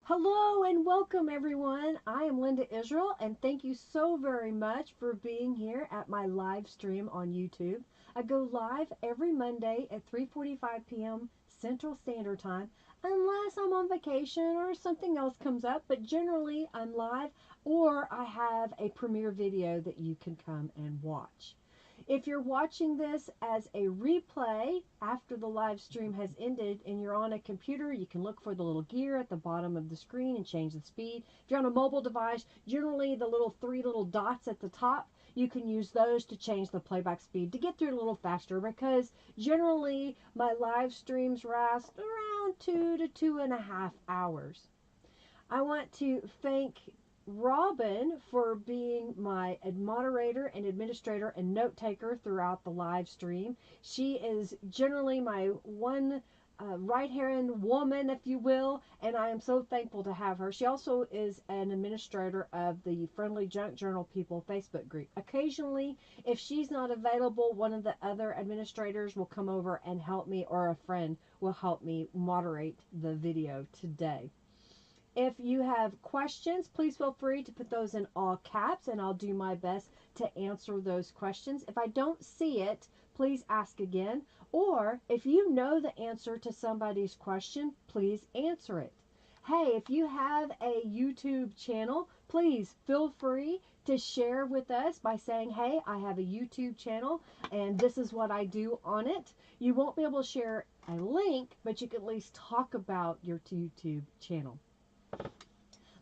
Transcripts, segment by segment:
Hello and welcome everyone. I am Linda Israel and thank you so very much for being here at my live stream on YouTube. I go live every Monday at 3:45 p.m. Central Standard Time unless I'm on vacation or something else comes up, but generally I'm live or I have a premiere video that you can come and watch. If you're watching this as a replay after the live stream has ended and you're on a computer, you can look for the little gear at the bottom of the screen and change the speed. If you're on a mobile device, generally the three little dots at the top, you can use those to change the playback speed to get through it a little faster, because generally my live streams last around 2 to 2.5 hours. I want to thank Robin for being my moderator and administrator and note taker throughout the live stream. She is generally my one right-hand woman, if you will, and I am so thankful to have her. She also is an administrator of the Friendly Junk Journal People Facebook group. Occasionally, if she's not available, one of the other administrators will come over and help me, or a friend will help me moderate the video today. If you have questions, please feel free to put those in all caps and I'll do my best to answer those questions. If I don't see it, please ask again. Or if you know the answer to somebody's question, please answer it. Hey, if you have a YouTube channel, please feel free to share with us by saying, hey, I have a YouTube channel and this is what I do on it. You won't be able to share a link, but you can at least talk about your YouTube channel.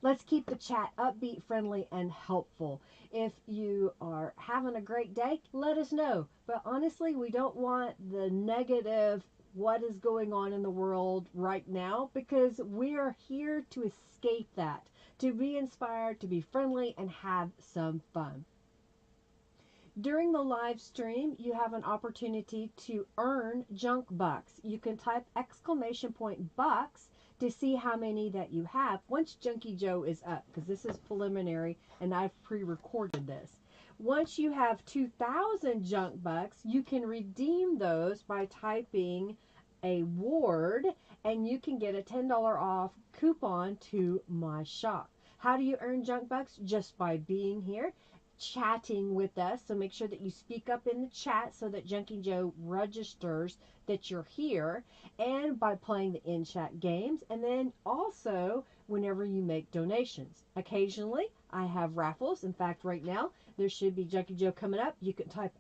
Let's keep the chat upbeat, friendly, and helpful. If you are having a great day, let us know. But honestly, we don't want the negative, what is going on in the world right now, because we are here to escape that, to be inspired, to be friendly, and have some fun. During the live stream, you have an opportunity to earn junk bucks. You can type !bucks to see how many that you have once Junkie Joe is up, because this is preliminary and I've pre-recorded this. Once you have 2,000 junk bucks, you can redeem those by typing a word and you can get a $10 off coupon to my shop. How do you earn junk bucks? Just by being here, chatting with us. So make sure that you speak up in the chat so that Junkie Joe registers that you're here, and by playing the in-chat games, and then also whenever you make donations. Occasionally I have raffles. In fact, right now there should be Junkie Joe coming up. You can type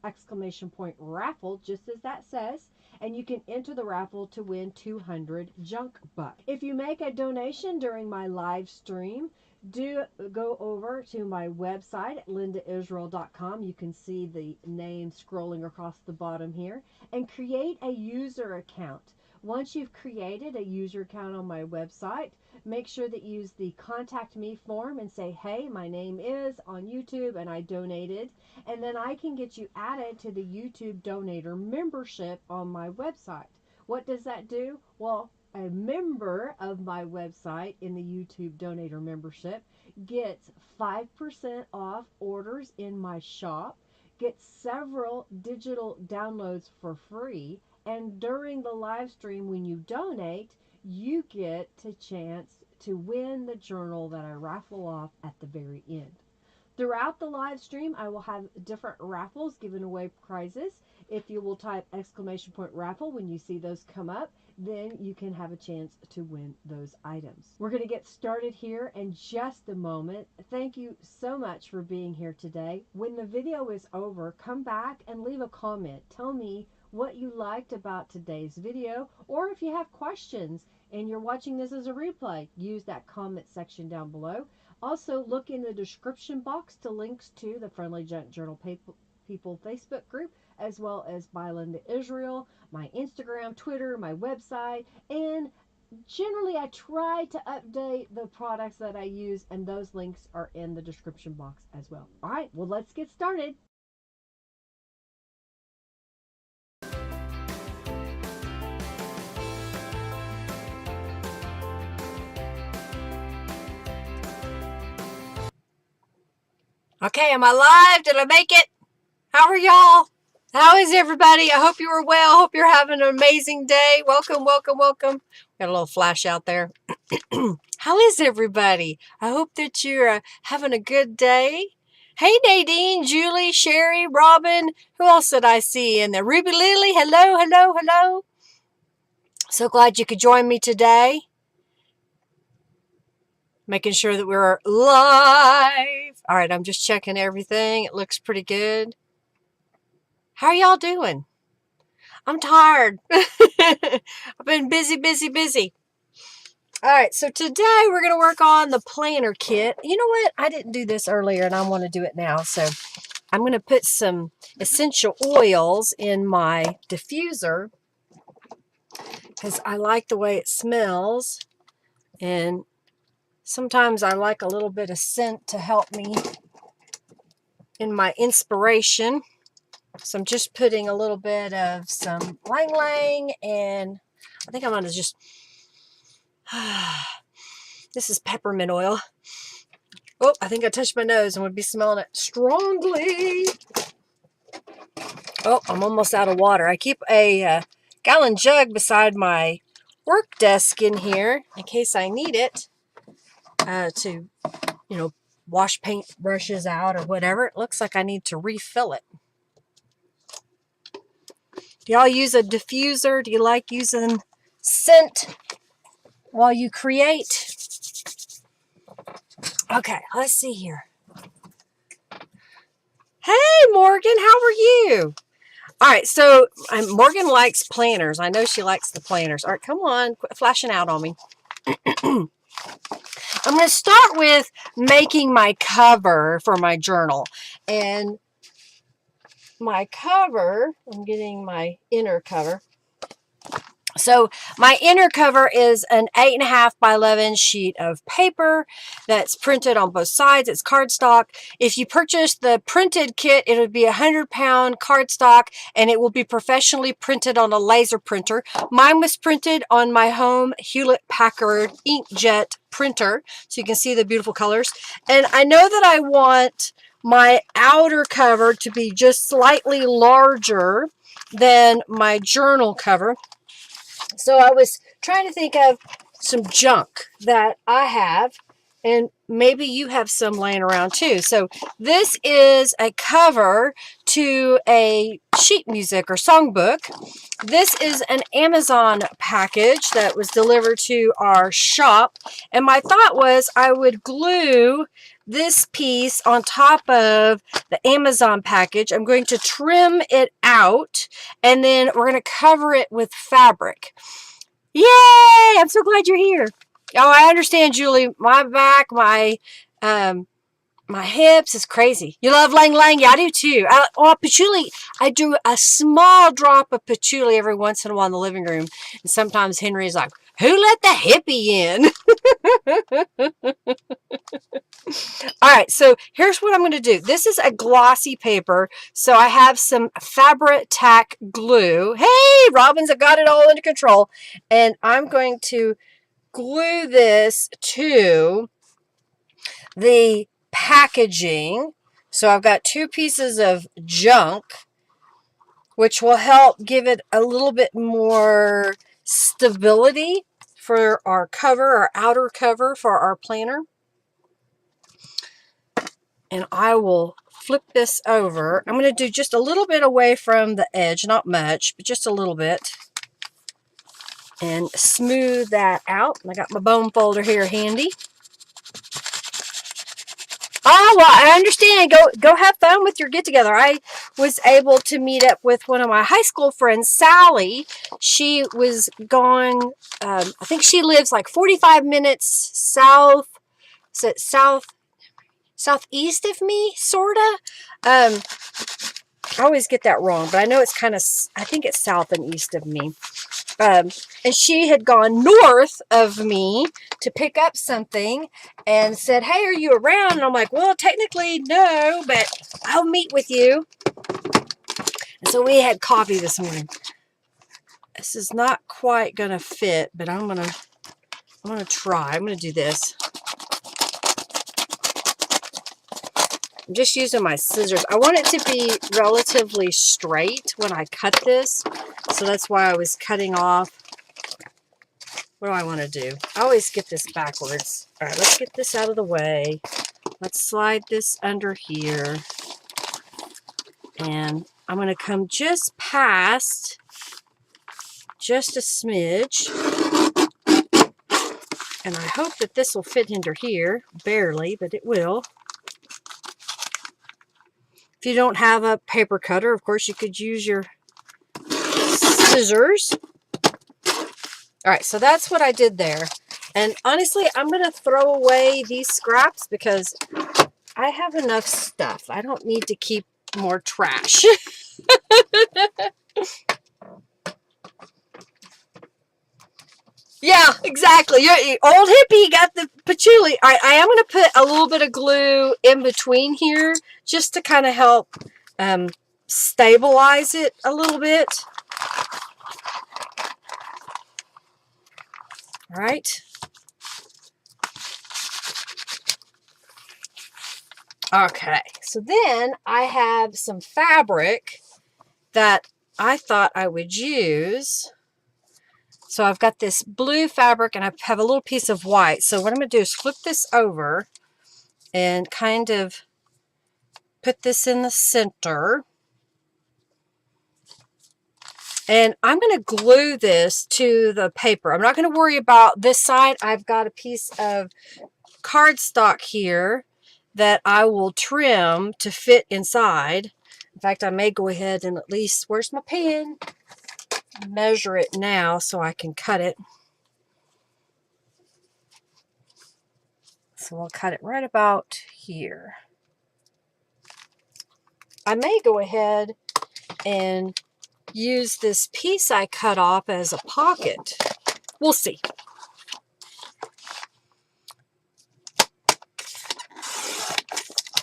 !raffle just as that says, and you can enter the raffle to win 200 junk bucks. If you make a donation during my live stream, do go over to my website at lindaisrael.com. You can see the name scrolling across the bottom here, and create a user account. Once you've created a user account on my website, make sure that you use the contact me form and say, hey, my name is on YouTube and I donated, and then I can get you added to the YouTube donator membership on my website. What does that do? Well, a member of my website in the YouTube donator membership gets 5% off orders in my shop, gets several digital downloads for free, and during the live stream when you donate, you get a chance to win the journal that I raffle off at the very end. Throughout the live stream, I will have different raffles giving away prizes. If you will type !raffle when you see those come up, then you can have a chance to win those items. We're going to get started here in just a moment. Thank you so much for being here today. When the video is over, come back and leave a comment. Tell me what you liked about today's video, or if you have questions and you're watching this as a replay, use that comment section down below. Also, look in the description box to links to the Friendly Junk Journal People Facebook group, as well as by Linda Israel, my Instagram, Twitter, my website, and generally I try to update the products that I use, and those links are in the description box as well. All right, well, let's get started. Okay, am I live? Did I make it? How are y'all? How is everybody? I hope you are well. Hope you're having an amazing day. Welcome, welcome, welcome. Got a little flash out there. How is everybody? I hope that you're having a good day. Hey, Nadine, Julie, Sherry, Robin. Who else did I see in there? Ruby Lily. Hello, hello, hello. So glad you could join me today. Making sure that we're live. All right, I'm just checking everything. It looks pretty good. How are y'all doing? I'm tired. I've been busy, busy, busy. All right, so today we're going to work on the planner kit. You know what? I didn't do this earlier and I want to do it now. So I'm going to put some essential oils in my diffuser because I like the way it smells. And sometimes I like a little bit of scent to help me in my inspiration. So I'm just putting a little bit of some Lang Lang, and I think I'm going to just, this is peppermint oil. Oh, I think I touched my nose and would be smelling it strongly. Oh, I'm almost out of water. I keep a gallon jug beside my work desk in here in case I need it to, wash paint brushes out or whatever. It looks like I need to refill it. Do y'all use a diffuser? Do you like using scent while you create? Okay, let's see here. Hey, Morgan, how are you? All right, so Morgan likes planners. I know she likes the planners. All right, come on, quit flashing out on me. I'm going to start with making my cover for my journal. And my cover, I'm getting my inner cover. So my inner cover is an 8.5 by 11 sheet of paper that's printed on both sides. It's cardstock. If you purchase the printed kit, it would be 100-pound cardstock, and it will be professionally printed on a laser printer. Mine was printed on my home Hewlett-Packard inkjet printer, so you can see the beautiful colors. And I know that I want my outer cover to be just slightly larger than my journal cover. So I was trying to think of some junk that I have, and maybe you have some laying around too. So this is a cover to a sheet music or songbook. This is an Amazon package that was delivered to our shop. And my thought was I would glue this piece on top of the Amazon package. I'm going to trim it out, and then we're going to cover it with fabric. Yay! I'm so glad you're here. Oh, I understand, Julie. My back, my hips is crazy. You love Lang Lang? Yeah, I do too. Patchouli. I do a small drop of patchouli every once in a while in the living room. And sometimes Henry's like, who let the hippie in? All right, so here's what I'm going to do. This is a glossy paper, so I have some Fabri-Tac glue. Hey, Robin's got it all under control. And I'm going to glue this to the packaging. So I've got 2 pieces of junk, which will help give it a little bit more stability for our cover, our outer cover for our planner. And I will flip this over. I'm going to do just a little bit away from the edge, not much, but just a little bit. And smooth that out. I got my bone folder here handy. Oh, well, I understand. Go have fun with your get-together. I was able to meet up with one of my high school friends, Sally. She was going, I think she lives like 45 minutes southeast of me, sort of. I always get that wrong, but I know it's kind of, I think it's south and east of me. And she had gone north of me to pick up something and said, hey, are you around? And I'm like, well, technically, no, but I'll meet with you. And so we had coffee this morning. This is not quite going to fit, but I'm going to try. I'm going to do this. I'm just using my scissors. I want it to be relatively straight when I cut this. So that's why I was cutting off. What do I want to do? I always get this backwards. All right, let's get this out of the way. Let's slide this under here. And I'm going to come just past, just a smidge. And I hope that this will fit under here. Barely, but it will. If you don't have a paper cutter, of course, you could use your scissors. All right, so that's what I did there. And honestly, I'm going to throw away these scraps because I have enough stuff. I don't need to keep more trash. Yeah, exactly. You're old hippie, got the patchouli. All right, I am going to put a little bit of glue in between here just to kind of help stabilize it a little bit. All right. Okay, so then I have some fabric that I thought I would use. So I've got this blue fabric and I have a little piece of white. So what I'm going to do is flip this over and kind of put this in the center. And I'm going to glue this to the paper. I'm not going to worry about this side. I've got a piece of cardstock here that I will trim to fit inside. In fact, I may go ahead and at least, where's my pen? Measure it now so I can cut it. So we'll cut it right about here. I may go ahead and use this piece I cut off as a pocket. We'll see.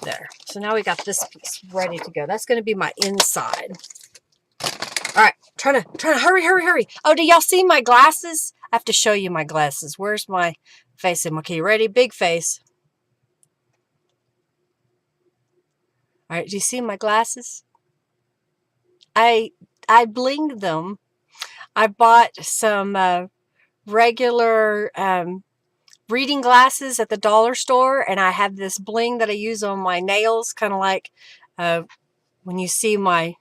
There. So now we got this piece ready to go. That's going to be my inside. All right. Trying to hurry. Oh, do y'all see my glasses? I have to show you my glasses. Where's my face? Okay, you ready? Big face. All right. Do you see my glasses? I blinged them. I bought some regular reading glasses at the dollar store, and I have this bling that I use on my nails, kind of like when you see my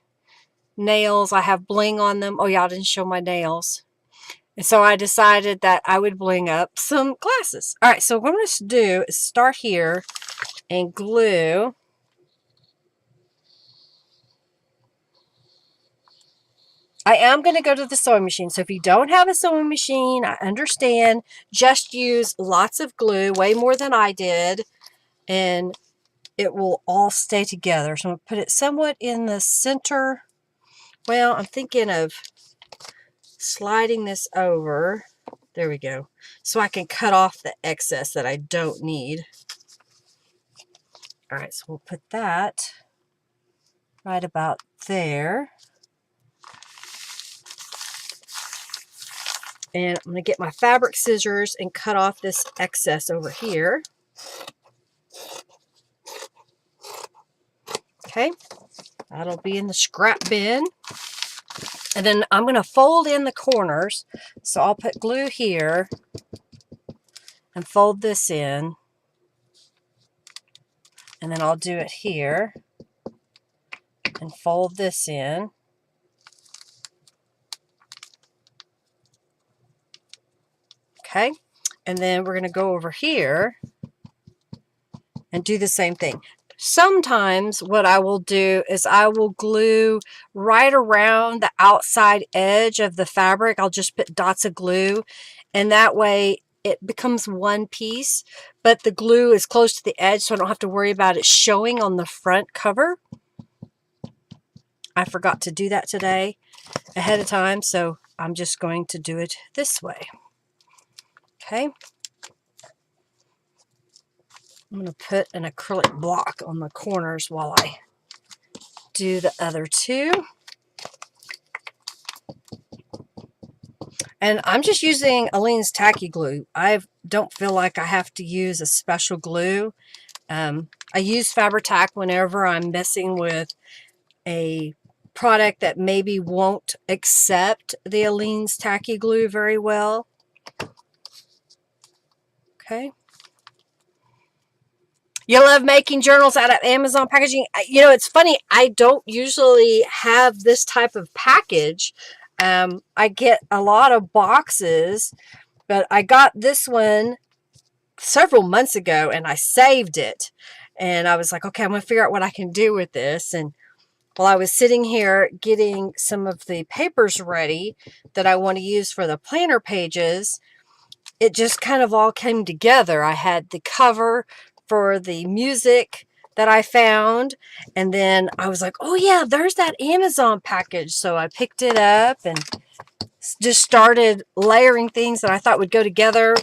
nails, I have bling on them. Oh yeah, I didn't show my nails. And so I decided that I would bling up some glasses. All right, so what I'm going to do is start here and glue. I am going to go to the sewing machine. So if you don't have a sewing machine, I understand. Just use lots of glue, way more than I did, and it will all stay together. So I'm going to put it somewhat in the center. Well, I'm thinking of sliding this over. There we go. So I can cut off the excess that I don't need. All right, so we'll put that right about there. And I'm going to get my fabric scissors and cut off this excess over here. Okay, that'll be in the scrap bin. And then I'm going to fold in the corners. So I'll put glue here and fold this in. And then I'll do it here and fold this in. Okay, and then we're going to go over here and do the same thing. Sometimes what I will do is I will glue right around the outside edge of the fabric. I'll just put dots of glue, and that way it becomes one piece, but the glue is close to the edge, so I don't have to worry about it showing on the front cover. I forgot to do that today ahead of time, so I'm just going to do it this way. Okay. I'm going to put an acrylic block on the corners while I do the other two. And I'm just using Aleene's tacky glue. I don't feel like I have to use a special glue. I use Fabri-Tac whenever I'm messing with a product that maybe won't accept the Aleene's tacky glue very well. Okay. You love making journals out of Amazon packaging. You know, it's funny. I don't usually have this type of package. I get a lot of boxes, but I got this one several months ago and I saved it. And I was like, okay, I'm going to figure out what I can do with this. And while I was sitting here getting some of the papers ready that I want to use for the planner pages, it just kind of all came together. I had the cover for the music that I found, and then I was like, oh yeah, there's that Amazon package. So I picked it up and just started layering things that I thought would go together.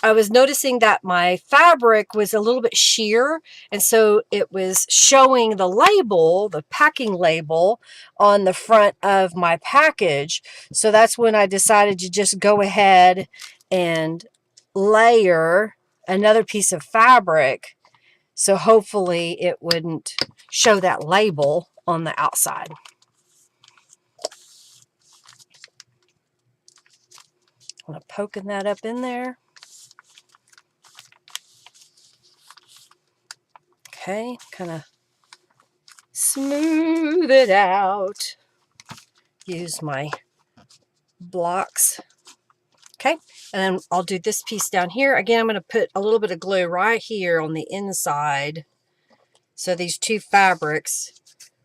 I was noticing that my fabric was a little bit sheer, and so it was showing the label, the packing label, on the front of my package. So that's when I decided to just go ahead and layer another piece of fabric, so hopefully it wouldn't show that label on the outside. I'm poking that up in there. Okay, kind of smooth it out. Use my blocks. Okay, and then I'll do this piece down here. Again, I'm going to put a little bit of glue right here on the inside. So these two fabrics,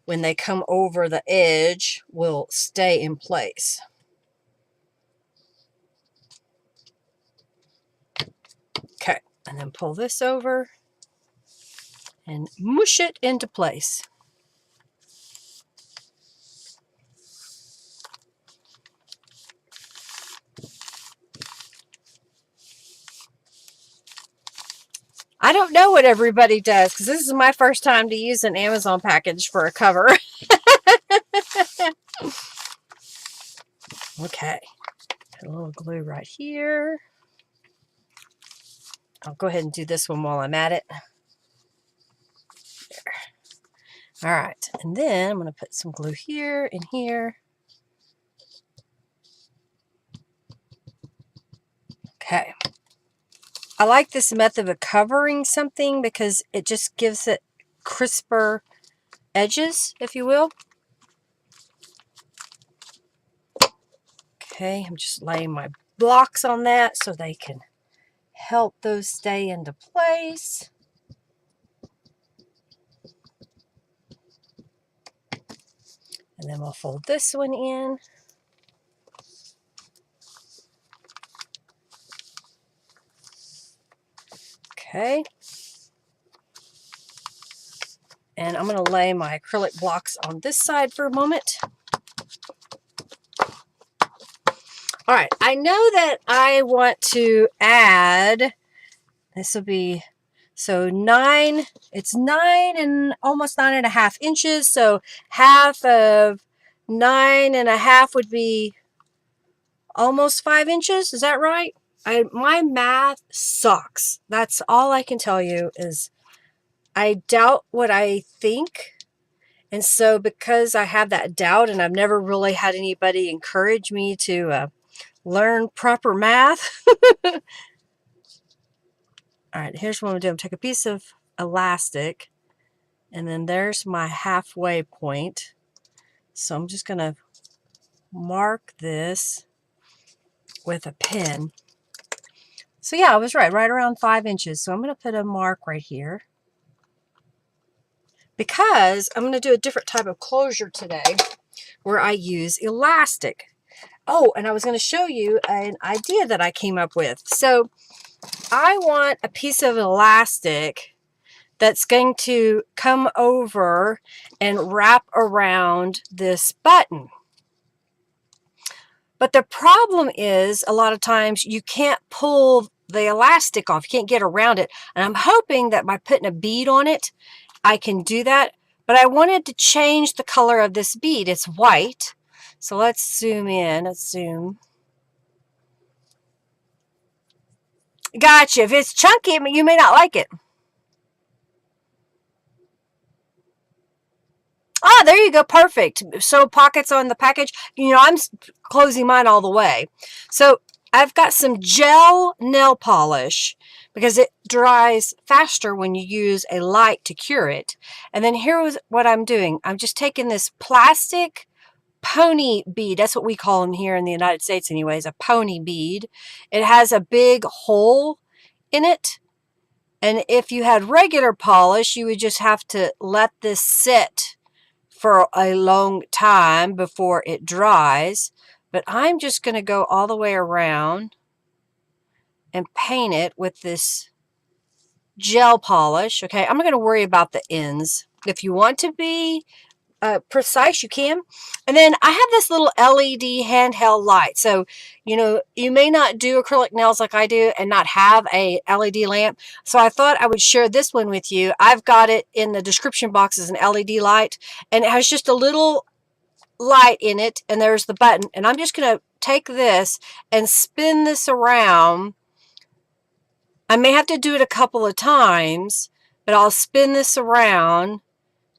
when they come over the edge, will stay in place. Okay, and then pull this over and mush it into place. I don't know what everybody does, because this is my first time to use an Amazon package for a cover. Okay, put a little glue right here. I'll go ahead and do this one while I'm at it. There. All right, and then I'm going to put some glue here and here. Okay. I like this method of covering something because it just gives it crisper edges, if you will. Okay, I'm just laying my blocks on that so they can help those stay into place. And then we'll fold this one in. Okay. And I'm going to lay my acrylic blocks on this side for a moment. All right, I know that I want to add, this will be, so 9, it's 9 and almost 9.5 inches. So half of 9.5 would be almost 5 inches. Is that right? My math sucks. That's all I can tell you is I doubt what I think. And so because I have that doubt and I've never really had anybody encourage me to learn proper math. All right, here's what I'm going to do. I'm going to take a piece of elastic, and then there's my halfway point. So I'm just going to mark this with a pen. So yeah, I was right around 5 inches. So I'm going to put a mark right here, because I'm going to do a different type of closure today where I use elastic. Oh, and I was going to show you an idea that I came up with. So I want a piece of elastic that's going to come over and wrap around this button. But the problem is a lot of times you can't pull the elastic off. You can't get around it. And I'm hoping that by putting a bead on it, I can do that. But I wanted to change the color of this bead. It's white. So let's zoom in. Let's zoom. Gotcha. If it's chunky, you may not like it. Ah, there you go. Perfect. So pockets on the package. You know, I'm closing mine all the way. So I've got some gel nail polish because it dries faster when you use a light to cure it. And then here's what I'm doing. I'm just taking this plastic pony bead. That's what we call them here in the United States anyways, a pony bead. It has a big hole in it. And if you had regular polish, you would just have to let this sit for a long time before it dries. But I'm just going to go all the way around and paint it with this gel polish. Okay, I'm not going to worry about the ends. If you want to be precise, you can. And then I have this little LED handheld light. So, you know, you may not do acrylic nails like I do and not have a LED lamp. So I thought I would share this one with you. I've got it in the description box as an LED light, and it has just a little light in it, and there's the button. And I'm just going to take this and spin this around. I may have to do it a couple of times, but I'll spin this around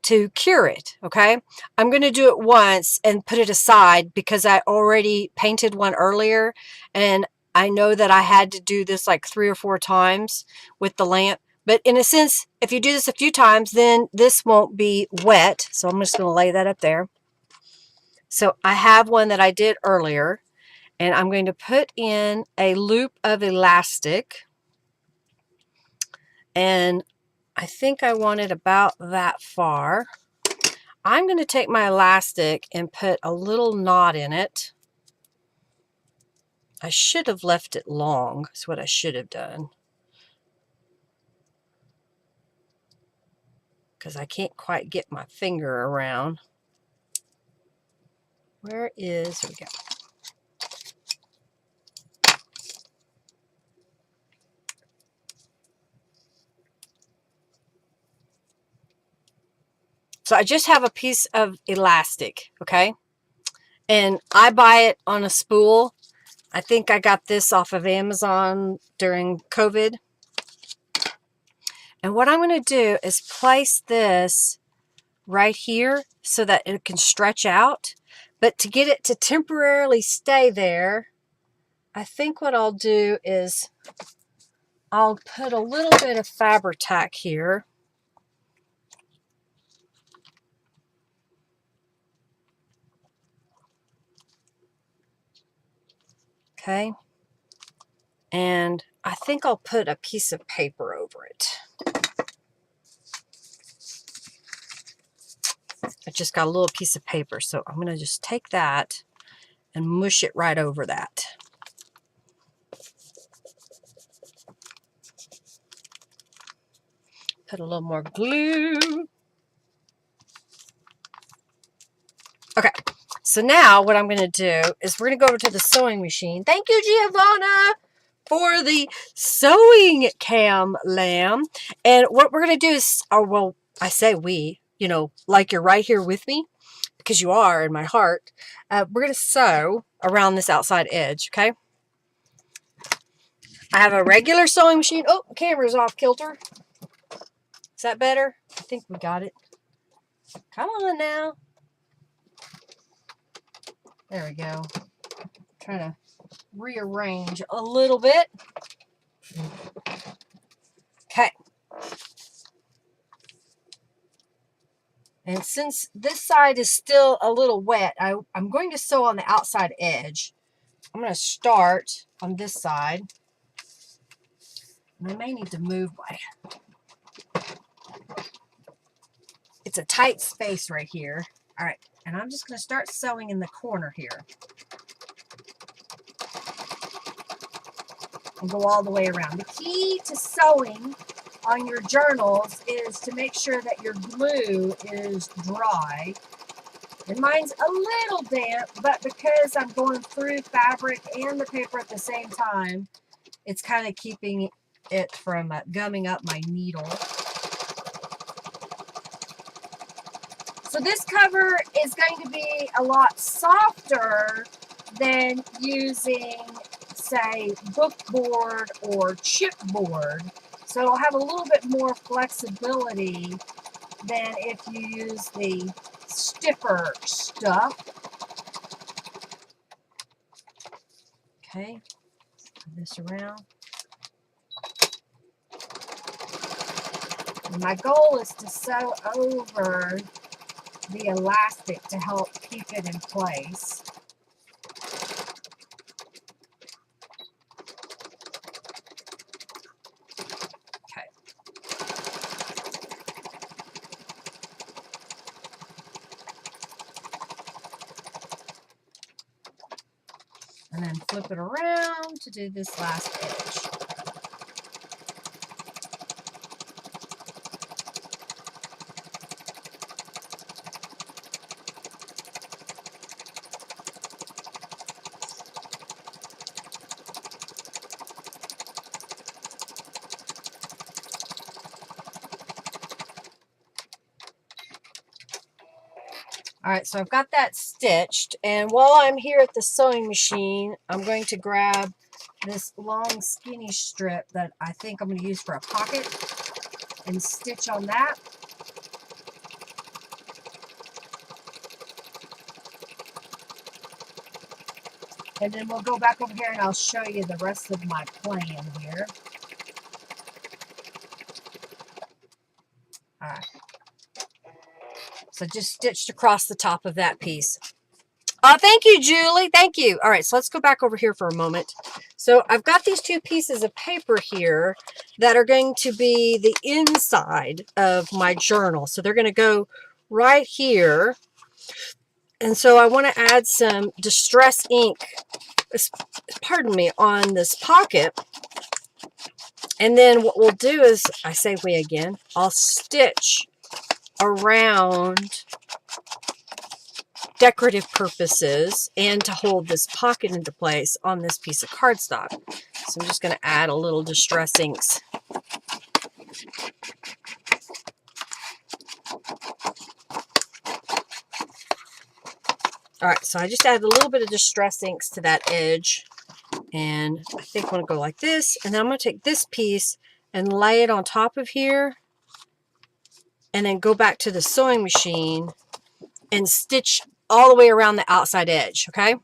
to cure it. Okay, I'm going to do it once and put it aside because I already painted one earlier, and I know that I had to do this like 3 or 4 times with the lamp. But in a sense, if you do this a few times, then this won't be wet. So I'm just going to lay that up there. So I have one that I did earlier, and I'm going to put in a loop of elastic, and I think I want it about that far. I'm going to take my elastic and put a little knot in it. I should have left it long. That's what I should have done, because I can't quite get my finger around. Where is, here we go. So I just have a piece of elastic, okay? And I buy it on a spool. I think I got this off of Amazon during COVID. And what I'm going to do is place this right here so that it can stretch out. But to get it to temporarily stay there, I think what I'll do is I'll put a little bit of Fabri-Tac here. Okay. And I think I'll put a piece of paper over it. I just got a little piece of paper, so I'm going to just take that and mush it right over that. Put a little more glue. Okay, so now what I'm going to do is we're going to go over to the sewing machine. Thank you, Giovanna, for the sewing cam lamb. And what we're going to do is, or well, I say we, you know, like you're right here with me, because you are in my heart. We're going to sew around this outside edge, okay? I have a regular sewing machine. Oh, camera's off kilter. Is that better? I think we got it. Come on now. There we go. Trying to rearrange a little bit. Okay. And since this side is still a little wet, I'm going to sew on the outside edge. I'm going to start on this side. And I may need to move my... It's a tight space right here. All right. And I'm just going to start sewing in the corner here. And go all the way around. The key to sewing on your journals is to make sure that your glue is dry. And mine's a little damp, but because I'm going through fabric and the paper at the same time, it's kind of keeping it from gumming up my needle. So this cover is going to be a lot softer than using, say, bookboard or chipboard. So it'll have a little bit more flexibility than if you use the stiffer stuff. Okay, put this around. And my goal is to sew over the elastic to help keep it in place. Okay. And then flip it around to do this last edge. All right, so I've got that stitched, and while I'm here at the sewing machine, I'm going to grab this long skinny strip that I think I'm going to use for a pocket and stitch on that. And then we'll go back over here and I'll show you the rest of my plan here. All right. So just stitched across the top of that piece. Thank you, Julie. Thank you. All right, so let's go back over here for a moment. So I've got these two pieces of paper here that are going to be the inside of my journal. So they're going to go right here. And so I want to add some distress ink, pardon me, on this pocket. And then what we'll do is, I say we again, I'll stitch around decorative purposes and to hold this pocket into place on this piece of cardstock. So I'm just going to add a little distress inks. All right, so I just added a little bit of distress inks to that edge, and I think I'm going to go like this, and then I'm going to take this piece and lay it on top of here, and then go back to the sewing machine and stitch all the way around the outside edge, okay?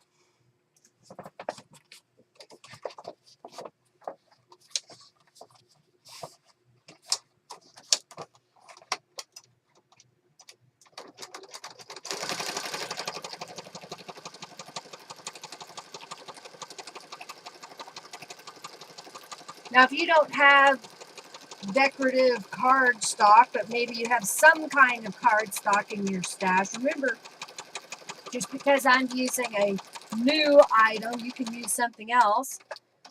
Now, if you don't have decorative cardstock, but maybe you have some kind of cardstock in your stash, remember, just because I'm using a new item, you can use something else,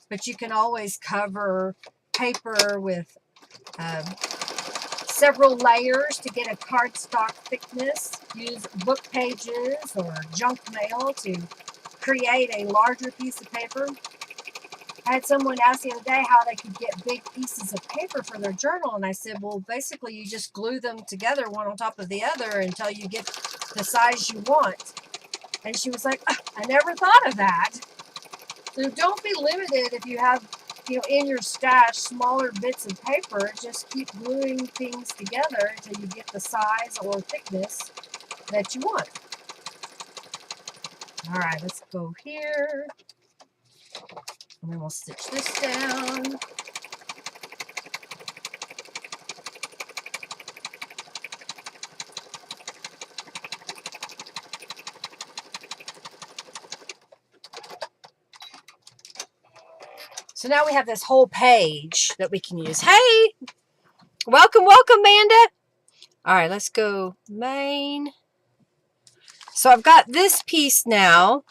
but you can always cover paper with several layers to get a cardstock thickness. Use book pages or junk mail to create a larger piece of paper. I had someone ask the other day how they could get big pieces of paper for their journal, and I said, well, basically you just glue them together one on top of the other until you get the size you want. And she was like, I never thought of that. So don't be limited if you have, in your stash smaller bits of paper. Just keep gluing things together until you get the size or thickness that you want. All right, let's go here. And then we'll stitch this down. So now we have this whole page that we can use. Hey, welcome, Amanda. All right, let's go main. So I've got this piece now,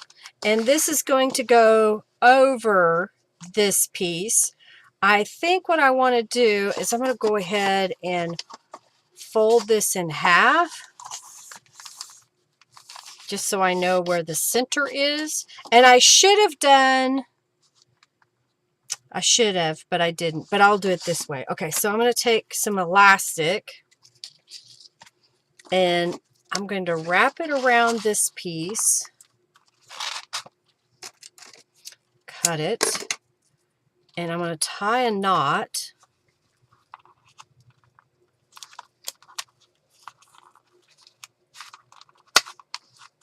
and this is going to go over this piece. I think what I want to do is I'm going to go ahead and fold this in half, just so I know where the center is. And I should have, but I didn't. But I'll do it this way. Okay, so I'm going to take some elastic, and I'm going to wrap it around this piece, cut it, and I'm going to tie a knot.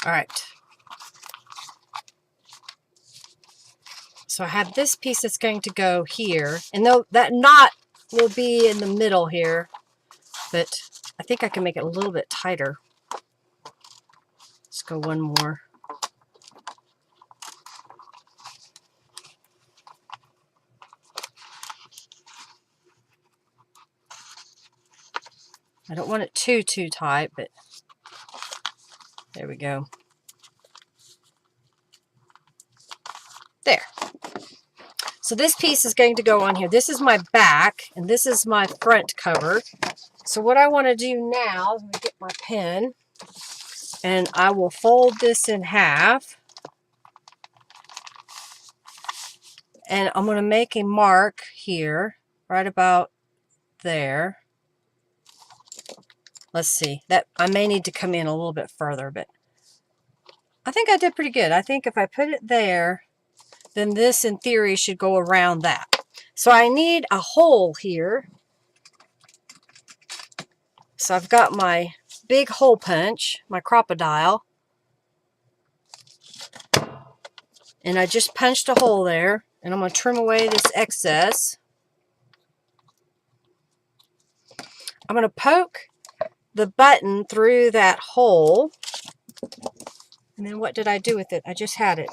All right. So I have this piece that's going to go here, and though that knot will be in the middle here, but I think I can make it a little bit tighter. Let's go one more. I don't want it too tight, but there we go. There. So this piece is going to go on here. This is my back, and this is my front cover. So what I want to do now is get my pen, and I will fold this in half. And I'm going to make a mark here, right about there. Let's see, that I may need to come in a little bit further, but I think I did pretty good. I think if I put it there, then this in theory should go around that. So I need a hole here. So I've got my big hole punch, my crocodile, and I just punched a hole there, and I'm going to trim away this excess. I'm going to poke the button through that hole, and then what did I do with it? I just had it.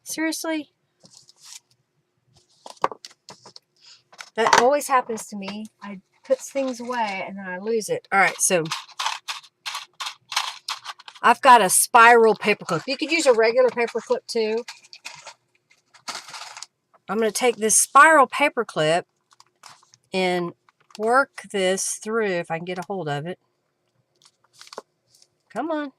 Seriously? That always happens to me. I put things away and then I lose it. All right, so I've got a spiral paper clip. You could use a regular paper clip too. I'm going to take this spiral paper clip and work this through if I can get a hold of it. Come on.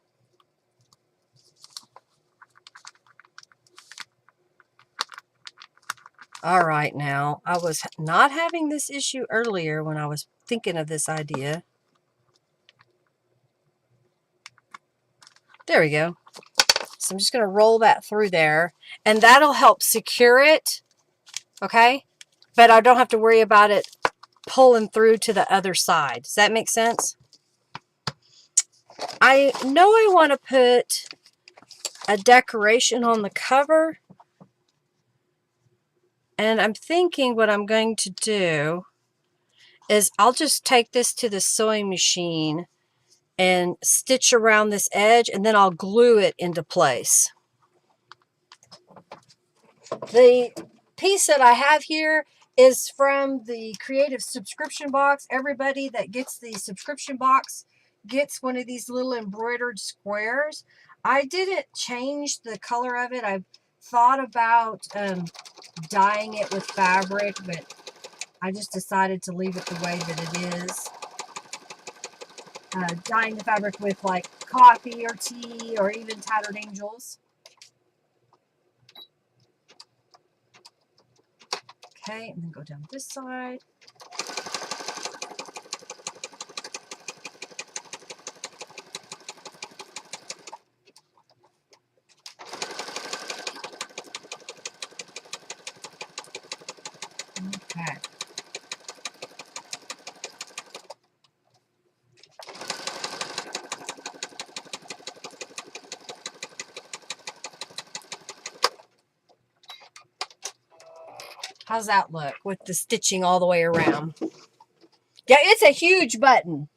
All right, now, I was not having this issue earlier when I was thinking of this idea. There we go. So I'm just going to roll that through there, and that'll help secure it, okay? But I don't have to worry about it pulling through to the other side. Does that make sense? I know I want to put a decoration on the cover, and I'm thinking what I'm going to do is I'll just take this to the sewing machine and stitch around this edge, and then I'll glue it into place. The piece that I have here is from the Creative subscription box. Everybody that gets the subscription box gets one of these little embroidered squares. I didn't change the color of it. I've thought about dyeing it with fabric, but I just decided to leave it the way that it is. Dyeing the fabric with like coffee or tea or even tattered angels. Okay, and then go down this side. Okay. How's that look with the stitching all the way around? Yeah, it's a huge button.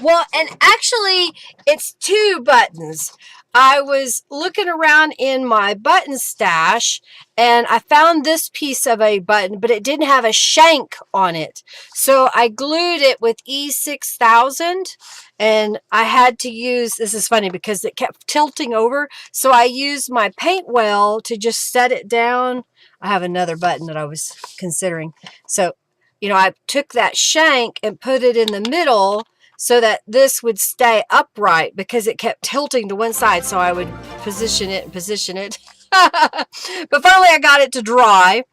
Well, and actually, it's 2 buttons. I was looking around in my button stash, and I found this piece of a button, but it didn't have a shank on it. So I glued it with E6000, and I had to use, this is funny because it kept tilting over, so I used my paint well to just set it down. I have another button that I was considering. So, you know, I took that shank and put it in the middle so that this would stay upright because it kept tilting to one side. So I would position it and position it. But finally I got it to dry.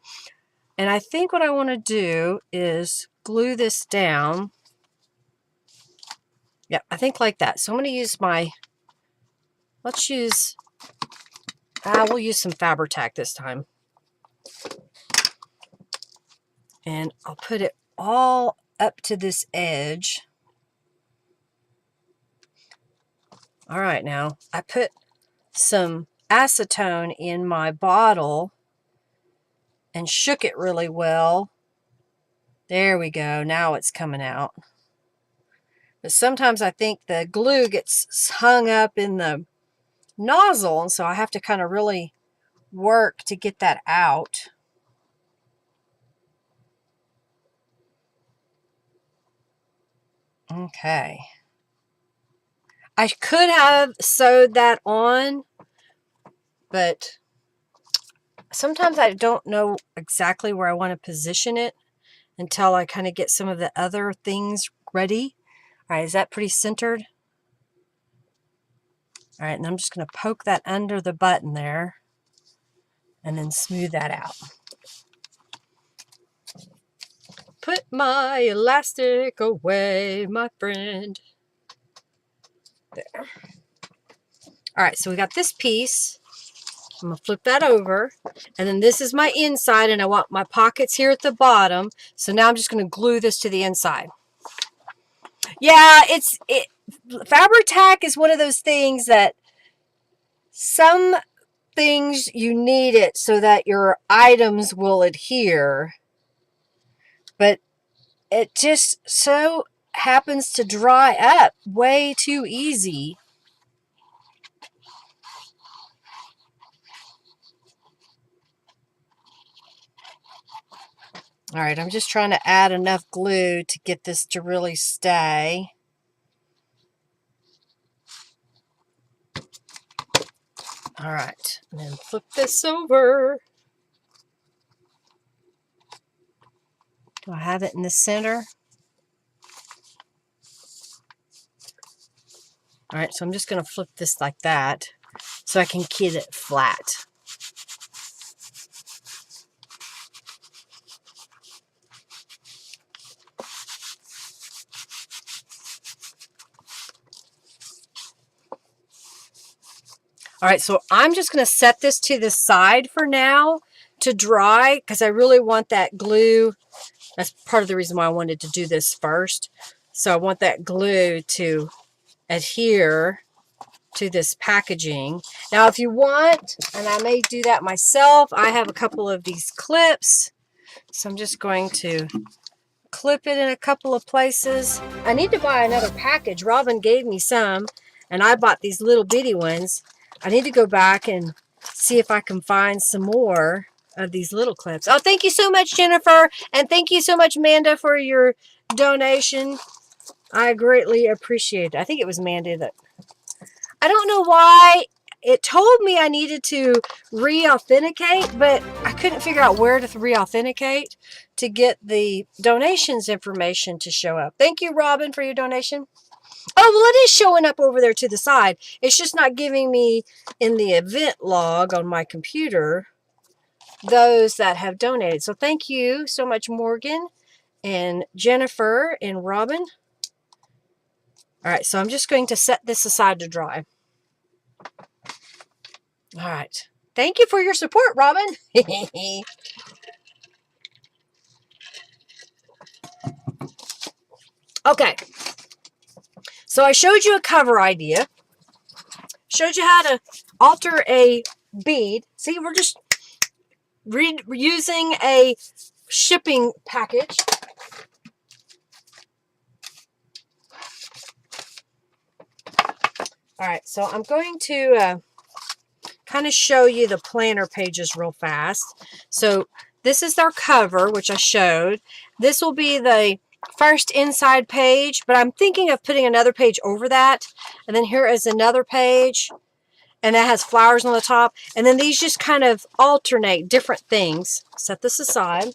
And I think what I want to do is glue this down. Yeah, I think like that. So I'm going to use my, let's use, we'll use some Fabri-Tac this time. And I'll put it all up to this edge. All right, now I put some acetone in my bottle and shook it really well. There we go. Now it's coming out. But sometimes I think the glue gets hung up in the nozzle, and so I have to kind of really work to get that out. Okay. I could have sewed that on, but sometimes I don't know exactly where I want to position it until I kind of get some of the other things ready. All right, is that pretty centered? All right, and I'm just going to poke that under the button there and then smooth that out. Put my elastic away, my friend. There. All right, so we got this piece. I'm going to flip that over. And then this is my inside, and I want my pockets here at the bottom. So now I'm just going to glue this to the inside. Yeah, Fabri-Tac is one of those things that some things you need it so that your items will adhere. But it just so happens to dry up way too easy. All right, I'm just trying to add enough glue to get this to really stay. All right, and then flip this over. Do I have it in the center? All right, so I'm just going to flip this like that so I can get it flat. All right, so I'm just going to set this to the side for now to dry because I really want that glue. That's part of the reason why I wanted to do this first. So I want that glue to adhere to this packaging. Now, if you want, and I may do that myself, I have a couple of these clips. So I'm just going to clip it in a couple of places. I need to buy another package. Robin gave me some, and I bought these little bitty ones. I need to go back and see if I can find some more of these little clips. Oh, thank you so much, Jennifer. And thank you so much, Amanda, for your donation. I greatly appreciate it. I think it was Amanda that... I don't know why it told me I needed to re-authenticate, but I couldn't figure out where to re-authenticate to get the donations information to show up. Thank you, Robin, for your donation. Oh, well, it is showing up over there to the side. It's just not giving me in the event log on my computer those that have donated. So thank you so much, Morgan and Jennifer and Robin. All right, so I'm just going to set this aside to dry. All right. Thank you for your support, Robin. Okay. So I showed you a cover idea. Showed you how to alter a bead. See, we're just using a shipping package. All right, so I'm going to kind of show you the planner pages real fast. So this is our cover, which I showed. This will be the first inside page, but I'm thinking of putting another page over that. And then here is another page, and that has flowers on the top. And then these just kind of alternate different things. Set this aside.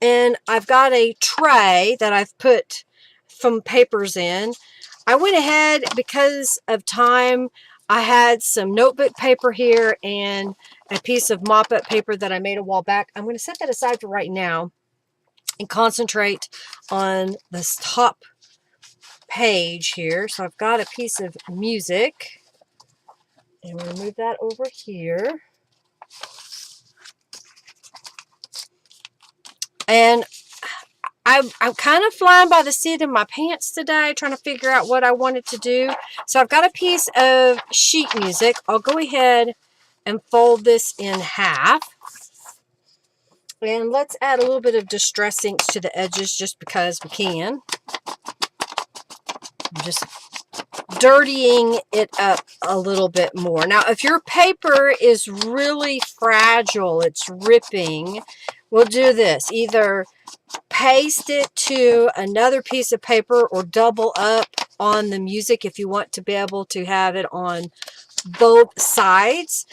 And I've got a tray that I've put some papers in. I went ahead, because of time, I had some notebook paper here and a piece of mop-up paper that I made a while back. I'm going to set that aside for right now and concentrate on this top page here. So I've got a piece of music, and we'll move that over here. And I'm kind of flying by the seat of my pants today, trying to figure out what I wanted to do. So I've got a piece of sheet music. I'll go ahead and fold this in half. And let's add a little bit of distress inks to the edges just because we can. I'm just dirtying it up a little bit more. Now, if your paper is really fragile, it's ripping, we'll do this. Either paste it to another piece of paper or double up on the music if you want to be able to have it on both sides.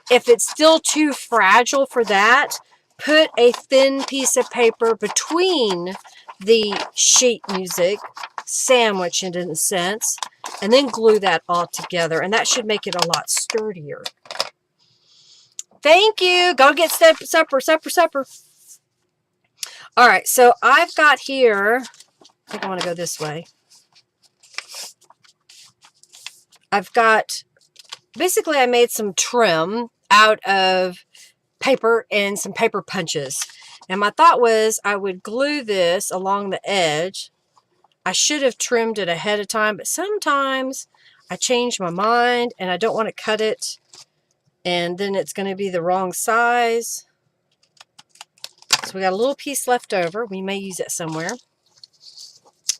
If it's still too fragile for that, put a thin piece of paper between the sheet music, sandwich it in a sense, and then glue that all together, and that should make it a lot sturdier. Thank you. Go get supper. All right, so I've got here, I think I want to go this way. I've got, basically I made some trim out of paper and some paper punches. And my thought was I would glue this along the edge. I should have trimmed it ahead of time, but sometimes I change my mind and I don't want to cut it and then it's going to be the wrong size. So we got a little piece left over. We may use it somewhere.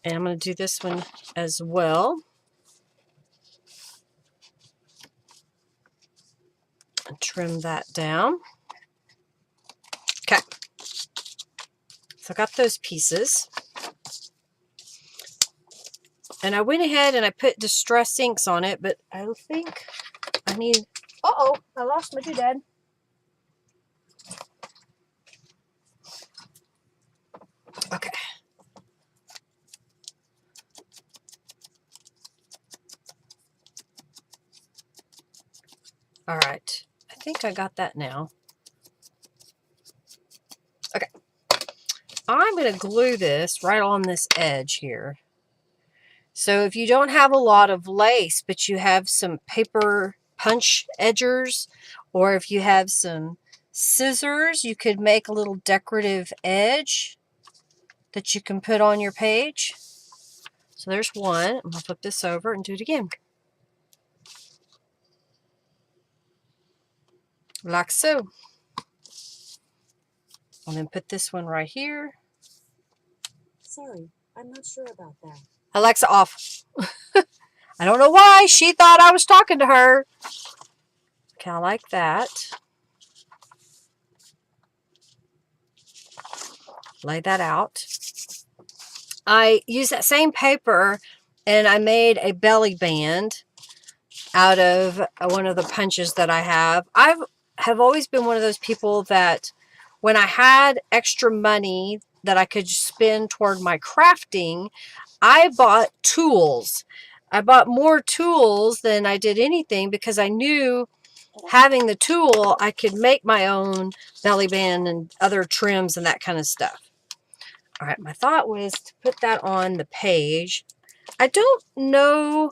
And I'm going to do this one as well. And trim that down. Okay. So I got those pieces. And I went ahead and I put distress inks on it, but I think I need... Uh-oh, I lost my doodad. Okay. All right. I think I got that now. Okay. I'm going to glue this right on this edge here. So if you don't have a lot of lace, but you have some paper punch edgers, or if you have some scissors, you could make a little decorative edge that you can put on your page. So there's one. I'm going to flip this over and do it again. Like so. And then put this one right here. Sorry, I'm not sure about that. Alexa off. I don't know why she thought I was talking to her. Okay, I like that. Lay that out. I used that same paper and I made a belly band out of one of the punches that I have. I have always been one of those people that when I had extra money that I could spend toward my crafting, I bought tools. I bought more tools than I did anything because I knew having the tool, I could make my own belly band and other trims and that kind of stuff. All right, my thought was to put that on the page. I don't know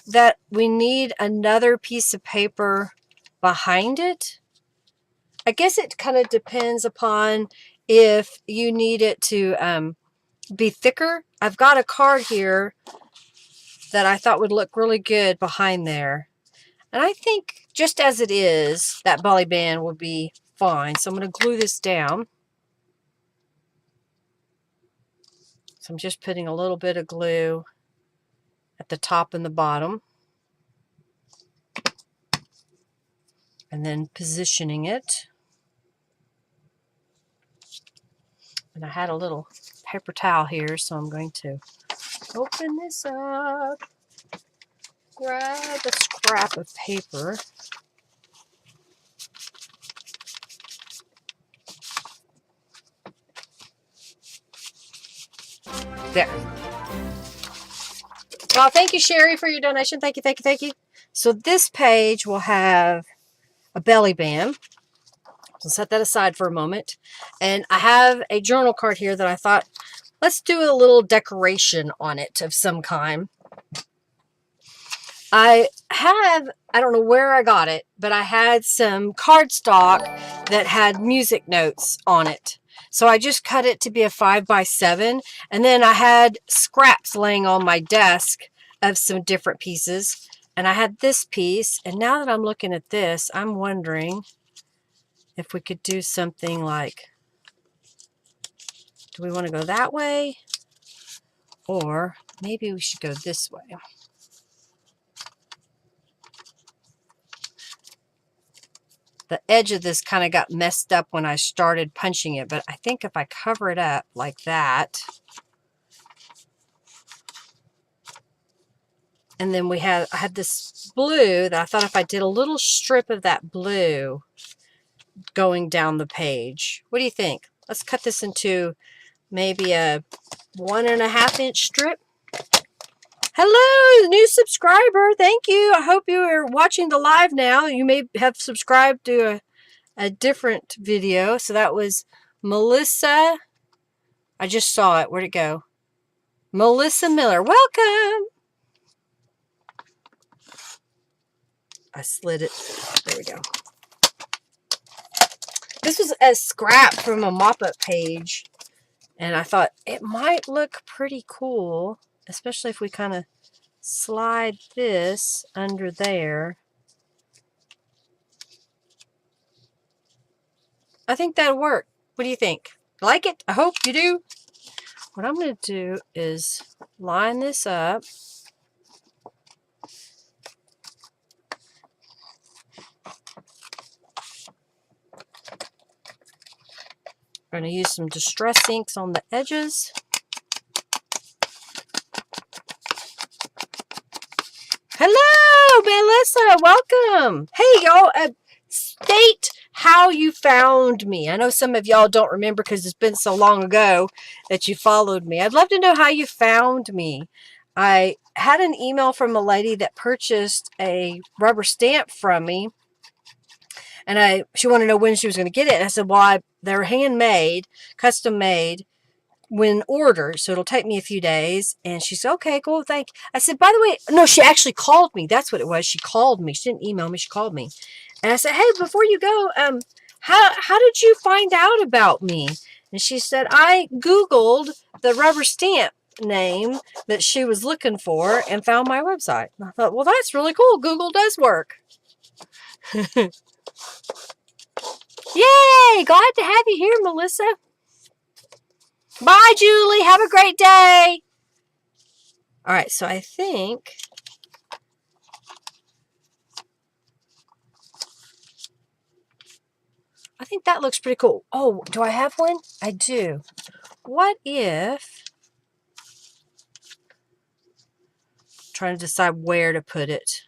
that we need another piece of paper behind it. I guess it kind of depends upon if you need it to be thicker. I've got a card here that I thought would look really good behind there. And I think just as it is, that belly band will be fine. So I'm going to glue this down. So I'm just putting a little bit of glue at the top and the bottom. And then positioning it. And I had a little paper towel here, so I'm going to open this up. Grab a scrap of paper. There. Well, thank you, Sherry, for your donation. Thank you. So this page will have a belly band. So set that aside for a moment. And I have a journal card here that I thought, let's do a little decoration on it of some kind. I don't know where I got it, but I had some cardstock that had music notes on it. So I just cut it to be a 5x7. And then I had scraps laying on my desk of some different pieces. And I had this piece. And now that I'm looking at this, I'm wondering if we could do something like, do we want to go that way? Or maybe we should go this way. The edge of this kind of got messed up when I started punching it, but I think if I cover it up like that, and then I had this blue that I thought if I did a little strip of that blue going down the page. What do you think? Let's cut this into maybe a 1.5 inch strip. Hello, new subscriber. Thank you. I hope you are watching the live now. You may have subscribed to a different video. So that was Melissa. I just saw it. Where'd it go? Melissa Miller. Welcome. I slid it. There we go. This was a scrap from a mop-up page. And I thought it might look pretty cool, especially if we kind of slide this under there. I think that'll work. What do you think? Like it? I hope you do. What I'm going to do is line this up. I'm going to use some distress inks on the edges. Hello, Melissa. Welcome. Hey, y'all. State how you found me. I know some of y'all don't remember because it's been so long ago that you followed me. I'd love to know how you found me. I had an email from a lady that purchased a rubber stamp from me. And she wanted to know when she was going to get it. And I said, well, they're handmade, custom made when ordered. So it'll take me a few days. And she said, okay, cool. Thank you. I said, by the way, no, she actually called me. That's what it was. She called me. She didn't email me. She called me. And I said, hey, before you go, how did you find out about me? And she said, I Googled the rubber stamp name that she was looking for and found my website. And I thought, well, that's really cool. Google does work. Yay! Glad to have you here, Melissa. Bye, Julie. Have a great day. All right, so I think that looks pretty cool. Oh, do I have one? I do. What if... I'm trying to decide where to put it.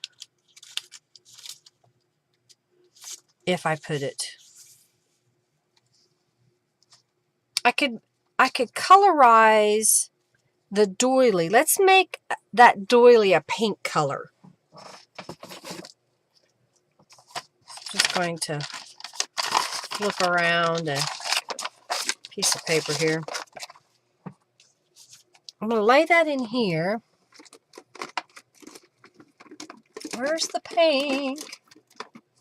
If I put it. I could colorize the doily. Let's make that doily a pink color. Just going to flip around a piece of paper here. I'm going to lay that in here. Where's the pink?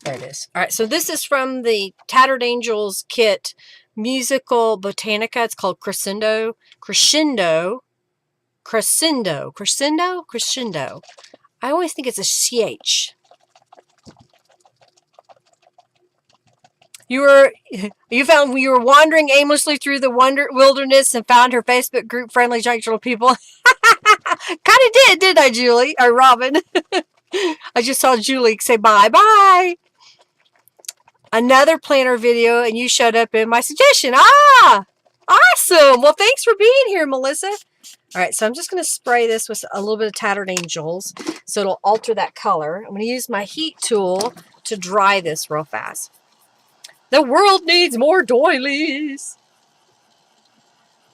There it is. All right, so this is from the Tattered Angels kit, Musical Botanica. It's called Crescendo. I always think it's a CH. You were wandering aimlessly through the wilderness and found her Facebook group, Friendly Junctional People. Kind of didn't I, Julie? Or Robin? I just saw Julie say bye. Another planner video, and you showed up in my suggestion. Ah! Awesome! Well, thanks for being here, Melissa. All right, so I'm just going to spray this with a little bit of Tattered Angels so it'll alter that color. I'm going to use my heat tool to dry this real fast. The world needs more doilies.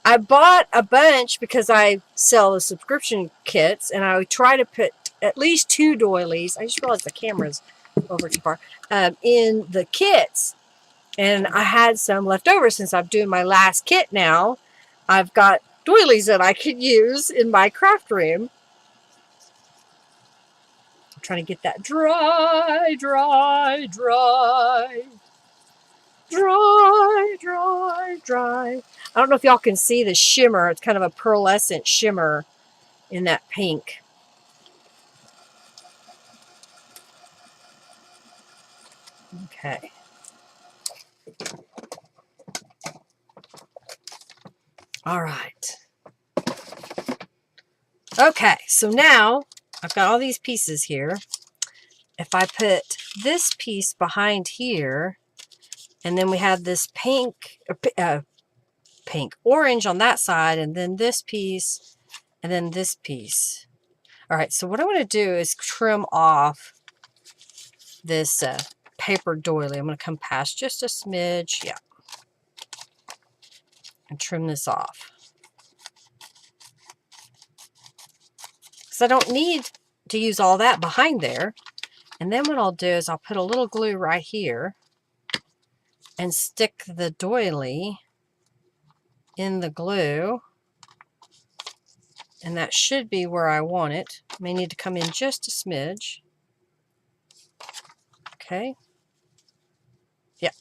I bought a bunch because I sell the subscription kits, and I try to put at least 2 doilies. I just realized the camera's over too far. In the kits. And I had some left over since I'm doing my last kit now. I've got doilies that I could use in my craft room. I'm trying to get that dry. dry. I don't know if y'all can see the shimmer. It's kind of a pearlescent shimmer in that pink. Okay. All right. Okay, so now I've got all these pieces here. If I put this piece behind here, and then we have this pink, orange on that side, and then this piece, and then this piece. All right, so what I'm going to do is trim off this paper doily. I'm going to come past just a smidge, yeah, and trim this off. Because I don't need to use all that behind there. And then what I'll do is I'll put a little glue right here and stick the doily in the glue. And that should be where I want it. May need to come in just a smidge. Okay. Yeah.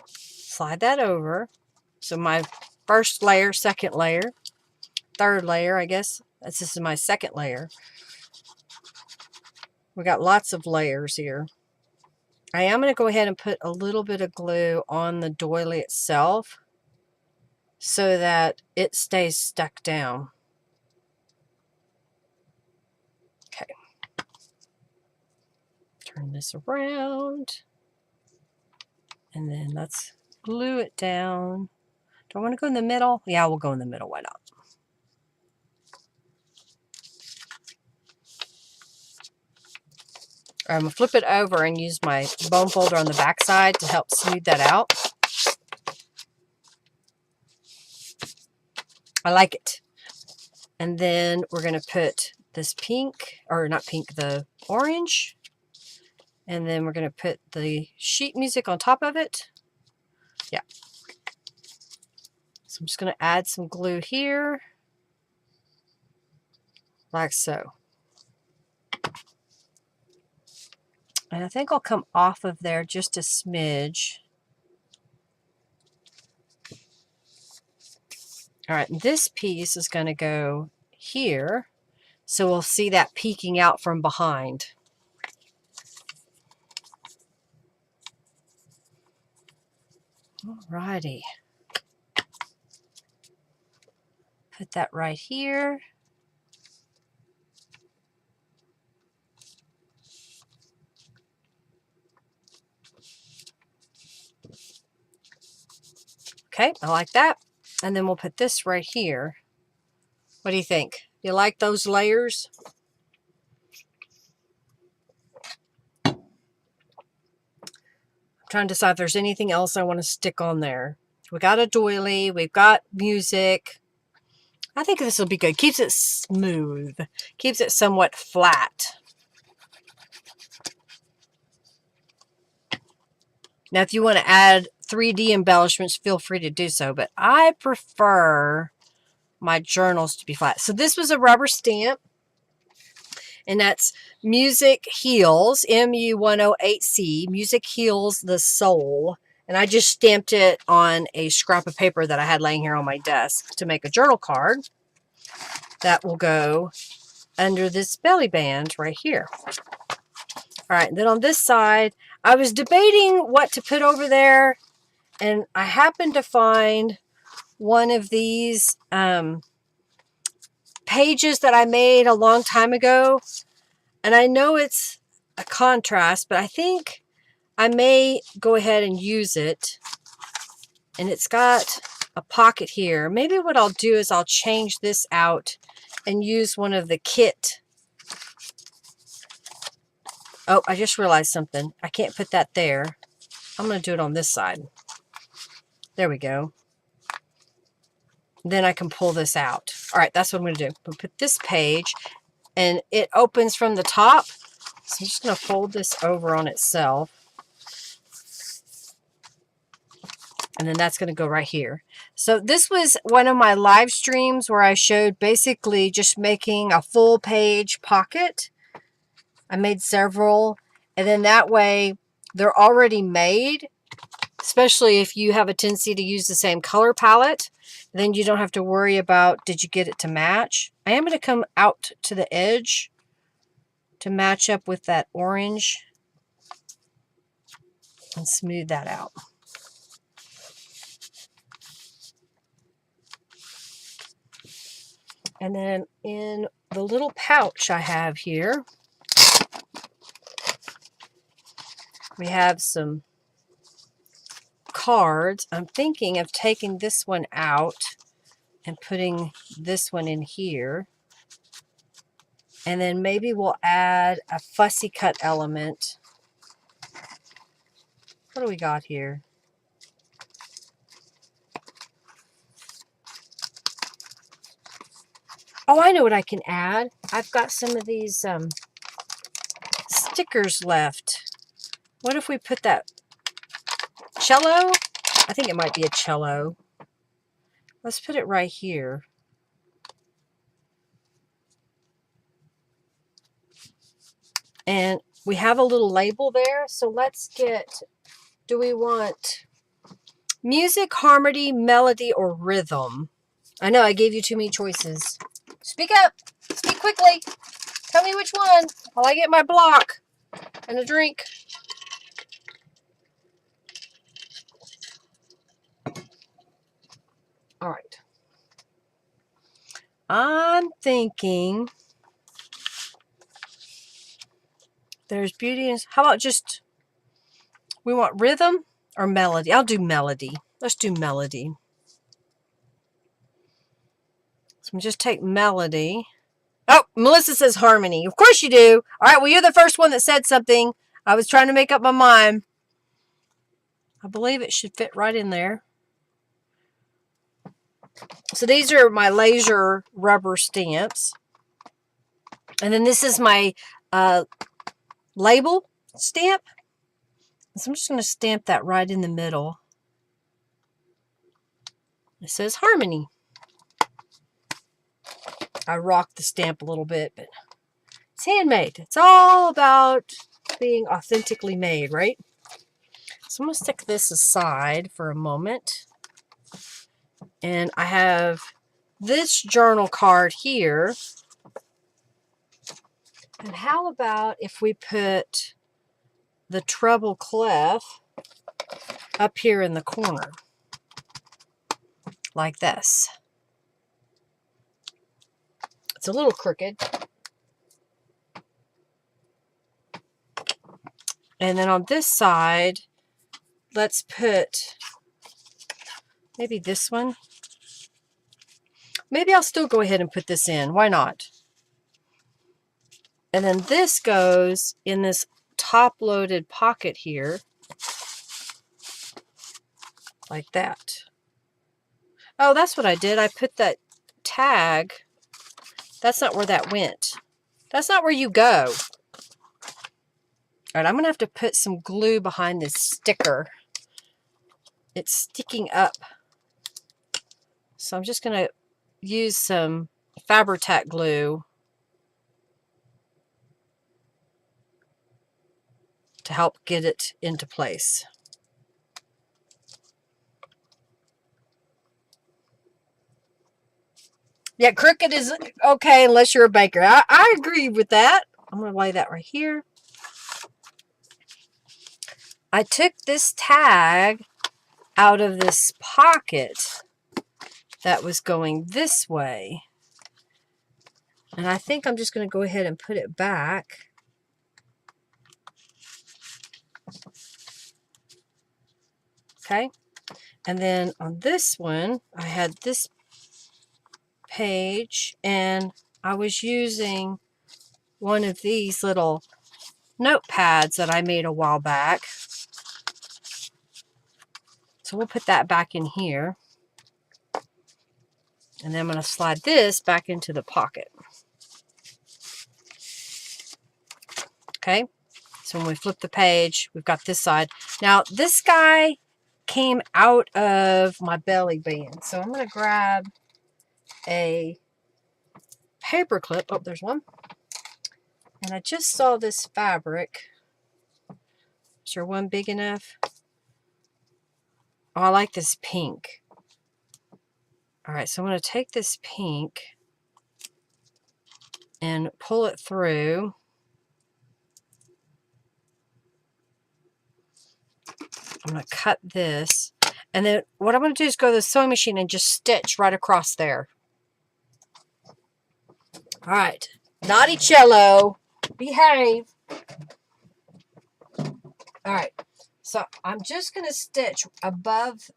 Slide that over. So my first layer, second layer, third layer, I guess. This is my second layer. We got lots of layers here. I am going to go ahead and put a little bit of glue on the doily itself so that it stays stuck down. Okay. Turn this around. And then let's glue it down. Do I want to go in the middle? Yeah, we'll go in the middle. Why not? I'm going to flip it over and use my bone folder on the back side to help smooth that out. I like it. And then we're going to put this pink, or not pink, the orange. And then we're going to put the sheet music on top of it. Yeah. So I'm just going to add some glue here. Like so. And I think I'll come off of there just a smidge. All right, this piece is going to go here. So we'll see that peeking out from behind. Alrighty. Put that right here. Okay, I like that. And then we'll put this right here. What do you think? You like those layers? I'm trying to decide if there's anything else I want to stick on there. We got a doily. We've got music. I think this will be good. Keeps it smooth. Keeps it somewhat flat. Now, if you want to add 3D embellishments, feel free to do so. But I prefer my journals to be flat. So this was a rubber stamp. And that's Music Heals, MU108C. Music Heals the Soul. And I just stamped it on a scrap of paper that I had laying here on my desk to make a journal card. That will go under this belly band right here. All right, then on this side, I was debating what to put over there, and I happened to find one of these pages that I made a long time ago, and I know it's a contrast, but I think I may go ahead and use it, and it's got a pocket here. Maybe what I'll do is I'll change this out and use one of the kit. Oh, I just realized something. I can't put that there. I'm going to do it on this side. There we go. Then I can pull this out. All right, that's what I'm going to do. I'll put this page, and it opens from the top. So I'm just going to fold this over on itself. And then that's going to go right here. So this was one of my live streams where I showed basically just making a full page pocket. I made several, and then that way they're already made. especially if you have a tendency to use the same color palette. Then you don't have to worry about, did you get it to match? I am going to come out to the edge to match up with that orange and smooth that out. And then in the little pouch I have here, we have some cards. I'm thinking of taking this one out and putting this one in here. And then maybe we'll add a fussy cut element. What do we got here? Oh, I know what I can add. I've got some of these stickers left. What if we put that cello? I think it might be a cello. Let's put it right here. And we have a little label there. So let's get, do we want music, harmony, melody, or rhythm? I know I gave you too many choices. Speak up. Speak quickly. Tell me which one while I get my block and a drink. All right. I'm thinking there's beauty in... How about just... We want rhythm or melody? I'll do melody. Let's do melody. So I'm just take melody. Oh, Melissa says harmony. Of course you do. All right, well, you're the first one that said something. I was trying to make up my mind. I believe it should fit right in there. So these are my laser rubber stamps. And then this is my label stamp. So I'm just going to stamp that right in the middle. It says harmony. I rocked the stamp a little bit, but it's handmade. It's all about being authentically made, right? So I'm going to stick this aside for a moment. And I have this journal card here. And how about if we put the treble clef up here in the corner, like this. It's a little crooked. And then on this side, let's put maybe this one. Maybe I'll still go ahead and put this in. Why not? And then this goes in this top-loaded pocket here, like that. Oh, that's what I did. I put that tag. That's not where that went. That's not where you go. All right, I'm going to have to put some glue behind this sticker. It's sticking up. So I'm just going to use some Fabri-Tac glue to help get it into place. Yeah, crooked is okay unless you're a baker. I agree with that. I'm going to lay that right here. I took this tag out of this pocket that was going this way. And I think I'm just going to go ahead and put it back. Okay. And then on this one, I had this page and I was using one of these little notepads that I made a while back. So we'll put that back in here. And then I'm going to slide this back into the pocket. Okay. So when we flip the page, we've got this side. Now this guy came out of my belly band. So I'm going to grab a paper clip. Oh, there's one. And I just saw this fabric. Is there one big enough? Oh, I like this pink. All right, so I'm going to take this pink and pull it through. I'm going to cut this. And then what I'm going to do is go to the sewing machine and just stitch right across there. All right. Naughty cello. Behave. All right. So I'm just going to stitch above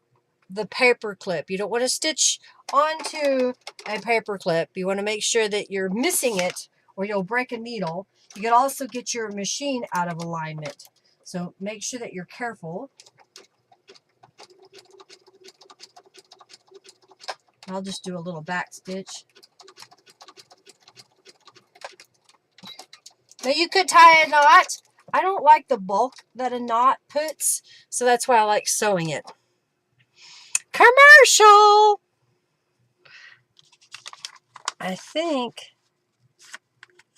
the paper clip. You don't want to stitch onto a paper clip. You want to make sure that you're missing it or you'll break a needle. You can also get your machine out of alignment. So make sure that you're careful. I'll just do a little back stitch. Now you could tie a knot. I don't like the bulk that a knot puts, so that's why I like sewing it. Commercial! I think,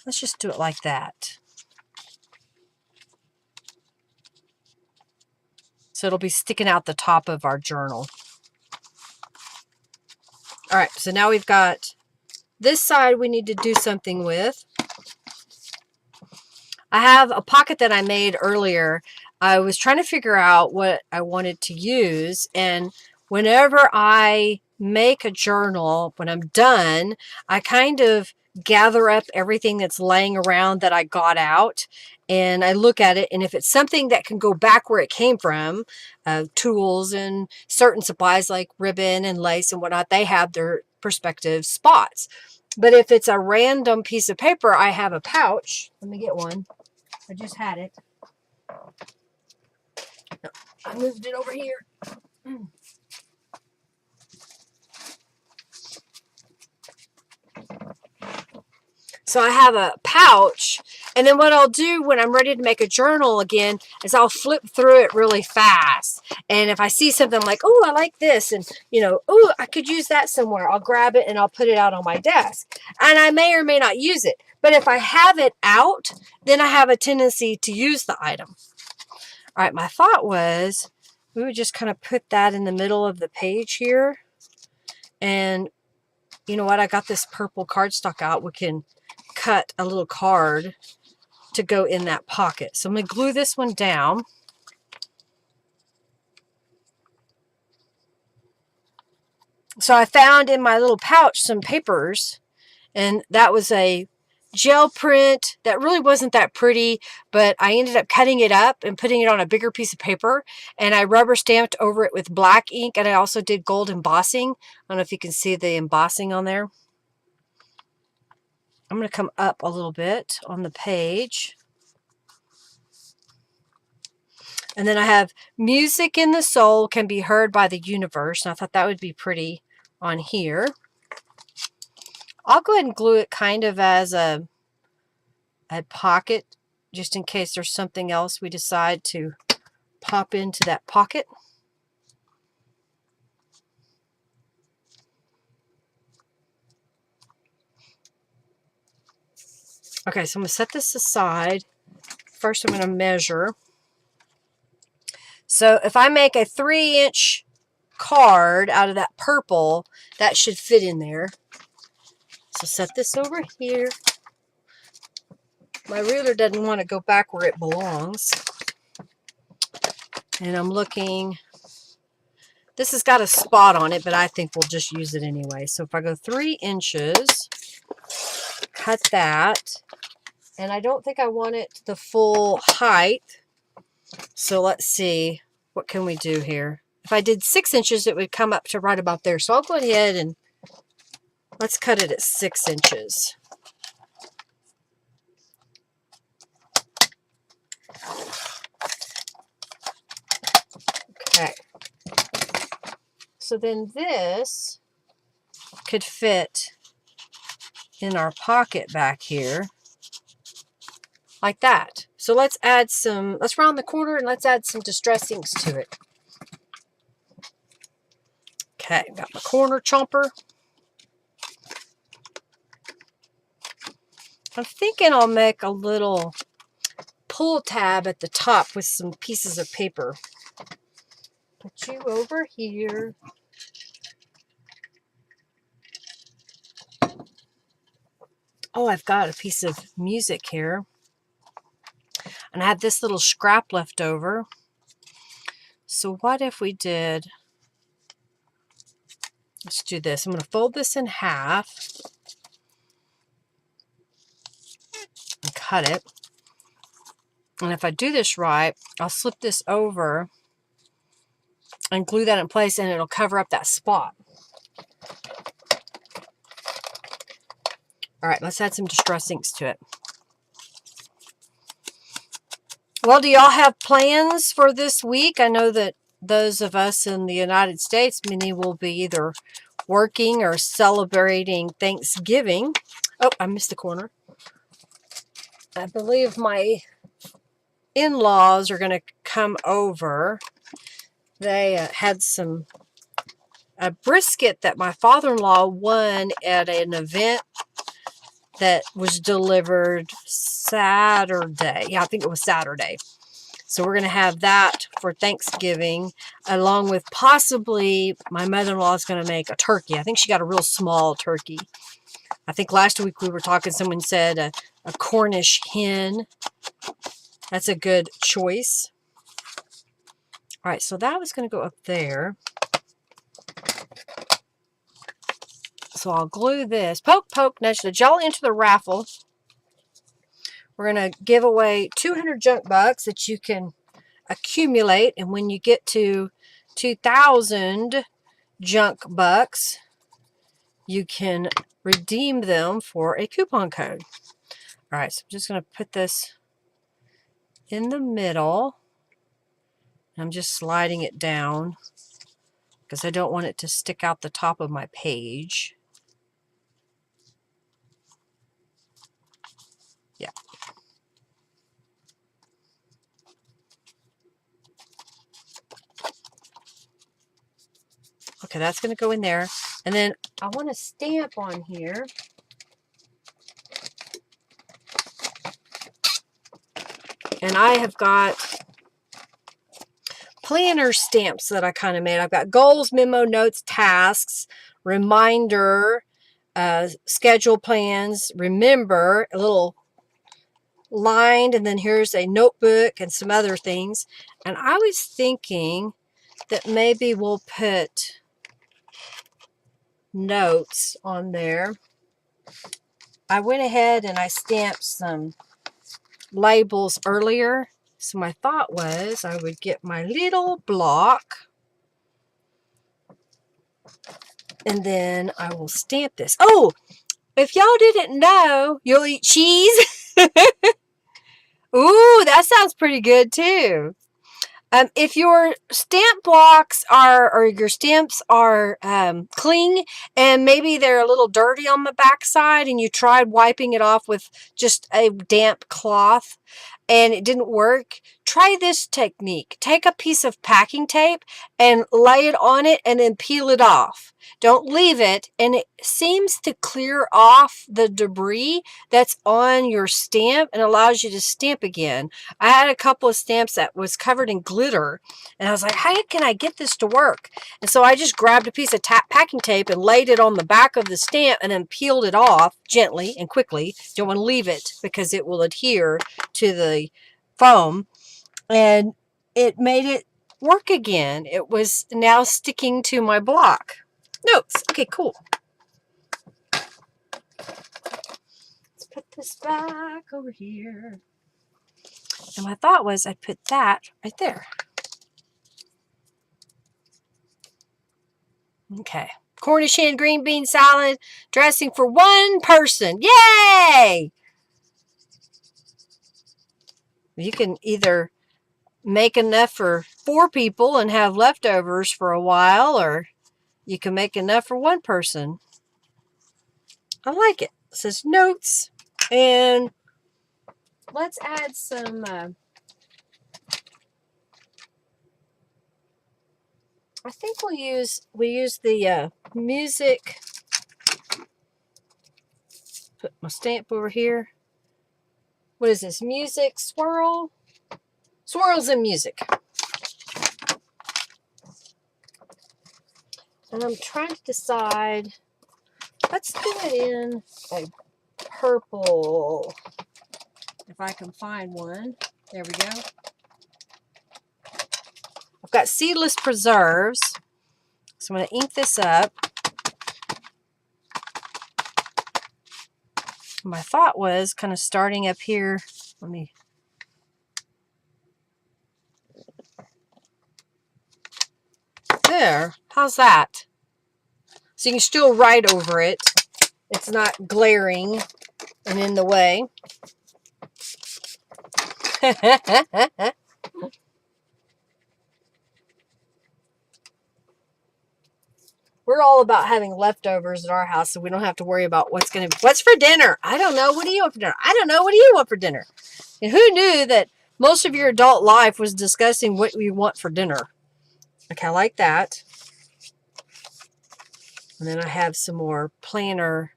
let's just do it like that. So it'll be sticking out the top of our journal. All right, so now we've got this side we need to do something with. I have a pocket that I made earlier. I was trying to figure out what I wanted to use, and whenever I make a journal, when I'm done, I kind of gather up everything that's laying around that I got out, and I look at it, and if it's something that can go back where it came from, tools and certain supplies like ribbon and lace and whatnot, they have their respective spots. But if it's a random piece of paper, I have a pouch. Let me get one. I just had it. I moved it over here. So I have a pouch, and then what I'll do when I'm ready to make a journal again is I'll flip through it really fast. And if I see something like, oh, I like this, and oh, I could use that somewhere, I'll grab it and I'll put it out on my desk. And I may or may not use it. But if I have it out, then I have a tendency to use the item. All right, my thought was we would just kind of put that in the middle of the page here. And you know what? I got this purple cardstock out. We can cut a little card to go in that pocket. So I'm going to glue this one down. So I found in my little pouch some papers, and that was a gel print that really wasn't that pretty, but I ended up cutting it up and putting it on a bigger piece of paper, and I rubber stamped over it with black ink, and I also did gold embossing. I don't know if you can see the embossing on there. I'm going to come up a little bit on the page. And then I have music in the soul can be heard by the universe. And I thought that would be pretty on here. I'll go ahead and glue it kind of as a pocket, just in case there's something else we decide to pop into that pocket. Okay, so I'm going to set this aside. First, I'm going to measure. So if I make a 3-inch card out of that purple, that should fit in there. So set this over here. My ruler doesn't want to go back where it belongs. And I'm looking. This has got a spot on it, but I think we'll just use it anyway. So if I go 3 inches, cut that. And I don't think I want it the full height. So let's see. What can we do here? If I did 6 inches, it would come up to right about there. So I'll go ahead and let's cut it at 6 inches. Okay. So then this could fit in our pocket back here like that. So let's add some, let's round the corner and let's add some distress inks to it. Okay, got my corner chomper. I'm thinking I'll make a little pull tab at the top with some pieces of paper. Put you over here. Oh, I've got a piece of music here. And I had this little scrap left over. So what if we did, let's do this. I'm going to fold this in half and cut it. And if I do this right, I'll slip this over and glue that in place, and it'll cover up that spot. All right, let's add some distress inks to it. Well, do y'all have plans for this week? I know that those of us in the United States, many will be either working or celebrating Thanksgiving. Oh, I missed the corner. I believe my in-laws are going to come over. They had a brisket that my father-in-law won at an event that was delivered Saturday. Yeah, I think it was Saturday. So we're going to have that for Thanksgiving, along with possibly my mother-in-law is going to make a turkey. I think she got a real small turkey. I think last week we were talking, someone said a Cornish hen. That's a good choice. All right, so that was going to go up there. So I'll glue this. Poke, poke, nudge, nudge. Y'all enter the raffle. We're going to give away 200 junk bucks that you can accumulate. And when you get to 2,000 junk bucks, you can redeem them for a coupon code. All right, so I'm just going to put this in the middle. I'm just sliding it down because I don't want it to stick out the top of my page. Yeah. Okay, that's going to go in there. And then I want to stamp on here. And I have got planner stamps that I kind of made. I've got goals, memo, notes, tasks, reminder, schedule plans, remember, a little lined, and then here's a notebook and some other things. And I was thinking that maybe we'll put notes on there. I went ahead and I stamped some labels earlier. So my thought was I would get my little block and then I will stamp this. Oh, if y'all didn't know, you'll eat cheese. Ooh, that sounds pretty good too. If your stamp blocks are, or your stamps are cling and maybe they're a little dirty on the backside and you tried wiping it off with just a damp cloth and it didn't work, try this technique. Take a piece of packing tape and lay it on it and then peel it off. Don't leave it, and it seems to clear off the debris that's on your stamp and allows you to stamp again. I had a couple of stamps that was covered in glitter, and I was like, how can I get this to work? And so I just grabbed a piece of packing tape and laid it on the back of the stamp and then peeled it off gently and quickly. Don't want to leave it because it will adhere to the foam, and it made it work again. It was now sticking to my block. Notes. Okay, cool. Let's put this back over here. And my thought was I'd put that right there. Okay. Cornish hen, green bean salad, dressing for one person. Yay! You can either make enough for 4 people and have leftovers for a while, or you can make enough for one person. I like it. It says notes. And let's add some I think we use the music. Put my stamp over here. What is this? Music swirl? Swirls and music. And I'm trying to decide, let's do it in a purple. If I can find one. There we go. I've got seedless preserves. So I'm going to ink this up. My thought was kind of starting up here. Let me. There. How's that? So you can still write over it. It's not glaring and in the way. We're all about having leftovers at our house so we don't have to worry about what's for dinner. I don't know. What do you want for dinner? I don't know. What do you want for dinner? And who knew that most of your adult life was discussing what you want for dinner? Okay, I like that. And then I have some more planner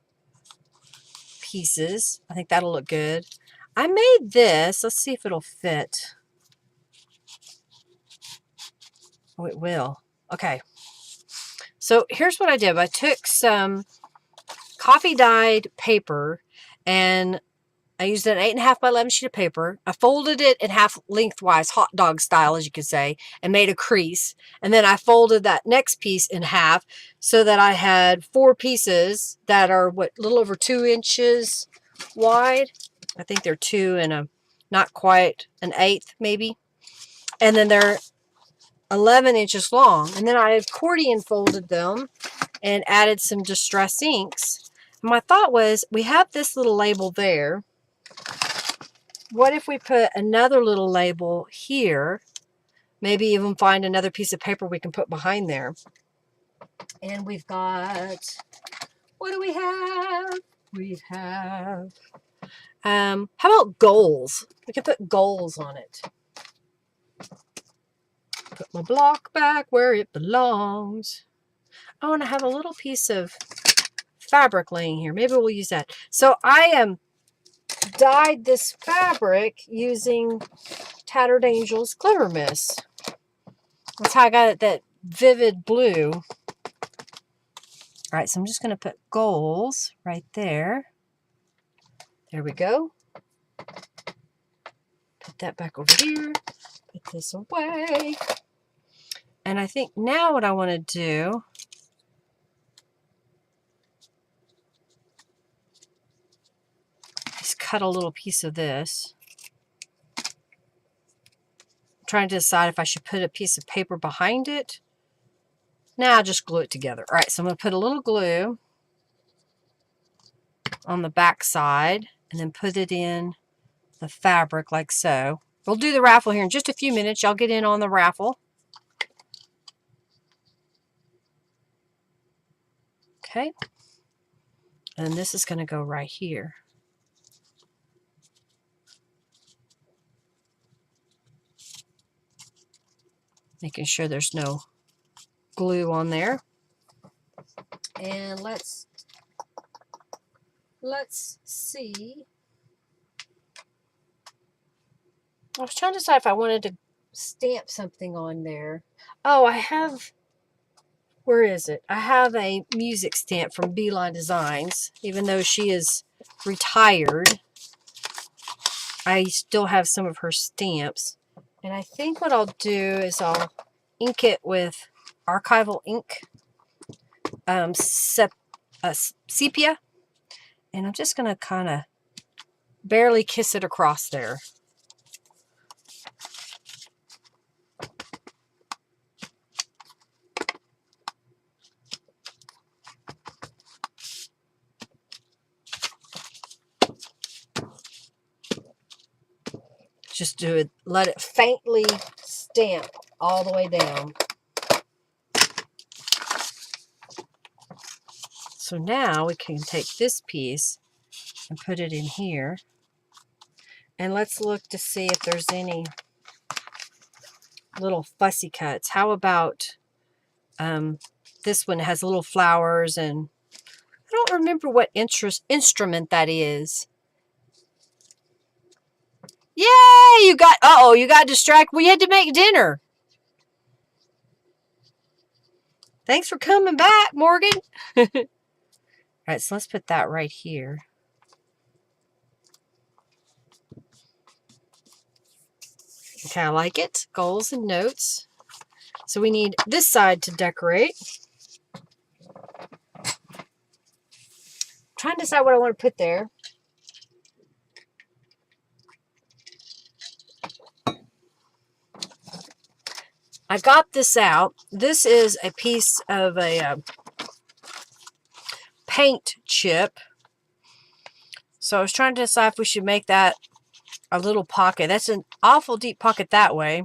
pieces. I think that'll look good. I made this. Let's see if it'll fit. Oh, it will. Okay. So here's what I did. I took some coffee dyed paper and I used an 8.5 by 11 sheet of paper. I folded it in half lengthwise, hot dog style, as you could say, and made a crease. And then I folded that next piece in half so that I had 4 pieces that are, what, a little over 2 inches wide. I think they're 2 and not quite an 1/8 maybe. And then they're 11 inches long. And then I accordion folded them and added some distress inks. And my thought was, we have this little label there. What if we put another little label here? Maybe even find another piece of paper we can put behind there. And we've got, what do we have? We have, how about goals? We can put goals on it. Put my block back where it belongs. Oh, and I have a little piece of fabric laying here. Maybe we'll use that. So I dyed this fabric using Tattered Angels Glitter Mist. That's how I got it, that vivid blue. All right, so I'm just going to put goals right there. There we go. Put that back over here. Put this away. And I think now what I want to do is cut a little piece of this. I'm trying to decide if I should put a piece of paper behind it. Now I'll just glue it together. All right, so I'm going to put a little glue on the back side and then put it in the fabric like so. We'll do the raffle here in just a few minutes. Y'all get in on the raffle. Okay. And this is going to go right here. Making sure there's no glue on there. And let's see. I was trying to decide if I wanted to stamp something on there. Oh, I have, where is it? I have a music stamp from Beeline Designs. Even though she is retired, I still have some of her stamps. And I think what I'll do is I'll ink it with archival ink, sepia. And I'm just going to kind of barely kiss it across there. Just do it, let it faintly stamp all the way down. So now we can take this piece and put it in here. And let's look to see if there's any little fussy cuts. How about this one has little flowers, and I don't remember what instrument that is. Yay! You got, you got distracted. We had to make dinner. Thanks for coming back, Morgan. All right, so let's put that right here. Okay, I like it. Goals and notes. So we need this side to decorate. Trying to decide what I want to put there. I got this out. This is a piece of a paint chip. So I was trying to decide if we should make that a little pocket. That's an awful deep pocket that way.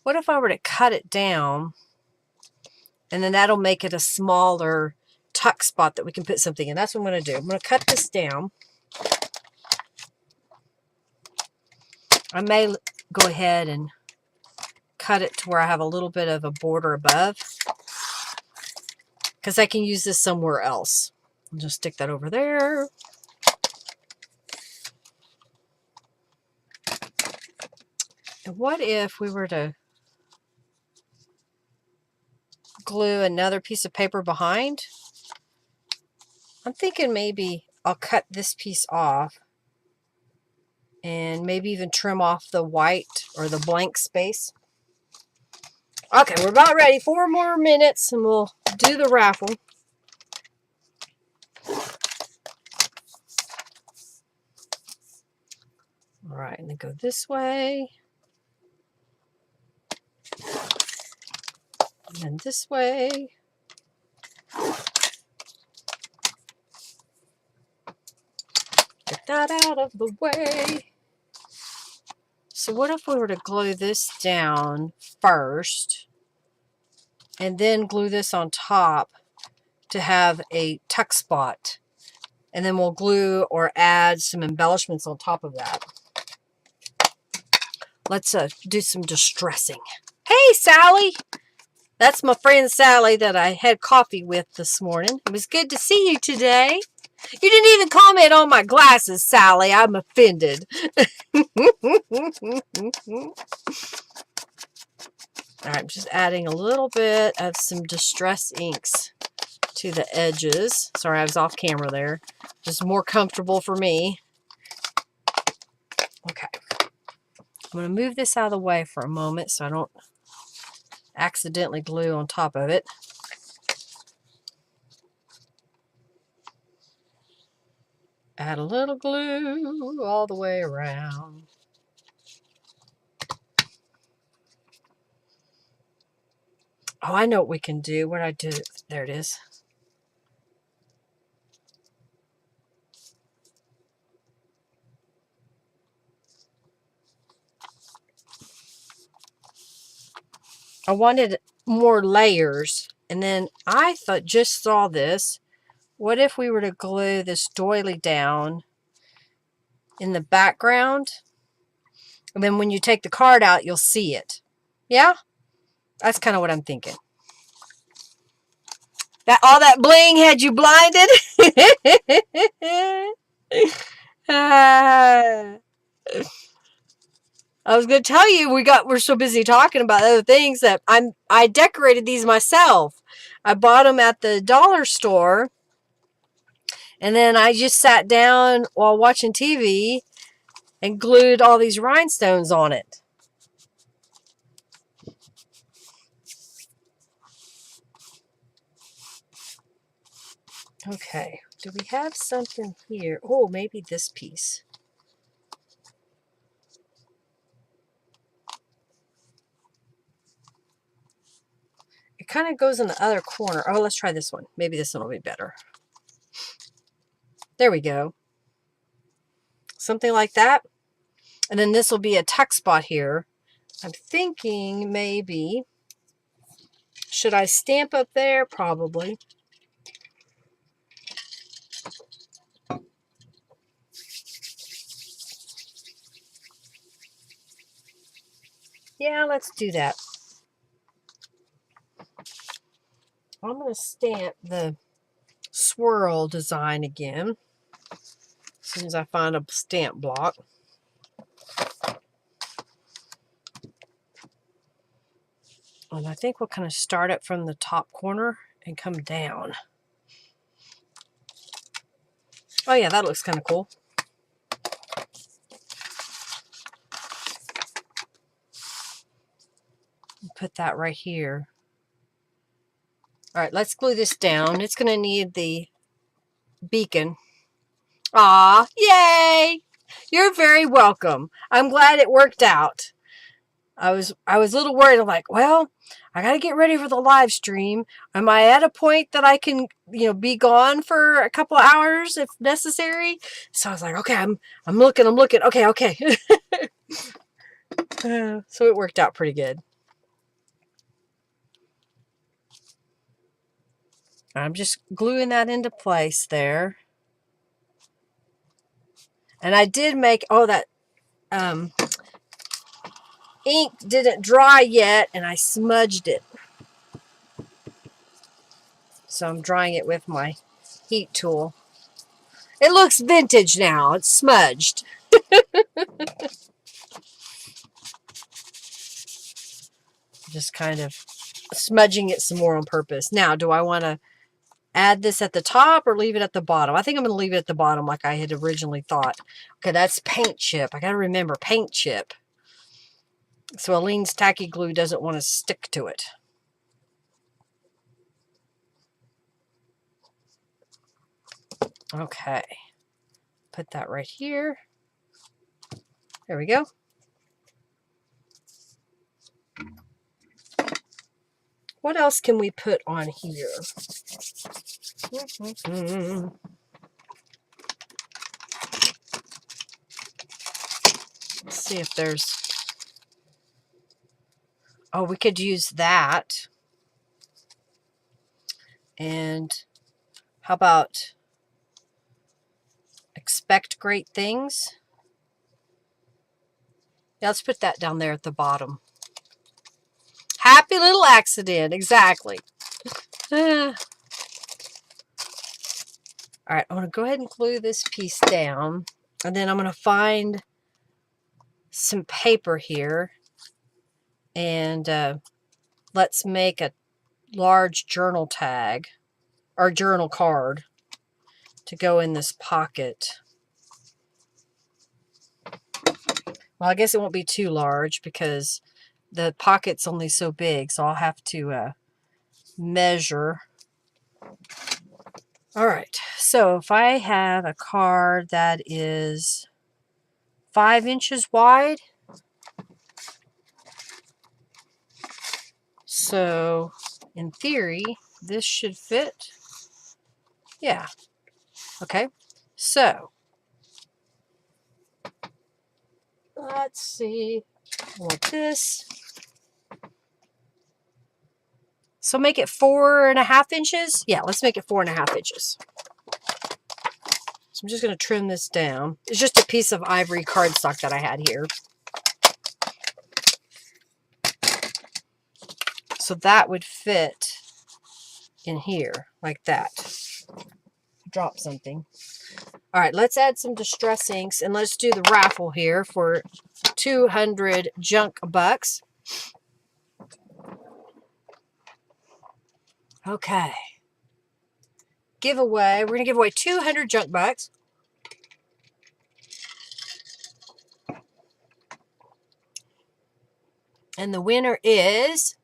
What if I were to cut it down, and then that'll make it a smaller tuck spot that we can put something in. That's what I'm going to do. I'm going to cut this down. I may go ahead and cut it to where I have a little bit of a border above, because I can use this somewhere else. I'll just stick that over there. And what if we were to glue another piece of paper behind? I'm thinking maybe I'll cut this piece off and maybe even trim off the white or the blank space. Okay, we're about ready. 4 more minutes and we'll do the raffle. All right, and then go this way. And then this way. Get that out of the way. So what if we were to glue this down first and then glue this on top to have a tuck spot? And then we'll glue or add some embellishments on top of that. Let's do some distressing. Hey, Sally! That's my friend Sally that I had coffee with this morning. It was good to see you today. You didn't even comment on my glasses, Sally. I'm offended. All right, I'm just adding a little bit of some Distress inks to the edges. Sorry, I was off camera there. Just more comfortable for me. Okay. I'm going to move this out of the way for a moment so I don't accidentally glue on top of it. Add a little glue all the way around. Oh, I know what we can do. What I do, there it is. I wanted more layers, and then I just saw this. What if we were to glue this doily down in the background, and then when you take the card out, you'll see it. Yeah? That's kind of what I'm thinking. That all that bling had you blinded? I was going to tell you we're so busy talking about other things that I decorated these myself. I bought them at the dollar store, and then I just sat down while watching TV and glued all these rhinestones on it. Okay, do we have something here? Oh, maybe this piece. It kind of goes in the other corner. Oh, let's try this one. Maybe this one will be better. There we go. Something like that. And then this will be a tuck spot here. I'm thinking maybe, should I stamp up there? Probably. Yeah, let's do that. I'm going to stamp the swirl design again as soon as I find a stamp block. And I think we'll kind of start it from the top corner and come down. Oh yeah, that looks kind of cool. Put that right here. All right, let's glue this down. It's going to need the beacon. Aw, yay! You're very welcome. I'm glad it worked out. I was a little worried. I'm like, well, I got to get ready for the live stream. Am I at a point that I can, be gone for a couple hours if necessary? So I was like, okay, I'm looking. Okay. So it worked out pretty good. I'm just gluing that into place there. And I did make, that ink didn't dry yet, and I smudged it. So I'm drying it with my heat tool. It looks vintage now. It's smudged. Just kind of smudging it some more on purpose. Now, do I want to add this at the top or leave it at the bottom? I think I'm going to leave it at the bottom like I had originally thought. Okay, that's paint chip. I got to remember paint chip. So Aline's tacky glue doesn't want to stick to it. Okay. Put that right here. There we go. What else can we put on here? Let's see if there's... Oh, we could use that. And how about expect great things? Yeah, let's put that down there at the bottom. Happy little accident. Exactly. All right, I'm going to go ahead and glue this piece down. And then I'm going to find some paper here. And let's make a large journal tag or journal card to go in this pocket. Well, I guess it won't be too large because the pocket's only so big, so I'll have to measure. All right, so if I have a card that is 5 inches wide, so in theory, this should fit. Yeah. Okay, so let's see. I want this. So make it 4.5 inches. Yeah, let's make it 4.5 inches. So I'm just going to trim this down. It's just a piece of ivory cardstock that I had here. So that would fit in here like that. Drop something. All right, let's add some distress inks and let's do the raffle here for 200 junk bucks. Okay. Giveaway. We're going to give away 200 junk bucks. And the winner is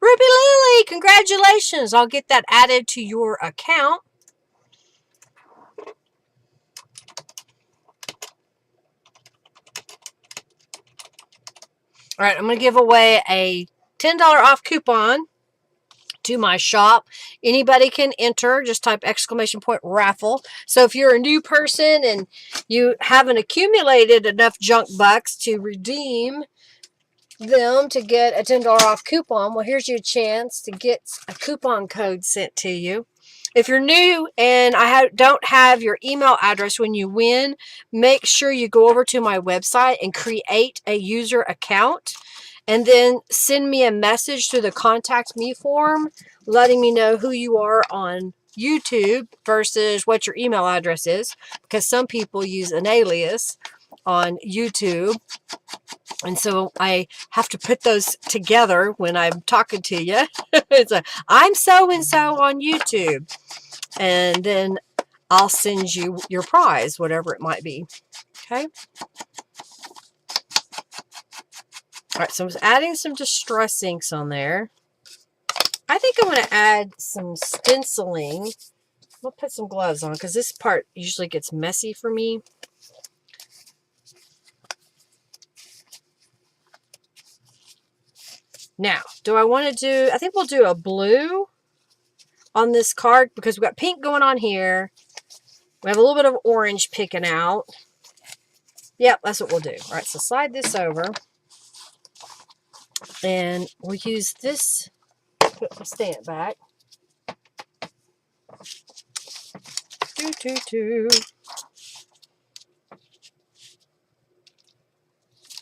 Ruby Lily. Congratulations. I'll get that added to your account. All right, I'm going to give away a $10 off coupon to my shop. Anybody can enter. Just type !raffle. So if you're a new person and you haven't accumulated enough junk bucks to redeem them to get a $10 off coupon, well, here's your chance to get a coupon code sent to you. If you're new and I don't have your email address when you win, make sure you go over to my website and create a user account. And then send me a message through the contact me form letting me know who you are on YouTube versus what your email address is. Because some people use an alias on YouTube. And so I have to put those together when I'm talking to you. It's like, I'm so-and-so on YouTube. And then I'll send you your prize, whatever it might be. Okay. All right, so I'm adding some distress inks on there. I think I'm going to add some stenciling. I'll put some gloves on because this part usually gets messy for me. Now, do I want to do, I think we'll do a blue on this card because we've got pink going on here. We have a little bit of orange picking out. Yep, that's what we'll do. All right, so slide this over. And we'll use this, put my stamp back.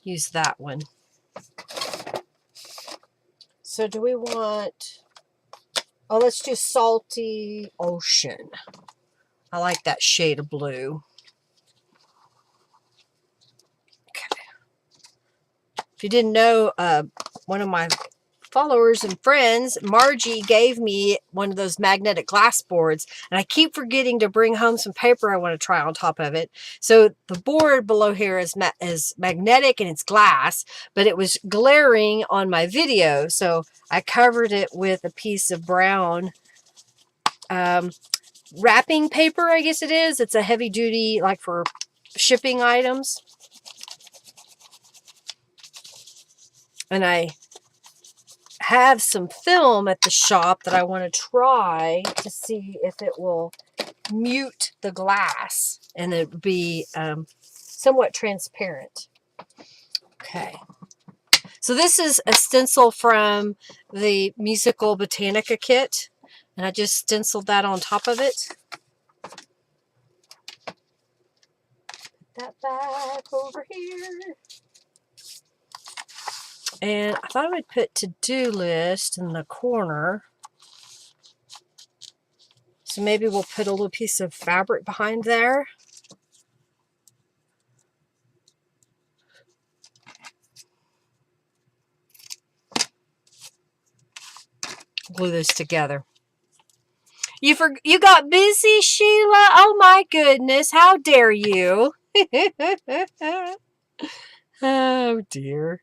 Use that one. So do we want, oh, let's do Salty Ocean. I like that shade of blue. Okay. If you didn't know, one of my followers and friends, Margie, gave me one of those magnetic glass boards, and I keep forgetting to bring home some paper I want to try on top of it. So the board below here is magnetic and it's glass, but it was glaring on my video, so I covered it with a piece of brown wrapping paper, I guess it is. It's a heavy duty, like for shipping items. And I have some film at the shop that I want to try to see if it will mute the glass and it would be somewhat transparent. Okay. So this is a stencil from the musical Botanica kit, and I just stenciled that on top of it. Put that back over here. And I thought I would put to-do list in the corner. So maybe we'll put a little piece of fabric behind there. Glue those together. You got busy, Sheila? Oh my goodness, how dare you? Oh dear.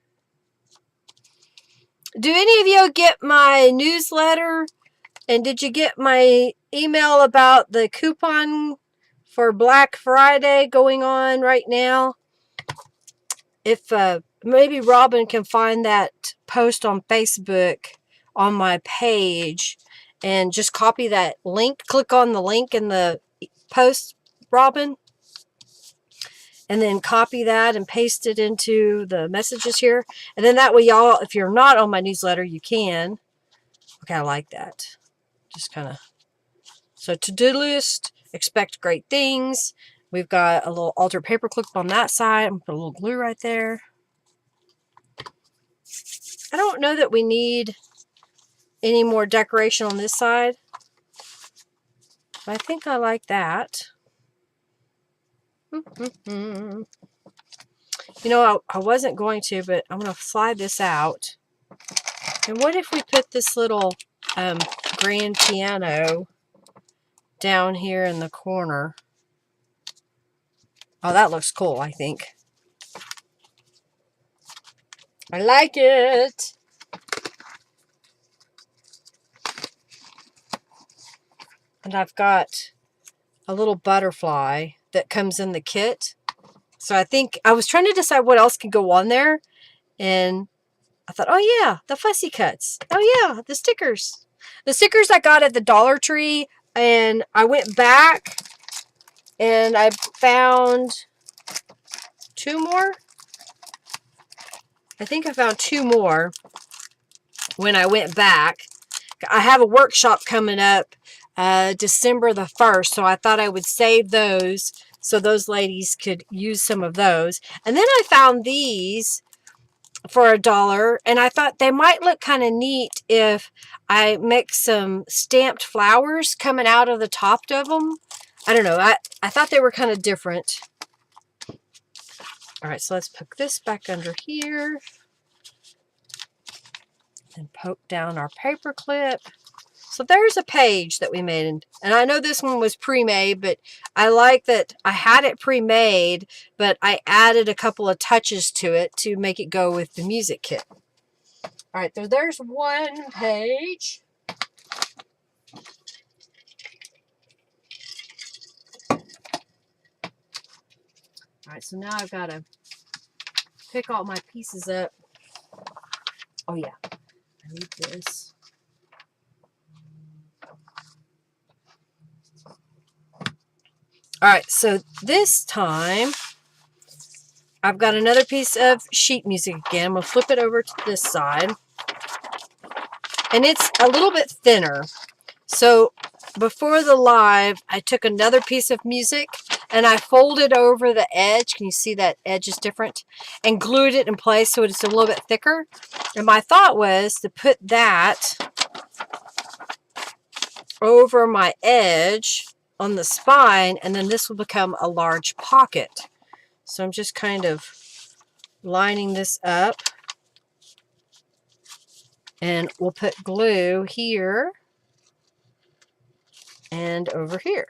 Do any of you get my newsletter? And did you get my email about the coupon for Black Friday going on right now? If maybe Robin can find that post on Facebook on my page and just copy that link. Click on the link in the post, Robin. And then copy that and paste it into the messages here. And then that way, y'all, if you're not on my newsletter, you can. Okay, I like that. Just kind of. So to-do list, expect great things. We've got a little altered paper clip on that side. I'm going to put a little glue right there. I don't know that we need any more decoration on this side. But I think I like that. You know, I wasn't going to, but I'm going to slide this out. And what if we put this little grand piano down here in the corner? Oh, that looks cool, I think. I like it. And I've got a little butterfly that comes in the kit. So I think I was trying to decide what else could go on there. And I thought, oh yeah, the fussy cuts. Oh yeah, the stickers. The stickers I got at the Dollar Tree. And I went back and I found 2 more. I think I found 2 more when I went back. I have a workshop coming up December the 1st. So I thought I would save those so those ladies could use some of those. And then I found these for $1, and I thought they might look kind of neat if I make some stamped flowers coming out of the top of them. I don't know. I thought they were kind of different. All right, so let's poke this back under here and poke down our paper clip. So there's a page that we made, and I know this one was pre-made, but I like that I had it pre-made, but I added a couple of touches to it to make it go with the music kit. All right, so there's one page. All right, so now I've got to pick all my pieces up. Oh yeah, I need this. All right, so this time I've got another piece of sheet music again. I'm going to flip it over to this side. And it's a little bit thinner. So before the live, I took another piece of music and I folded over the edge. Can you see that edge is different? And glued it in place so it's a little bit thicker. And my thought was to put that over my edge on the spine, and then this will become a large pocket. So I'm just kind of lining this up, and we'll put glue here and over here.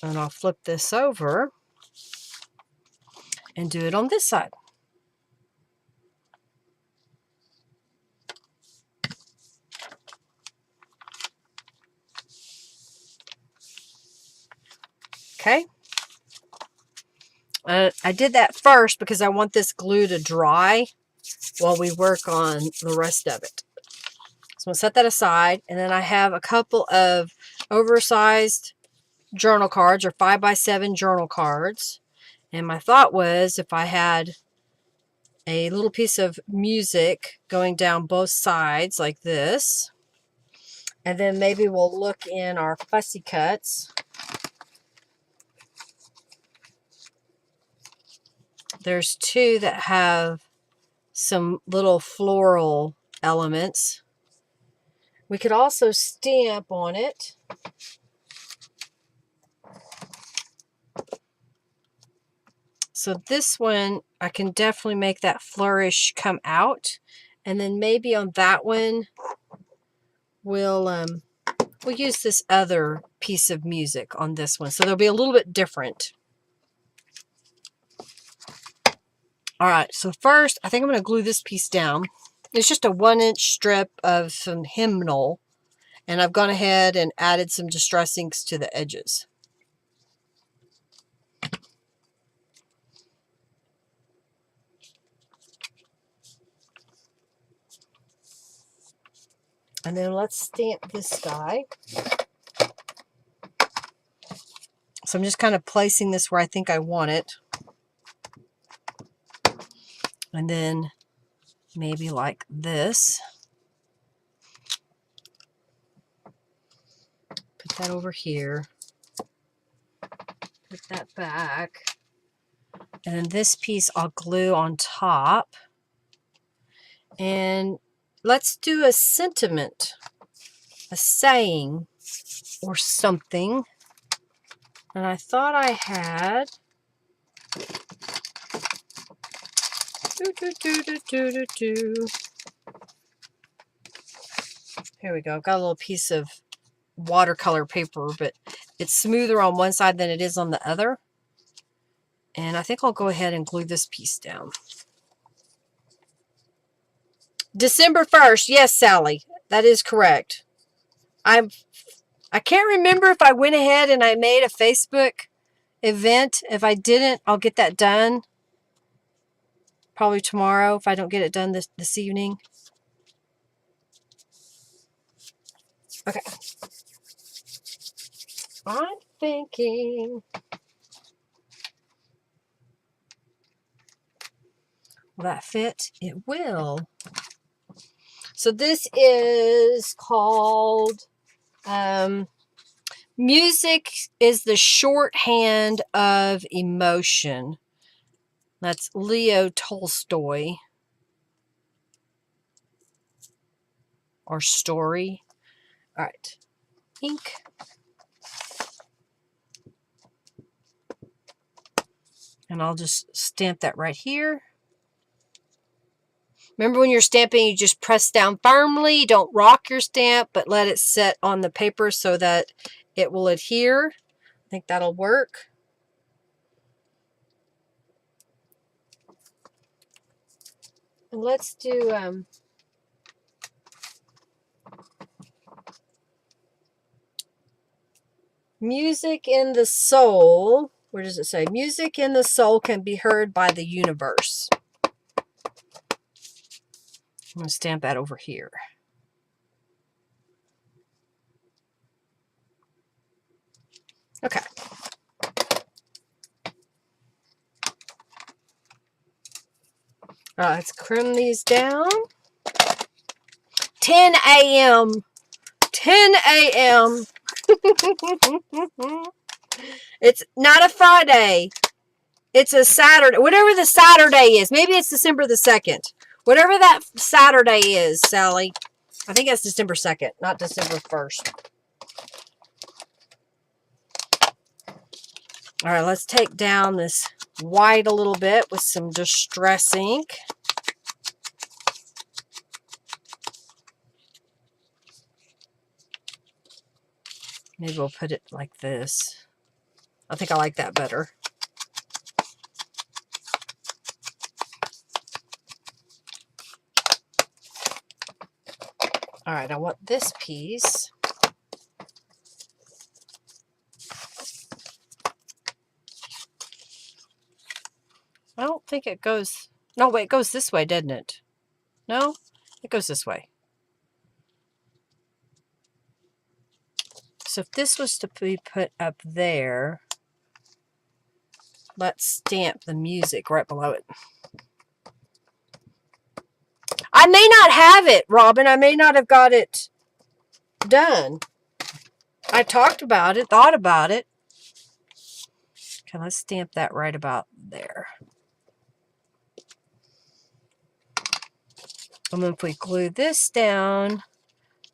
And I'll flip this over and do it on this side. Okay. I did that first because I want this glue to dry while we work on the rest of it. So I'm going to set that aside, and then I have a couple of oversized journal cards, or 5x7 journal cards. And my thought was if I had a little piece of music going down both sides like this, and then maybe we'll look in our fussy cuts. There's two that have some little floral elements. We could also stamp on it. So this one, I can definitely make that flourish come out. And then maybe on that one, we'll use this other piece of music on this one. So they'll be a little bit different. All right, so first, I think I'm going to glue this piece down. It's just a 1-inch strip of some hymnal, and I've gone ahead and added some distress inks to the edges. And then let's stamp this guy. So I'm just kind of placing this where I think I want it. And then maybe like this. Put that over here. Put that back. And then this piece I'll glue on top. And let's do a sentiment, a saying, or something. And I thought I had... Here we go. I've got a little piece of watercolor paper, but it's smoother on one side than it is on the other. And I think I'll go ahead and glue this piece down. December 1st. Yes, Sally. That is correct. I can't remember if I went ahead and I made a Facebook event. If I didn't, I'll get that done. Probably tomorrow if I don't get it done this evening. Okay. I'm thinking... Will that fit? It will. So this is called Music is the Shorthand of Emotion. That's Leo Tolstoy. Or story. All right. pink. And I'll just stamp that right here. Remember when you're stamping, you just press down firmly. Don't rock your stamp, but let it set on the paper so that it will adhere. I think that'll work. And let's do music in the soul. Where does it say? Music in the soul can be heard by the universe. I'm going to stamp that over here. Okay. All right, let's trim these down. 10 a.m. 10 a.m. It's not a Friday. It's a Saturday. Whatever the Saturday is. Maybe it's December the 2nd. Whatever that Saturday is, Sally. I think that's December 2nd, not December 1st. All right, let's take down this white a little bit with some Distress ink. Maybe we'll put it like this. I think I like that better. All right, I want this piece. I don't think it goes... No, wait, it goes this way, doesn't it? No? It goes this way. So if this was to be put up there, let's stamp the music right below it. I may not have it, Robin. I may not have got it done. I talked about it, thought about it. Okay, let's stamp that right about there. And then if we glue this down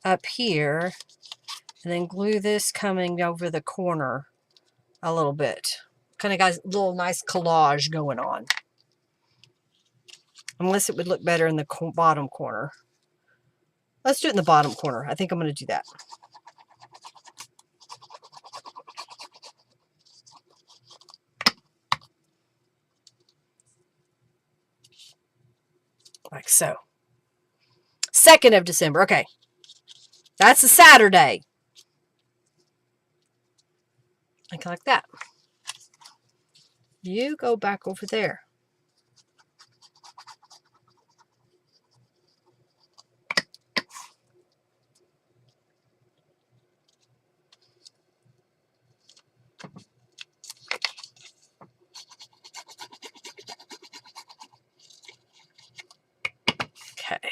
up here, and then glue this coming over the corner a little bit. Kind of got a little nice collage going on. Unless it would look better in the bottom corner. Let's do it in the bottom corner. I think I'm going to do that. Like so. 2nd of December. Okay. That's a Saturday. Like that. You go back over there. Okay.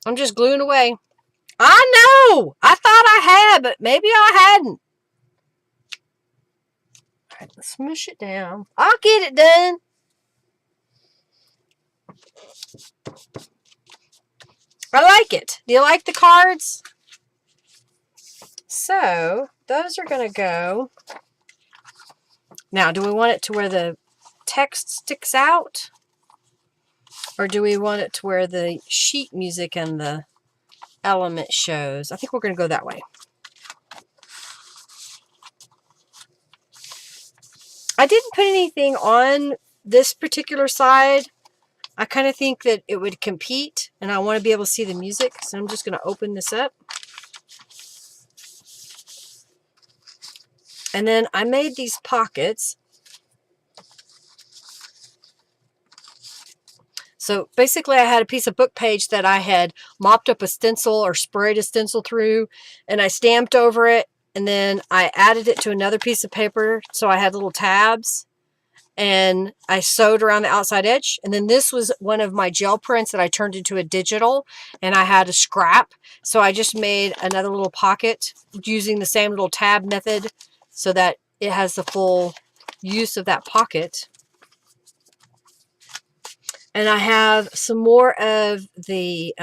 I'm just gluing away. I know! I thought I had, but maybe I hadn't. All right, let's smush it down. I'll get it done. I like it. Do you like the cards? So, those are going to go. Now, do we want it to where the text sticks out? Or do we want it to where the sheet music and the element shows? I think we're going to go that way. I didn't put anything on this particular side. I kind of think that it would compete, and I want to be able to see the music, so I'm just going to open this up. And then I made these pockets. So basically I had a piece of book page that I had mopped up a stencil or sprayed a stencil through, and I stamped over it, and then I added it to another piece of paper so I had little tabs, and I sewed around the outside edge. And then this was one of my gel prints that I turned into a digital, and I had a scrap, so I just made another little pocket using the same little tab method so that it has the full use of that pocket. And I have some more of the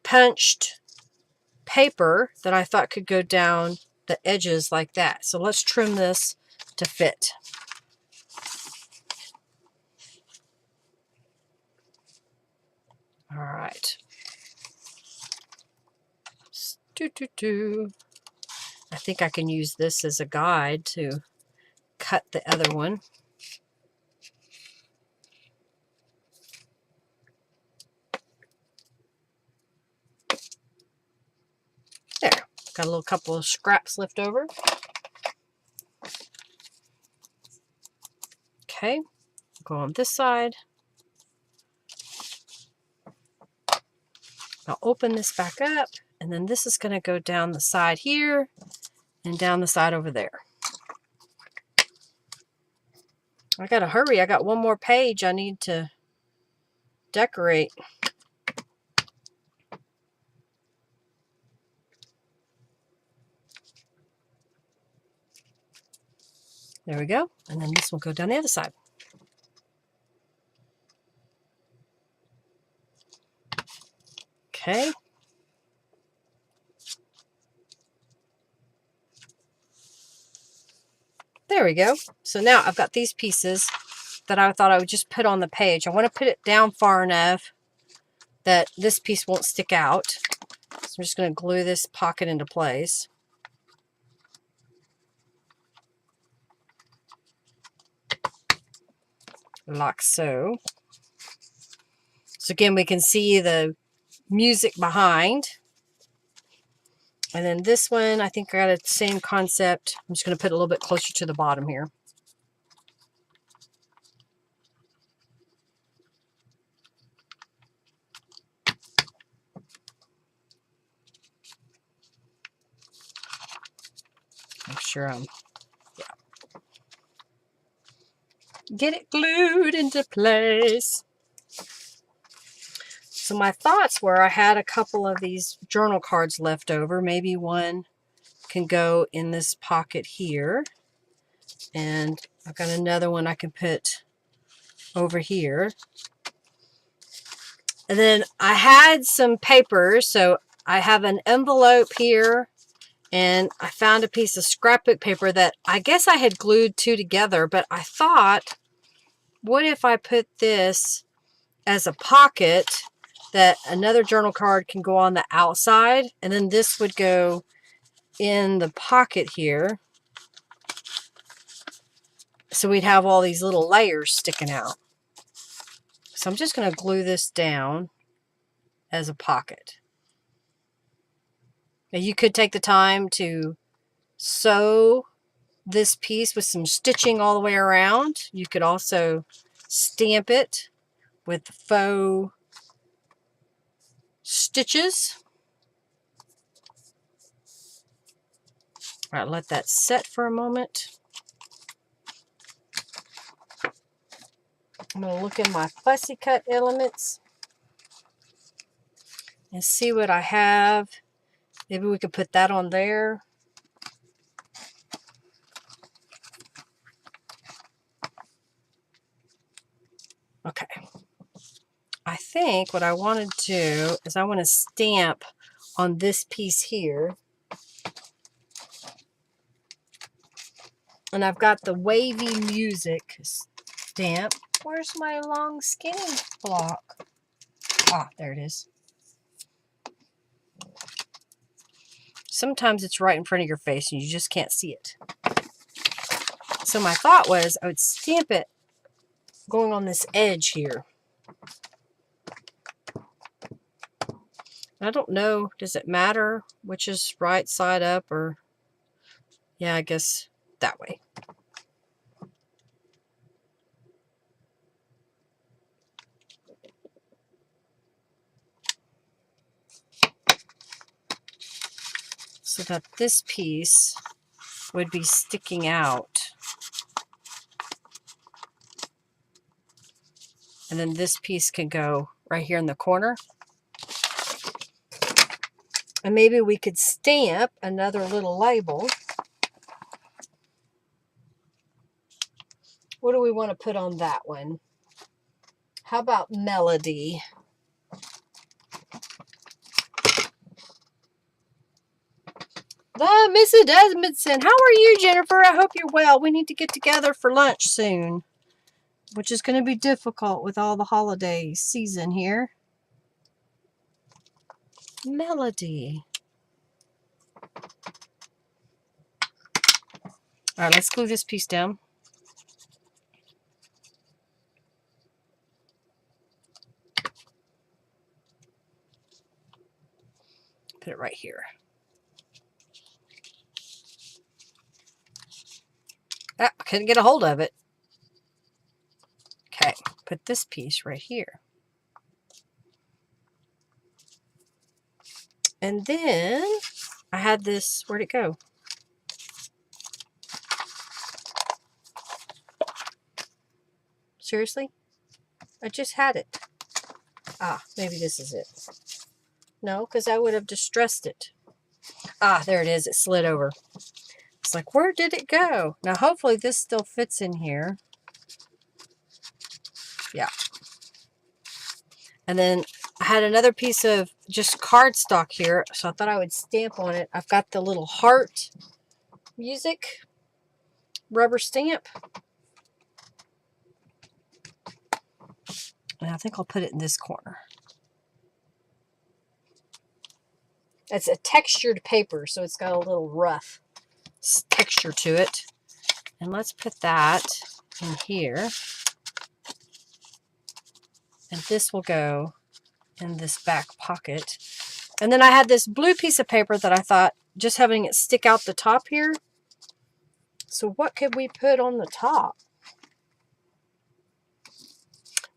punched paper that I thought could go down the edges like that. So let's trim this to fit. All right. I think I can use this as a guide to cut the other one. There, got a little couple of scraps left over. Okay, go on this side. I'll open this back up, and then this is going to go down the side here and down the side over there. I gotta hurry. I got one more page I need to decorate. There we go. And then this will go down the other side. Okay. There we go. So now I've got these pieces that I thought I would just put on the page. I want to put it down far enough that this piece won't stick out. So I'm just going to glue this pocket into place. Like so. So again, we can see the music behind. And then this one, I think I got the same concept. I'm just going to put it a little bit closer to the bottom here. Make sure I'm, get it glued into place. So my thoughts were I had a couple of these journal cards left over. Maybe one can go in this pocket here. And I've got another one I can put over here. And then I had some papers. So I have an envelope here. And I found a piece of scrapbook paper that I guess I had glued two together. But I thought, what if I put this as a pocket that another journal card can go on the outside, and then this would go in the pocket here. So we'd have all these little layers sticking out. So I'm just going to glue this down as a pocket. Now you could take the time to sew this piece with some stitching all the way around. You could also stamp it with faux stitches. All right, let that set for a moment. I'm going to look in my fussy cut elements and see what I have. Maybe we could put that on there. Okay. I think what I want to do is I want to stamp on this piece here. And I've got the wavy music stamp. Where's my long skinny block? Ah, there it is. Sometimes it's right in front of your face and you just can't see it. So my thought was I would stamp it going on this edge here. I don't know, does it matter which is right side up or, yeah, I guess that way. So that this piece would be sticking out. And then this piece can go right here in the corner. And maybe we could stamp another little label. What do we want to put on that one? How about Melody? Mrs. Edmondson. How are you, Jennifer? I hope you're well. We need to get together for lunch soon, which is going to be difficult with all the holiday season here. Melody. All right, let's glue this piece down. Put it right here. Ah, I couldn't get a hold of it. Okay, put this piece right here. And then I had this, where'd it go? Seriously? I just had it. Ah, maybe this is it. No, because I would have distressed it. Ah, there it is. It slid over. It's like, where did it go? Now, hopefully this still fits in here. Yeah. And then I had another piece of just cardstock here, so I thought I would stamp on it. I've got the little heart music rubber stamp. And I think I'll put it in this corner. It's a textured paper, so it's got a little rough texture to it. And let's put that in here. And this will go in this back pocket. And then I had this blue piece of paper that I thought just having it stick out the top here. So what could we put on the top?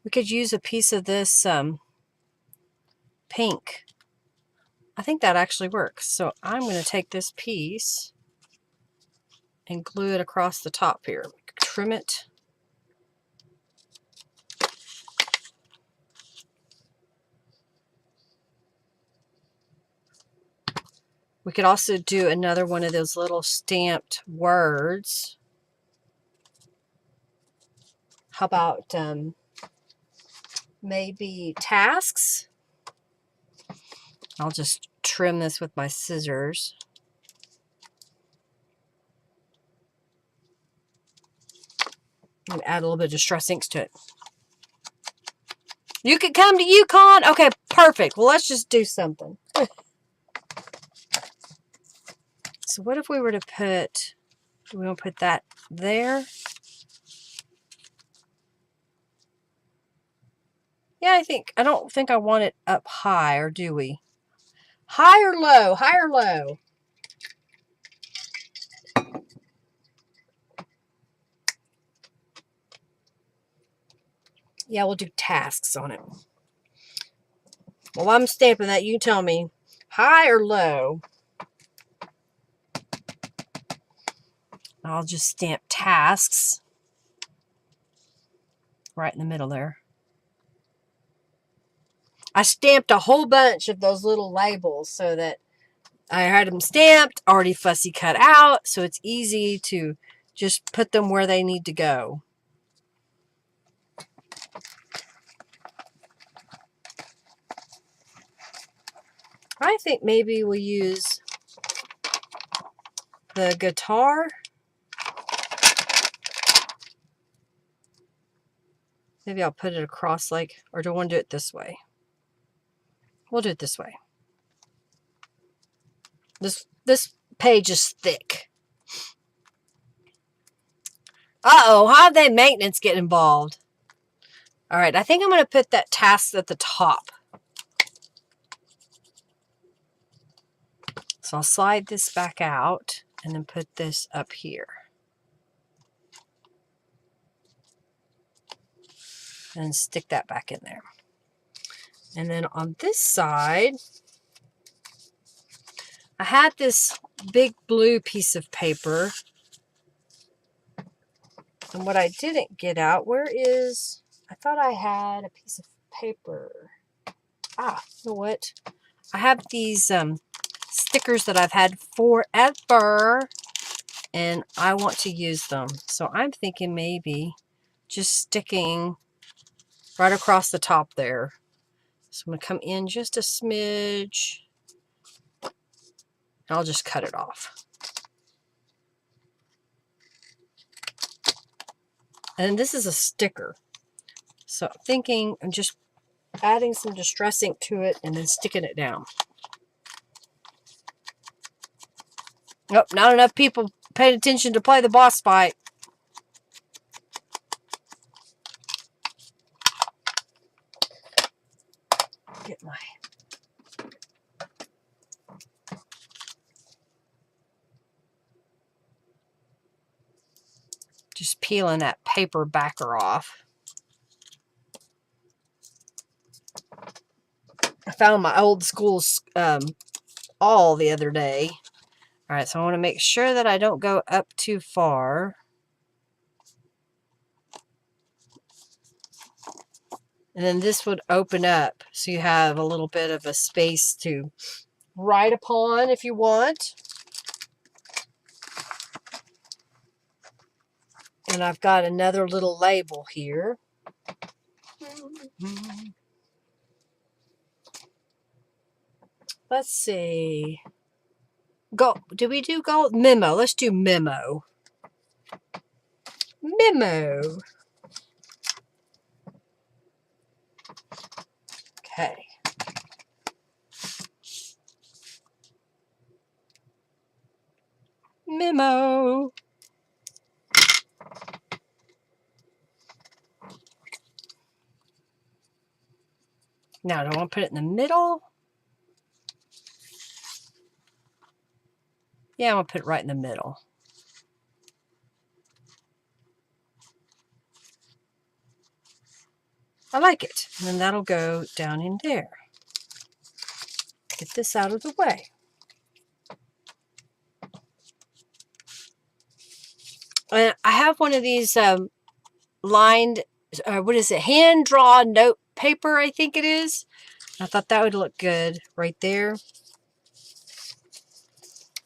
We could use a piece of this pink. I think that actually works. So I'm going to take this piece and glue it across the top here. Trim it. We could also do another one of those little stamped words. How about maybe tasks? I'll just trim this with my scissors. And add a little bit of Distress Inks to it. You could come to Yukon? Okay, perfect. Well, let's just do something. So what if we were to put, do we want to put that there? Yeah, I don't think I want it up high, or do we? High or low? High or low? Yeah, we'll do tasks on it. Well, I'm stamping that. You tell me, high or low? I'll just stamp tasks right in the middle there. I stamped a whole bunch of those little labels so that I had them stamped, already fussy cut out, so it's easy to just put them where they need to go. I think maybe we'll use the guitar. Maybe I'll put it across like, or do I want to do it this way? We'll do it this way. This page is thick. Uh-oh, how did maintenance get involved? All right, I think I'm going to put that task at the top. So I'll slide this back out and then put this up here. And stick that back in there. And then on this side, I had this big blue piece of paper. And what I didn't get out, I thought I had a piece of paper. Ah, you know what? I have these stickers that I've had forever, and I want to use them. So I'm thinking maybe just sticking right across the top there. So I'm going to come in just a smidge. I'll just cut it off. And this is a sticker. So I'm thinking I'm just adding some distress ink to it and then sticking it down. Nope, not enough people paid attention to play the boss fight. Get my... Just peeling that paper backer off. I found my old school awl the other day. All right, so I want to make sure that I don't go up too far. And then this would open up so you have a little bit of a space to write upon if you want. And I've got another little label here. Let's see. Did we do gold? Memo. Let's do memo. Memo. Okay. Memo. Now, do I want to put it in the middle? Yeah, I'm going to put it right in the middle. I like it. And then that'll go down in there. Get this out of the way. And I have one of these lined, what is it? Hand-drawn note paper, I think it is. I thought that would look good right there.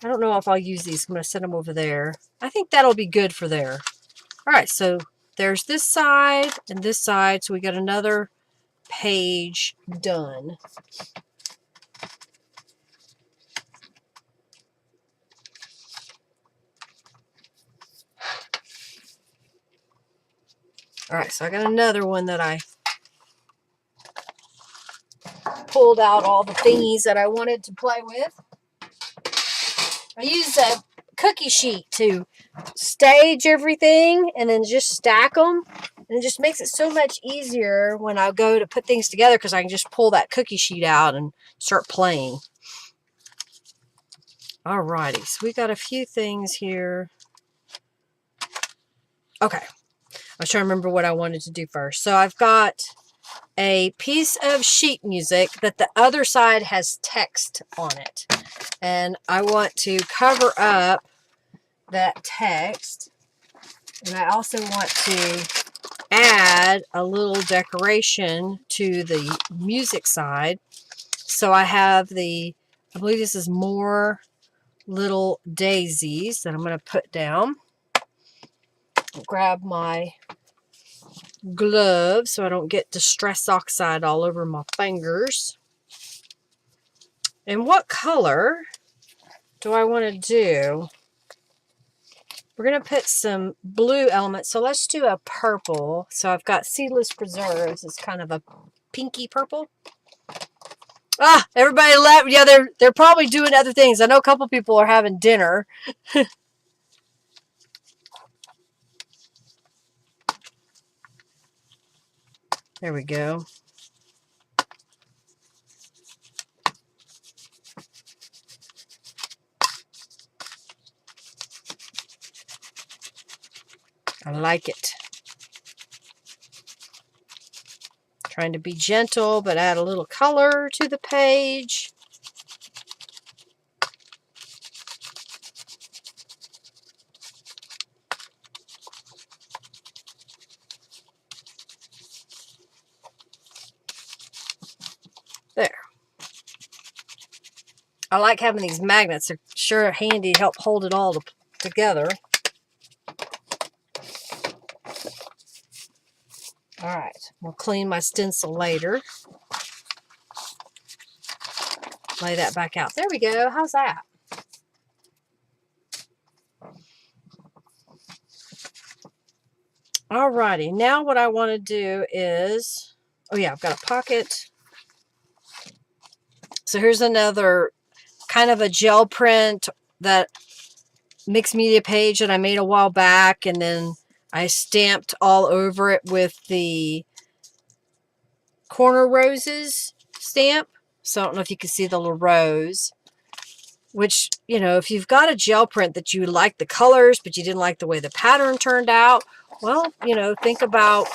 I don't know if I'll use these. I'm going to set them over there. I think that'll be good for there. All right, so there's this side and this side. So we got another page done. All right, so I got another one that I pulled out all the thingies that I wanted to play with. I used a cookie sheet to stage everything and then just stack them. And it just makes it so much easier when I go to put things together because I can just pull that cookie sheet out and start playing. Alrighty, so we got a few things here. Okay, I was trying to remember what I wanted to do first. So I've got a piece of sheet music that the other side has text on it. And I want to cover up that text. And I also want to add a little decoration to the music side. So I have I believe this is More Little Daisies that I'm going to put down. Grab my gloves so I don't get Distress Oxide all over my fingers. And what color do I want to do? We're going to put some blue elements. So let's do a purple. So I've got Seedless Preserves. It's kind of a pinky purple. Ah, everybody left. Yeah, they're probably doing other things. I know a couple people are having dinner. There we go. I like it. Trying to be gentle, but add a little color to the page. There. I like having these magnets. They're sure handy to help hold it all together. All right, we'll clean my stencil later. Lay that back out. There we go. How's that? Alrighty, now what I want to do is, oh yeah, I've got a pocket. So here's another kind of a gel print, that mixed media page that I made a while back, and then I stamped all over it with the corner roses stamp. So I don't know if you can see the little rose, which, you know, if you've got a gel print that you like the colors, but you didn't like the way the pattern turned out, well, you know, think about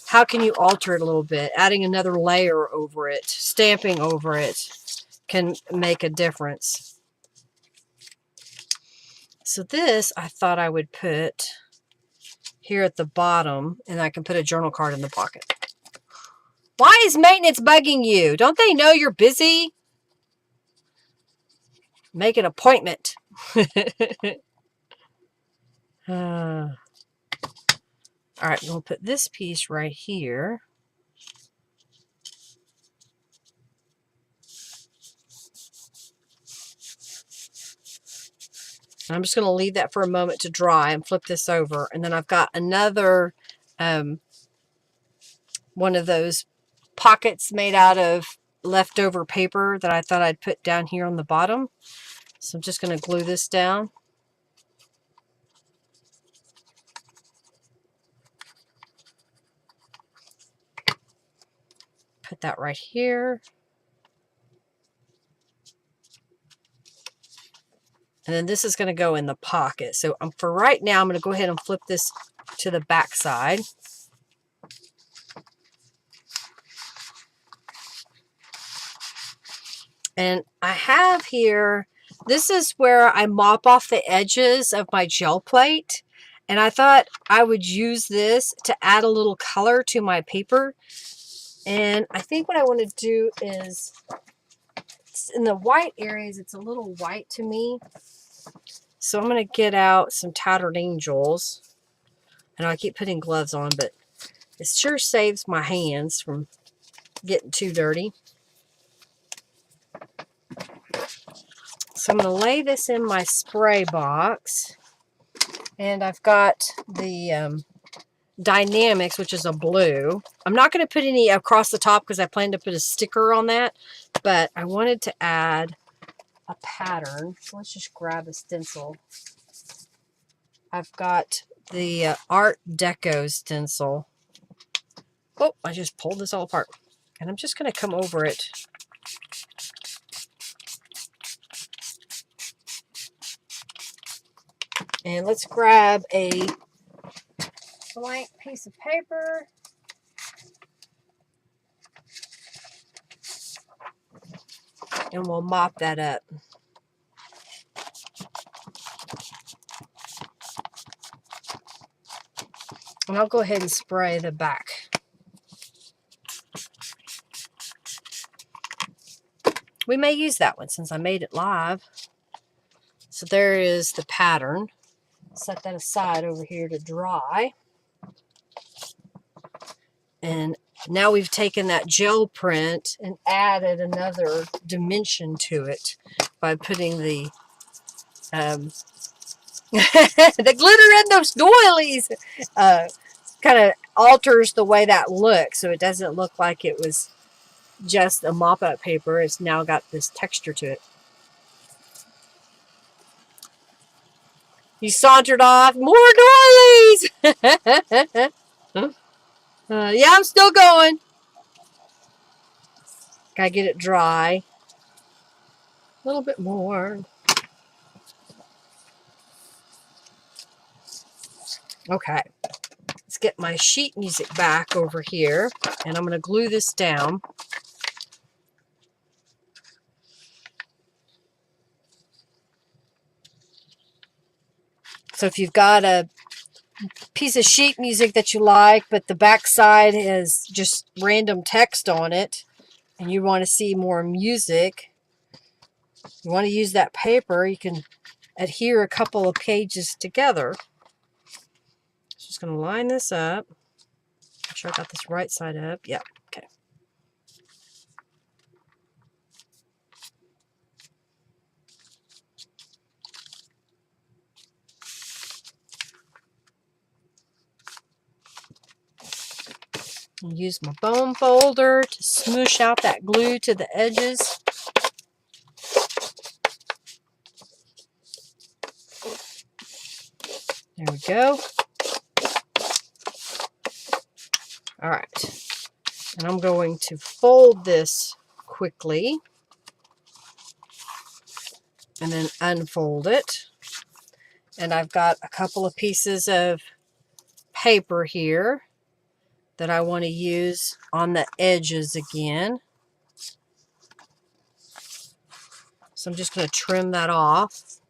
how can you alter it a little bit. Adding another layer over it, stamping over it can make a difference. So this, I thought I would put here at the bottom, and I can put a journal card in the pocket. Why is maintenance bugging you? Don't they know you're busy? Make an appointment. All right, we'll put this piece right here. I'm just going to leave that for a moment to dry and flip this over. And then I've got another one of those pockets made out of leftover paper that I thought I'd put down here on the bottom. So I'm just going to glue this down. Put that right here. And then this is going to go in the pocket. So for right now, I'm going to go ahead and flip this to the back side. And I have here, this is where I mop off the edges of my gel plate. And I thought I would use this to add a little color to my paper. And I think what I want to do is, in the white areas, it's a little white to me. So I'm going to get out some Tattered Angels. I know I keep putting gloves on, but it sure saves my hands from getting too dirty. So I'm going to lay this in my spray box. And I've got the Dynamics, which is a blue. I'm not going to put any across the top because I plan to put a sticker on that. But I wanted to add a pattern. So let's just grab a stencil. I've got the Art Deco stencil. Oh, I just pulled this all apart. And I'm just going to come over it. And let's grab a blank piece of paper. And we'll mop that up. And I'll go ahead and spray the back. We may use that one since I made it live. So there is the pattern. Set that aside over here to dry. And now we've taken that gel print and added another dimension to it by putting the the glitter in those doilies. Kind of alters the way that looks, so it doesn't look like it was just a mop-up paper. It's now got this texture to it. You sauntered off. More doilies! Yeah, I'm still going. Gotta get it dry. A little bit more. Okay. Let's get my sheet music back over here. And I'm going to glue this down. So if you've got a piece of sheet music that you like, but the back side has just random text on it, and you want to see more music, You want to use that paper, you can adhere a couple of pages together. Just going to line this up. Make sure I got this right side up. Yeah, okay. I'll use my bone folder to smoosh out that glue to the edges. There we go. All right. And I'm going to fold this quickly and then unfold it. And I've got a couple of pieces of paper here that I want to use on the edges again. So I'm just going to trim that off.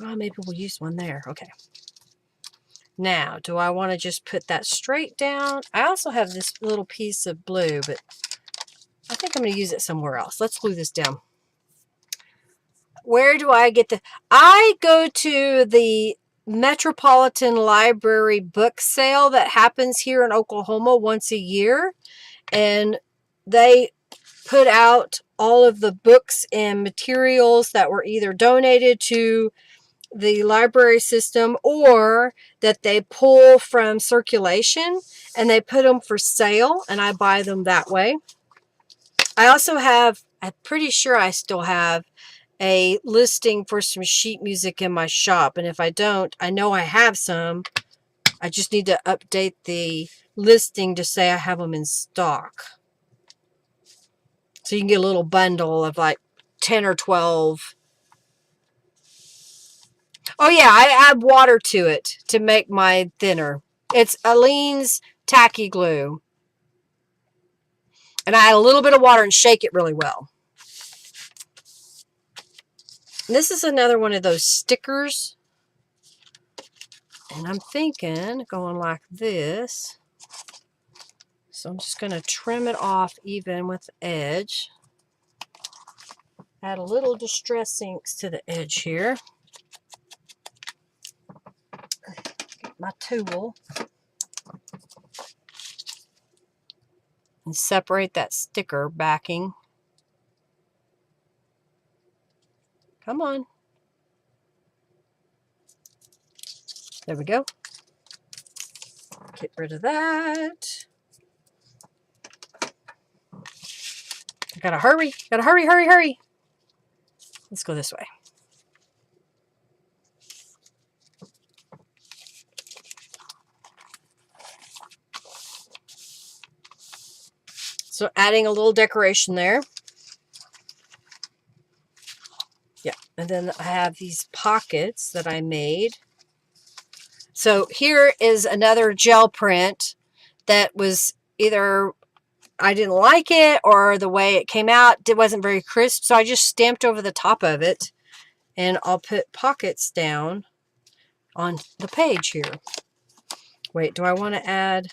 Oh, maybe we'll use one there. Okay. Now, do I want to just put that straight down? I also have this little piece of blue, but I think I'm going to use it somewhere else. Let's glue this down. Where do I get the... I go to the Metropolitan Library book sale that happens here in Oklahoma once a year. And they put out all of the books and materials that were either donated to the library system or that they pull from circulation, and they put them for sale, and I buy them that way. I also have, I'm pretty sure I still have a listing for some sheet music in my shop, and if I don't, I know I have some. I just need to update the listing to say I have them in stock. So you can get a little bundle of like 10 or 12. Oh yeah, I add water to it to make my thinner. It's Aleene's Tacky Glue. And I add a little bit of water and shake it really well. And this is another one of those stickers. And I'm thinking going like this. So I'm just going to trim it off even with the edge. Add a little Distress Inks to the edge here. Get my tool. And separate that sticker backing. Come on. There we go. Get rid of that. I gotta hurry. Gotta hurry, hurry, hurry. Let's go this way. So adding a little decoration there. Yeah, and then I have these pockets that I made. So here is another gel print that was either I didn't like it or the way it came out, it wasn't very crisp. So I just stamped over the top of it, and I'll put pockets down on the page here. Wait, do I want to add...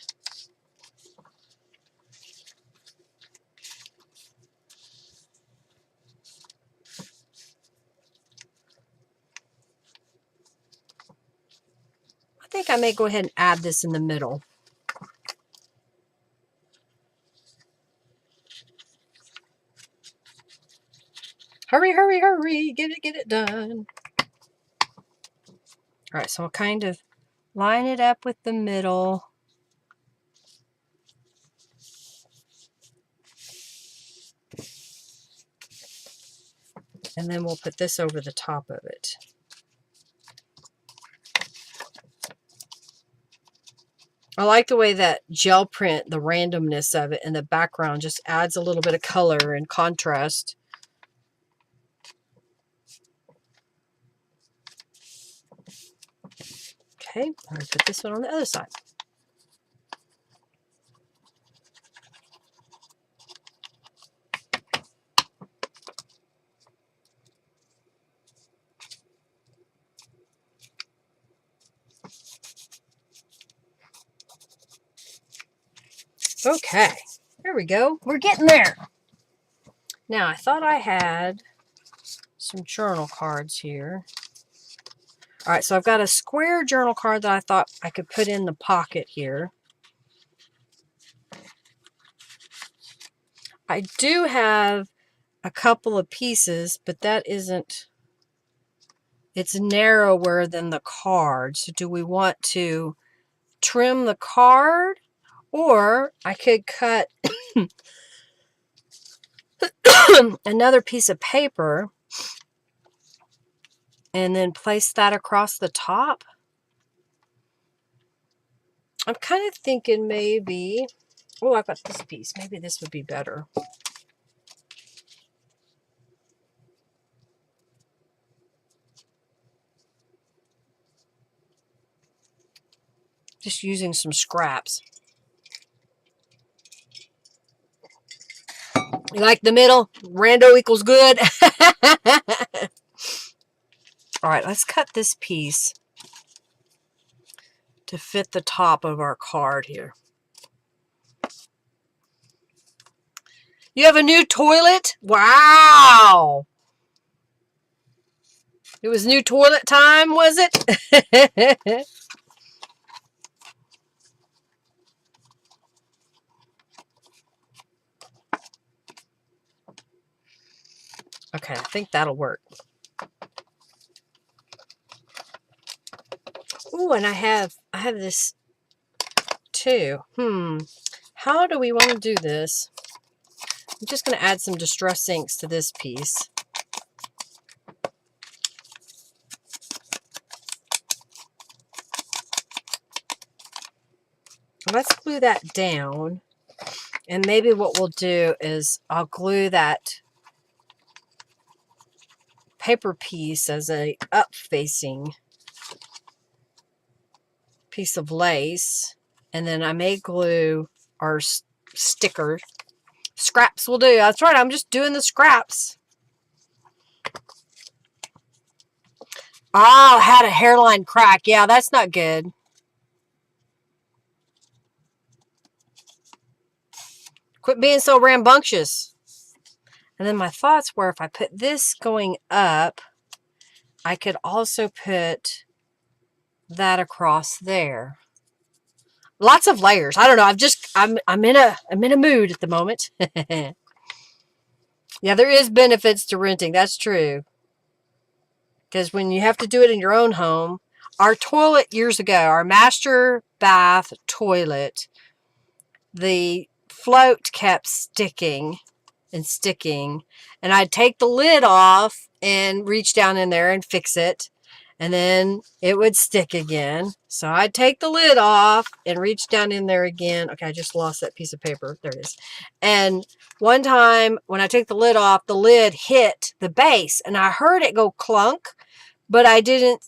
I think I may go ahead and add this in the middle. Hurry, hurry, hurry. Get it done. All right, so I'll kind of line it up with the middle. And then we'll put this over the top of it. I like the way that gel print, the randomness of it in the background just adds a little bit of color and contrast. Okay, I'm going to put this one on the other side. Okay, there we go. We're getting there. Now, I thought I had some journal cards here. All right, so I've got a square journal card that I thought I could put in the pocket here. I do have a couple of pieces, but that isn't, it's narrower than the card. So do we want to trim the card, or I could cut another piece of paper and then place that across the top? I'm kind of thinking maybe, oh, I've got this piece. Maybe this would be better. Just using some scraps. You like the middle? Rando equals good. All right, let's cut this piece to fit the top of our card here. You have a new toilet? Wow. It was new toilet time, was it? Okay, I think that'll work. Ooh, and I have this too. How do we want to do this? I'm just going to add some distress inks to this piece. Let's glue that down. And maybe what we'll do is I'll glue that paper piece as a up-facing piece of lace. And then I may glue our sticker. Scraps will do. That's right, I'm just doing the scraps. Oh, had a hairline crack. Yeah, that's not good. Quit being so rambunctious. And then my thoughts were, if I put this going up, I could also put that across there. Lots of layers. I don't know. I'm in a mood at the moment. Yeah, there is benefits to renting. That's true. Because when you have to do it in your own home, our toilet years ago, our master bath toilet, the float kept sticking and sticking, and I'd take the lid off and reach down in there and fix it, and then it would stick again. So I'd take the lid off and reach down in there again. Okay, I just lost that piece of paper. There it is. And one time when I took the lid off, the lid hit the base, and I heard it go clunk, but I didn't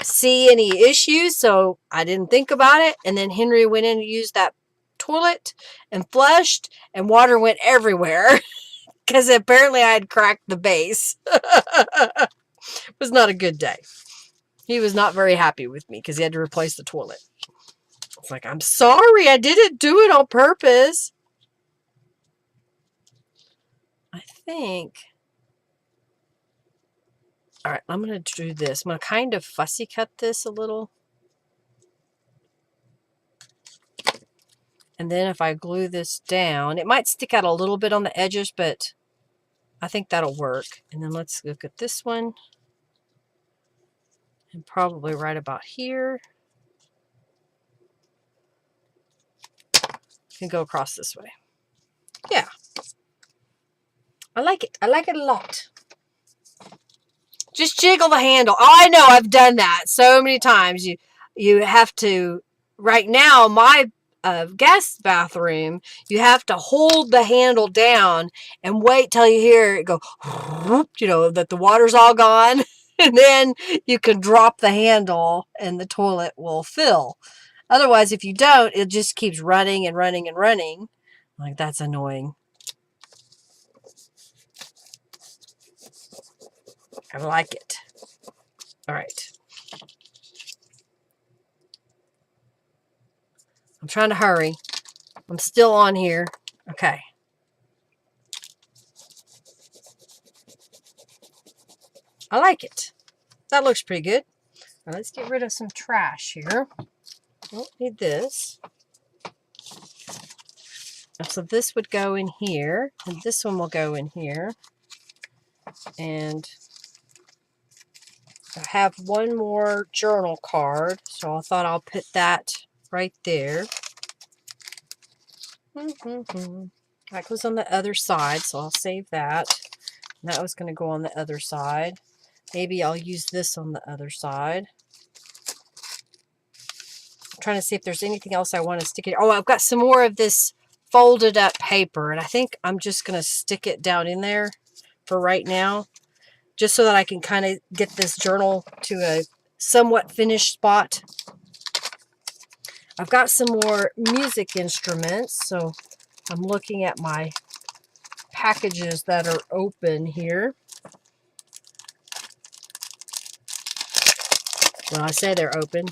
see any issues, so I didn't think about it. And then Henry went in to use that toilet and flushed, and water went everywhere because apparently I had cracked the base. It was not a good day. He was not very happy with me because he had to replace the toilet. It's like, I'm sorry, I didn't do it on purpose. I think. All right, I'm going to do this. I'm going to kind of fussy cut this a little. And then if I glue this down, it might stick out a little bit on the edges, but I think that'll work. And then let's look at this one. And probably right about here. Can go across this way. Yeah. I like it. I like it a lot. Just jiggle the handle. Oh, I know. I've done that so many times. You have to, right now, my guest bathroom, you have to hold the handle down and wait till you hear it go, you know, that the water's all gone. And then you can drop the handle and the toilet will fill. Otherwise, if you don't, it just keeps running and running and running. Like, that's annoying. I like it. All right. I'm trying to hurry. I'm still on here. Okay. I like it. That looks pretty good. Now let's get rid of some trash here. Don't need this. So this would go in here, and this one will go in here. And I have one more journal card, so I thought I'll put that right there. That goes on the other side, so I'll save that. And that was going to go on the other side. Maybe I'll use this on the other side. I'm trying to see if there's anything else I want to stick it. Oh, I've got some more of this folded up paper, and I think I'm just going to stick it down in there for right now, just so that I can kind of get this journal to a somewhat finished spot. I've got some more music instruments, so I'm looking at my packages that are open here. When I say they're open,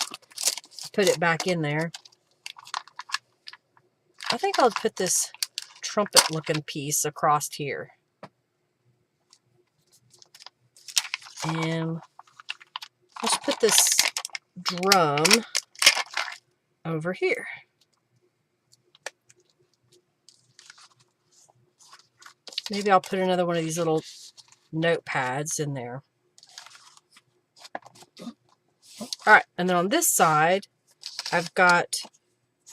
put it back in there. I think I'll put this trumpet looking piece across here. And let's put this drum over here. Maybe I'll put another one of these little notepads in there. All right, and then on this side, I've got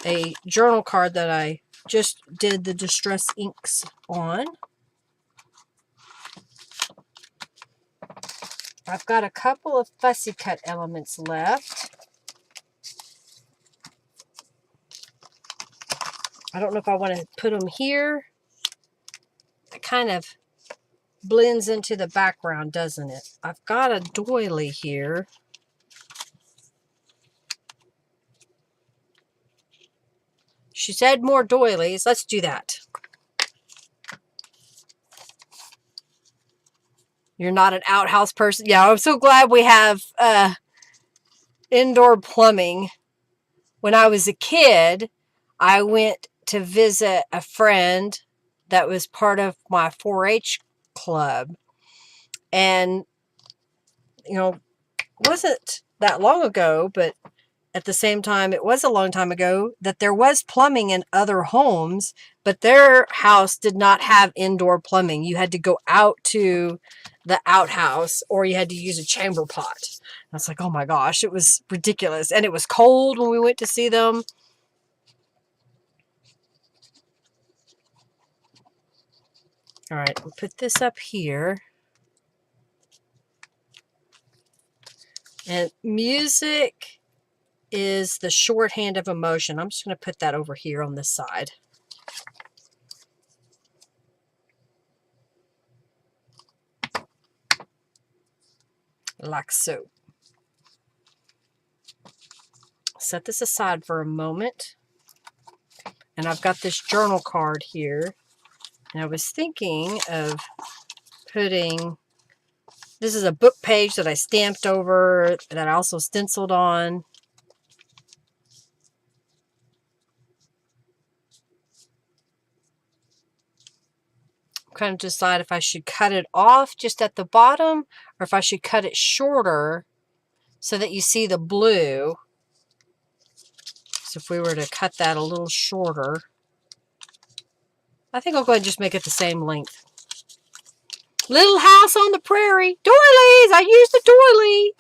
a journal card that I just did the distress inks on. I've got a couple of fussy cut elements left. I don't know if I want to put them here. It kind of blends into the background, doesn't it? I've got a doily here. She said more doilies. Let's do that. You're not an outhouse person? Yeah, I'm so glad we have indoor plumbing. When I was a kid, I went to visit a friend that was part of my 4-H club. And, you know, it wasn't that long ago, but at the same time, it was a long time ago that there was plumbing in other homes, but their house did not have indoor plumbing. You had to go out to the outhouse or you had to use a chamber pot. I was like, oh my gosh, it was ridiculous. And it was cold when we went to see them. All right, we'll put this up here. And music is the shorthand of emotion. I'm just going to put that over here on this side. Like so. Set this aside for a moment. And I've got this journal card here. And I was thinking of putting, this is a book page that I stamped over, that I also stenciled on. I'm kind of decide if I should cut it off just at the bottom or if I should cut it shorter so that you see the blue. So if we were to cut that a little shorter, I think I'll go ahead and just make it the same length. Little house on the prairie. Doilies! I used the doily.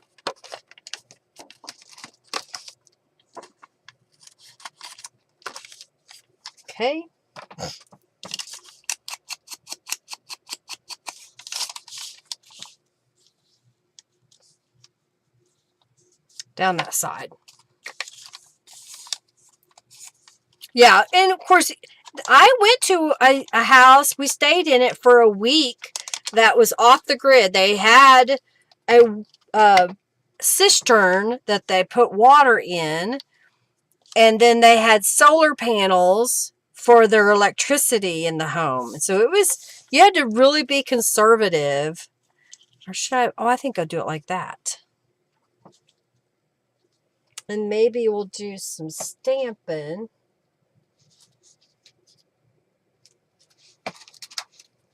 Okay. Down that side. Yeah, and of course, I went to a house. We stayed in it for a week that was off the grid. They had a cistern that they put water in, and then they had solar panels for their electricity in the home. So it was, you had to really be conservative. Or should I? Oh, I think I'll do it like that. And maybe we'll do some stamping.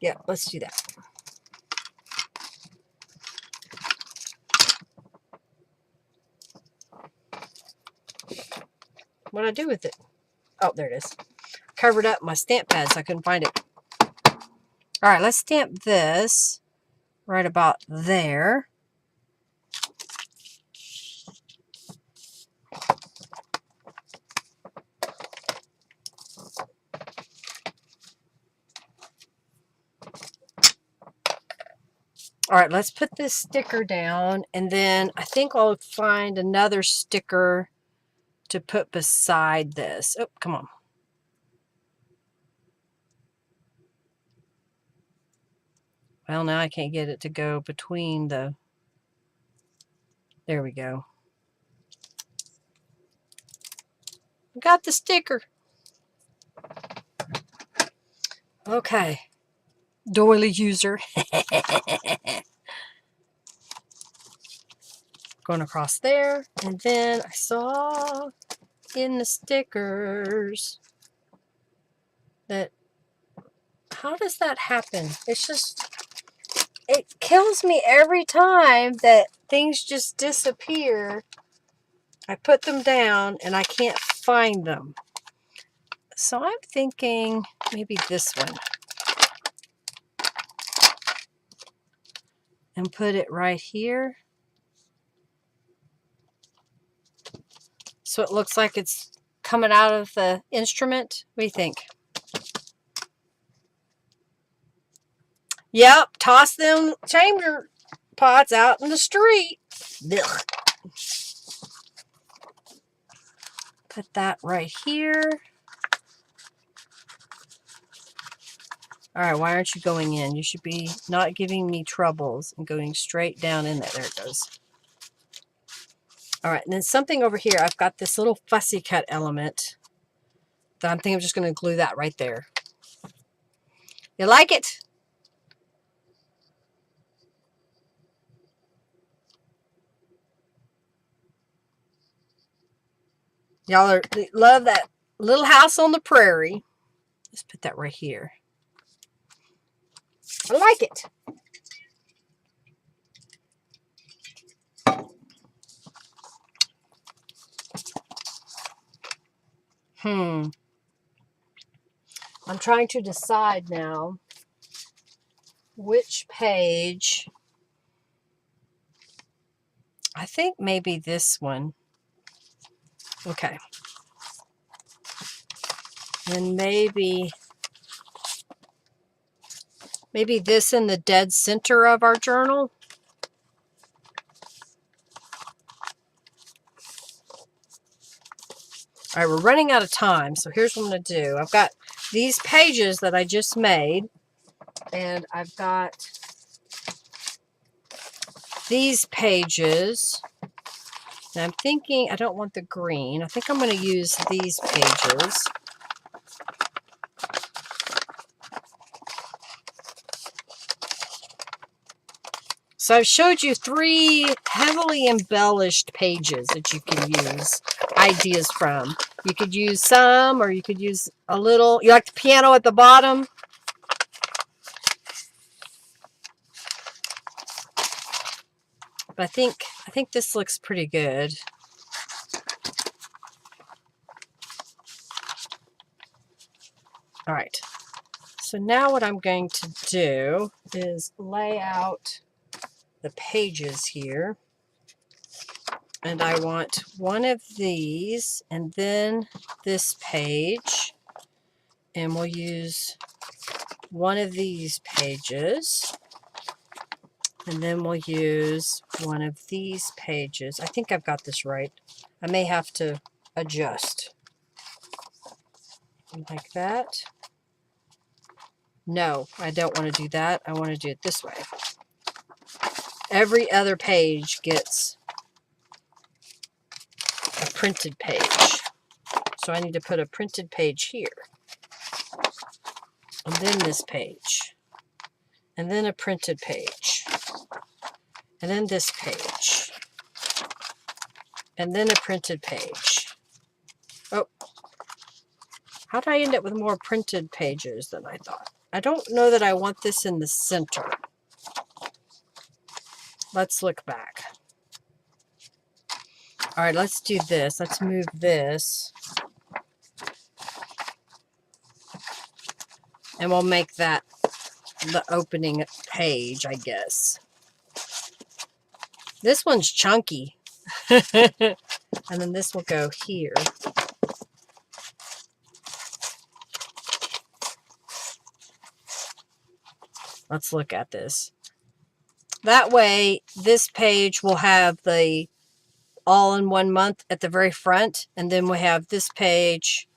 Yeah, let's do that. What did I do with it? Oh, there it is. Covered up my stamp pad so I couldn't find it. All right, let's stamp this right about there. All right, let's put this sticker down, and then I think I'll find another sticker to put beside this. Oh, come on. Well, now I can't get it to go between the... There we go. Got the sticker. Okay. Doily user. Going across there. And then I saw in the stickers that... How does that happen? It's just... It kills me every time that things just disappear. I put them down and I can't find them. So I'm thinking maybe this one. And put it right here. So it looks like it's coming out of the instrument. What do you think? Yep, toss them chamber pots out in the street. Ugh. Put that right here. All right, why aren't you going in? You should be not giving me troubles and going straight down in there. There it goes. All right, and then something over here. I've got this little fussy cut element that I'm thinking I'm just going to glue that right there. You like it? Y'all love that little house on the prairie. Let's put that right here. I like it. I'm trying to decide now which page. I think maybe this one. Okay. And maybe this in the dead center of our journal. All right, we're running out of time, so here's what I'm going to do. I've got these pages that I just made, and I've got these pages. And I'm thinking I don't want the green. I think I'm going to use these pages. So I've showed you 3 heavily embellished pages that you can use ideas from. You could use some, or you could use a little. You like the piano at the bottom? But I think this looks pretty good. All right. So now what I'm going to do is lay out the pages here. And I want one of these and then this page. And we'll use one of these pages. And then we'll use one of these pages. I think I've got this right. I may have to adjust. Like that. No, I don't want to do that. I want to do it this way. Every other page gets a printed page. So I need to put a printed page here. And then this page. And then a printed page. And then this page. And then a printed page. Oh. How did I end up with more printed pages than I thought? I don't know that I want this in the center. Let's look back. All right, let's do this. Let's move this And we'll make that the opening page, I guess. This one's chunky. And then this will go here. Let's look at this. That way, this page will have the all in 1 month at the very front. And then we have this page.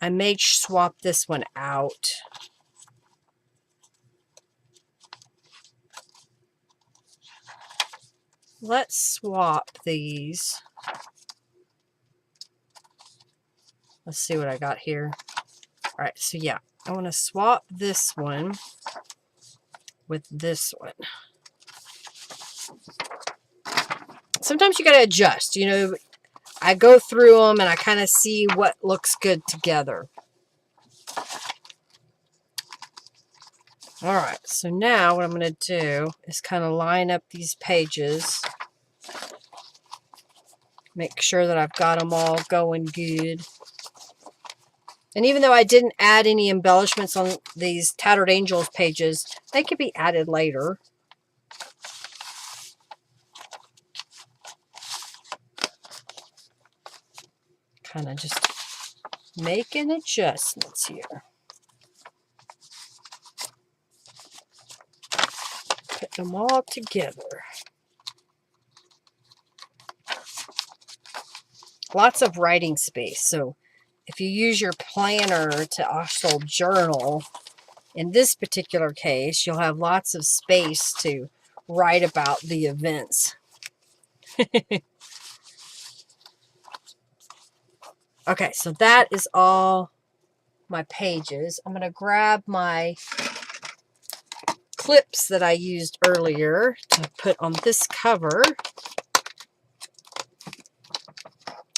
I may swap this one out. Let's swap these. Let's see what I got here. All right, so yeah, I want to swap this one with this one. Sometimes you got to adjust. You know, I go through them and I kind of see what looks good together. All right, so now what I'm going to do is kind of line up these pages. Make sure that I've got them all going good. And even though I didn't add any embellishments on these Tattered Angels pages, they could be added later. Kind of just making adjustments here. Put them all together. Lots of writing space. So if you use your planner to also journal, in this particular case, you'll have lots of space to write about the events. Okay, so that is all my pages. I'm going to grab my clips that I used earlier to put on this cover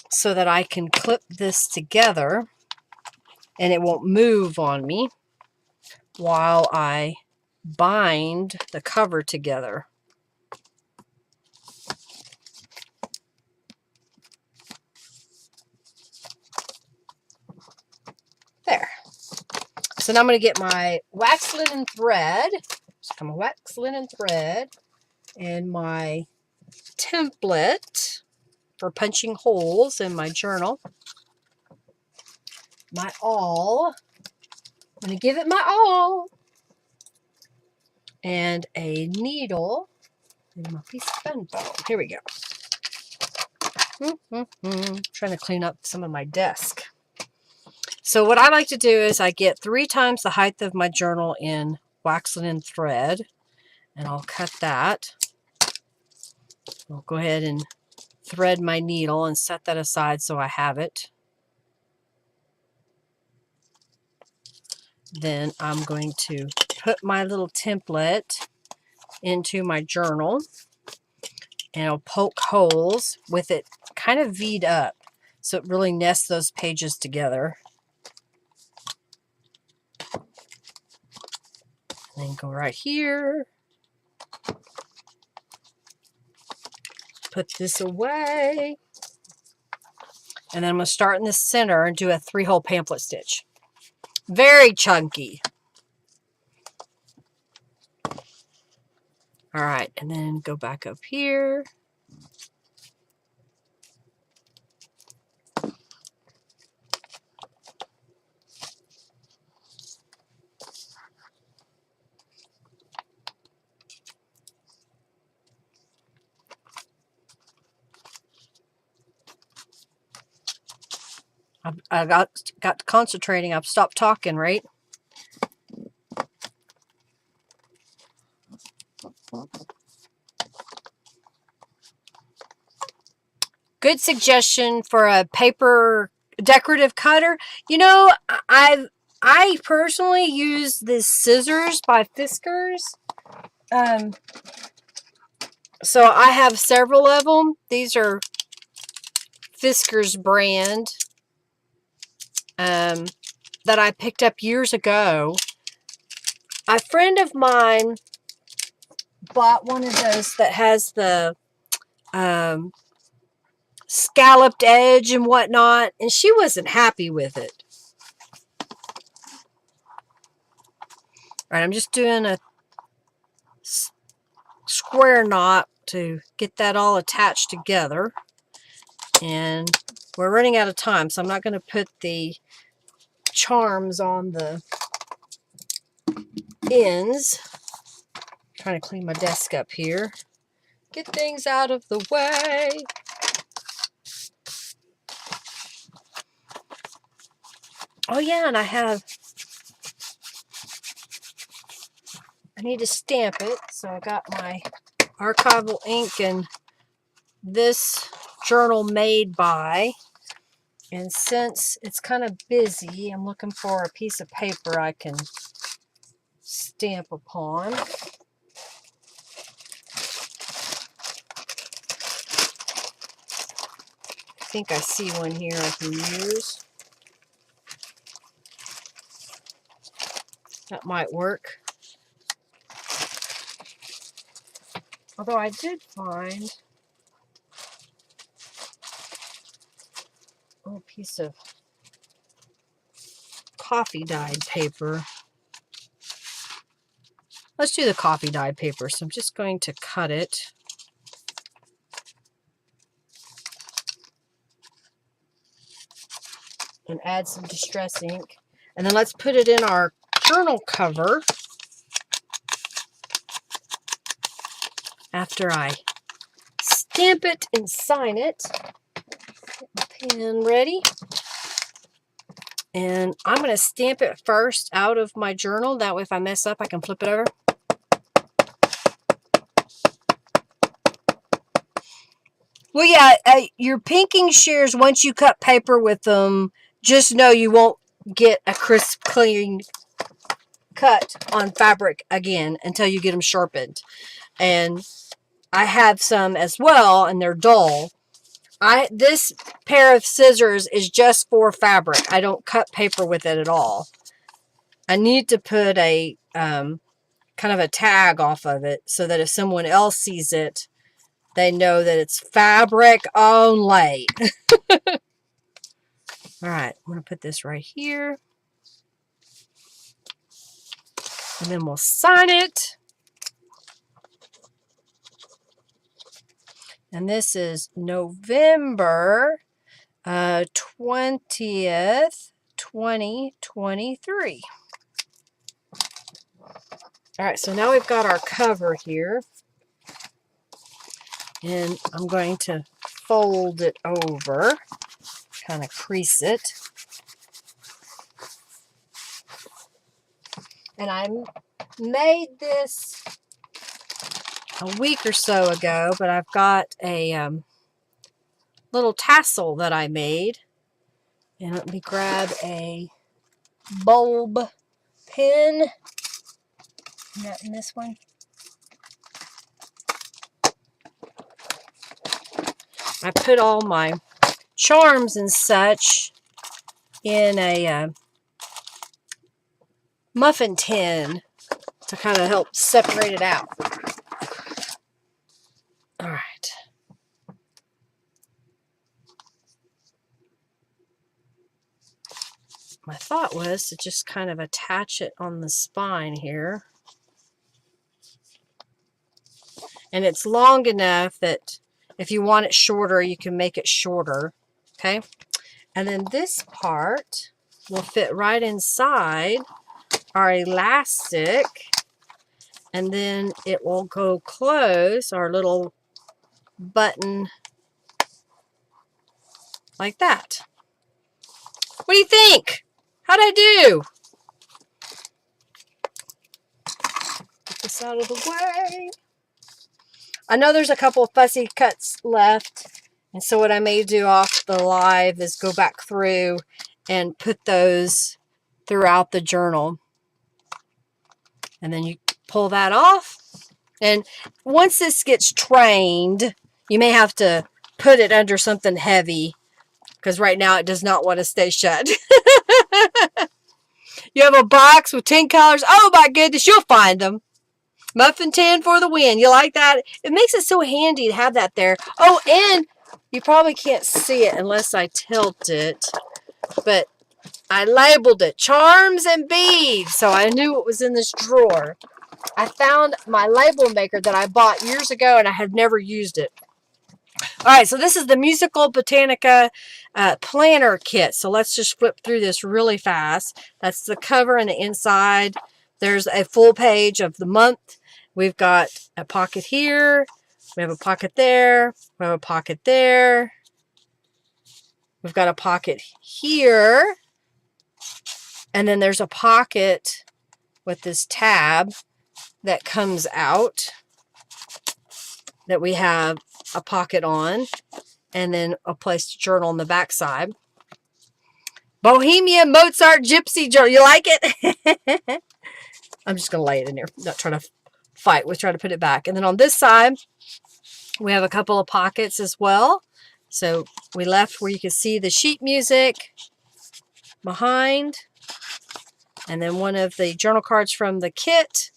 so that I can clip this together and it won't move on me while I bind the cover together. There. So now I'm going to get my wax linen thread. So my wax linen thread and my template for punching holes in my journal. My awl. I'm going to give it my all. And a needle. And my piece of pen foam. Here we go. Trying to clean up some of my desk. So what I like to do is I get 3 times the height of my journal in wax linen thread. And I'll cut that. I'll go ahead and thread my needle and set that aside so I have it. Then I'm going to put my little template into my journal and I'll poke holes with it kind of V'd up so it really nests those pages together. And then go right here. Put this away. And then I'm going to start in the center and do a 3-hole pamphlet stitch. Very chunky. All right, and then go back up here. I got concentrating. I've stopped talking, right? Good suggestion for a paper decorative cutter. You know, I personally use this scissors by Fiskars. So I have several of them. These are Fiskars brand. That I picked up years ago. A friend of mine bought one of those that has the scalloped edge and whatnot, and she wasn't happy with it. All right, I'm just doing a square knot to get that all attached together. And we're running out of time, so I'm not going to put the charms on the ends. I'm trying to clean my desk up here. Get things out of the way. Oh yeah, and I need to stamp it, so I got my archival ink and this journal made by, and since it's kind of busy, I'm looking for a piece of paper I can stamp upon. I think I see one here I can use. That might work. Although I did find a little piece of coffee dyed paper. Let's do the coffee dyed paper. So I'm just going to cut it. And add some distress ink. And then let's put it in our journal cover after I stamp it and sign it. Get my pen ready. And I'm going to stamp it first out of my journal. That way if I mess up, I can flip it over. Well, yeah, your pinking shears, once you cut paper with them, just know you won't get a crisp, clean cut on fabric again until you get them sharpened. And I have some as well, and they're dull. This pair of scissors is just for fabric. I don't cut paper with it at all. I need to put a kind of a tag off of it so that if someone else sees it, they know that it's fabric only. All right, I'm going to put this right here. And then we'll sign it. And this is November 20th, 2023. All right, so now we've got our cover here. And I'm going to fold it over, kind of crease it. And I made this a week or so ago, but I've got a little tassel that I made. And let me grab a bulb pin. Is that in this one? I put all my charms and such in a muffin tin to kind of help separate it out. All right. My thought was to just kind of attach it on the spine here. And it's long enough that if you want it shorter, you can make it shorter. Okay. And then this part will fit right inside our elastic. And then it will go close our little button like that. What do you think? How'd I do? Get this out of the way. I know there's a couple of fussy cuts left. And so what I may do off the live is go back through and put those throughout the journal. And then you pull that off. And once this gets trained, you may have to put it under something heavy because right now it does not want to stay shut. You have a box with 10 colors. Oh my goodness, you'll find them. Muffin tin for the win. You like that? It makes it so handy to have that there. Oh, and you probably can't see it unless I tilt it. But I labeled it Charms and Beads, so I knew it was in this drawer. I found my label maker that I bought years ago, and I had never used it. All right, so this is the Musical Botanica planner kit. So let's just flip through this really fast. That's the cover and the inside. There's a full page of the month. We've got a pocket here. We have a pocket there. We have a pocket there. We've got a pocket here. And then there's a pocket with this tab that comes out that we have a pocket on, and then a place to journal on the back side. Bohemian Mozart Gypsy Journal. You like it? I'm just going to lay it in there. Not trying to fight. We're trying to put it back. And then on this side, we have a couple of pockets as well. So we left where you can see the sheet music behind. And then one of the journal cards from the kit.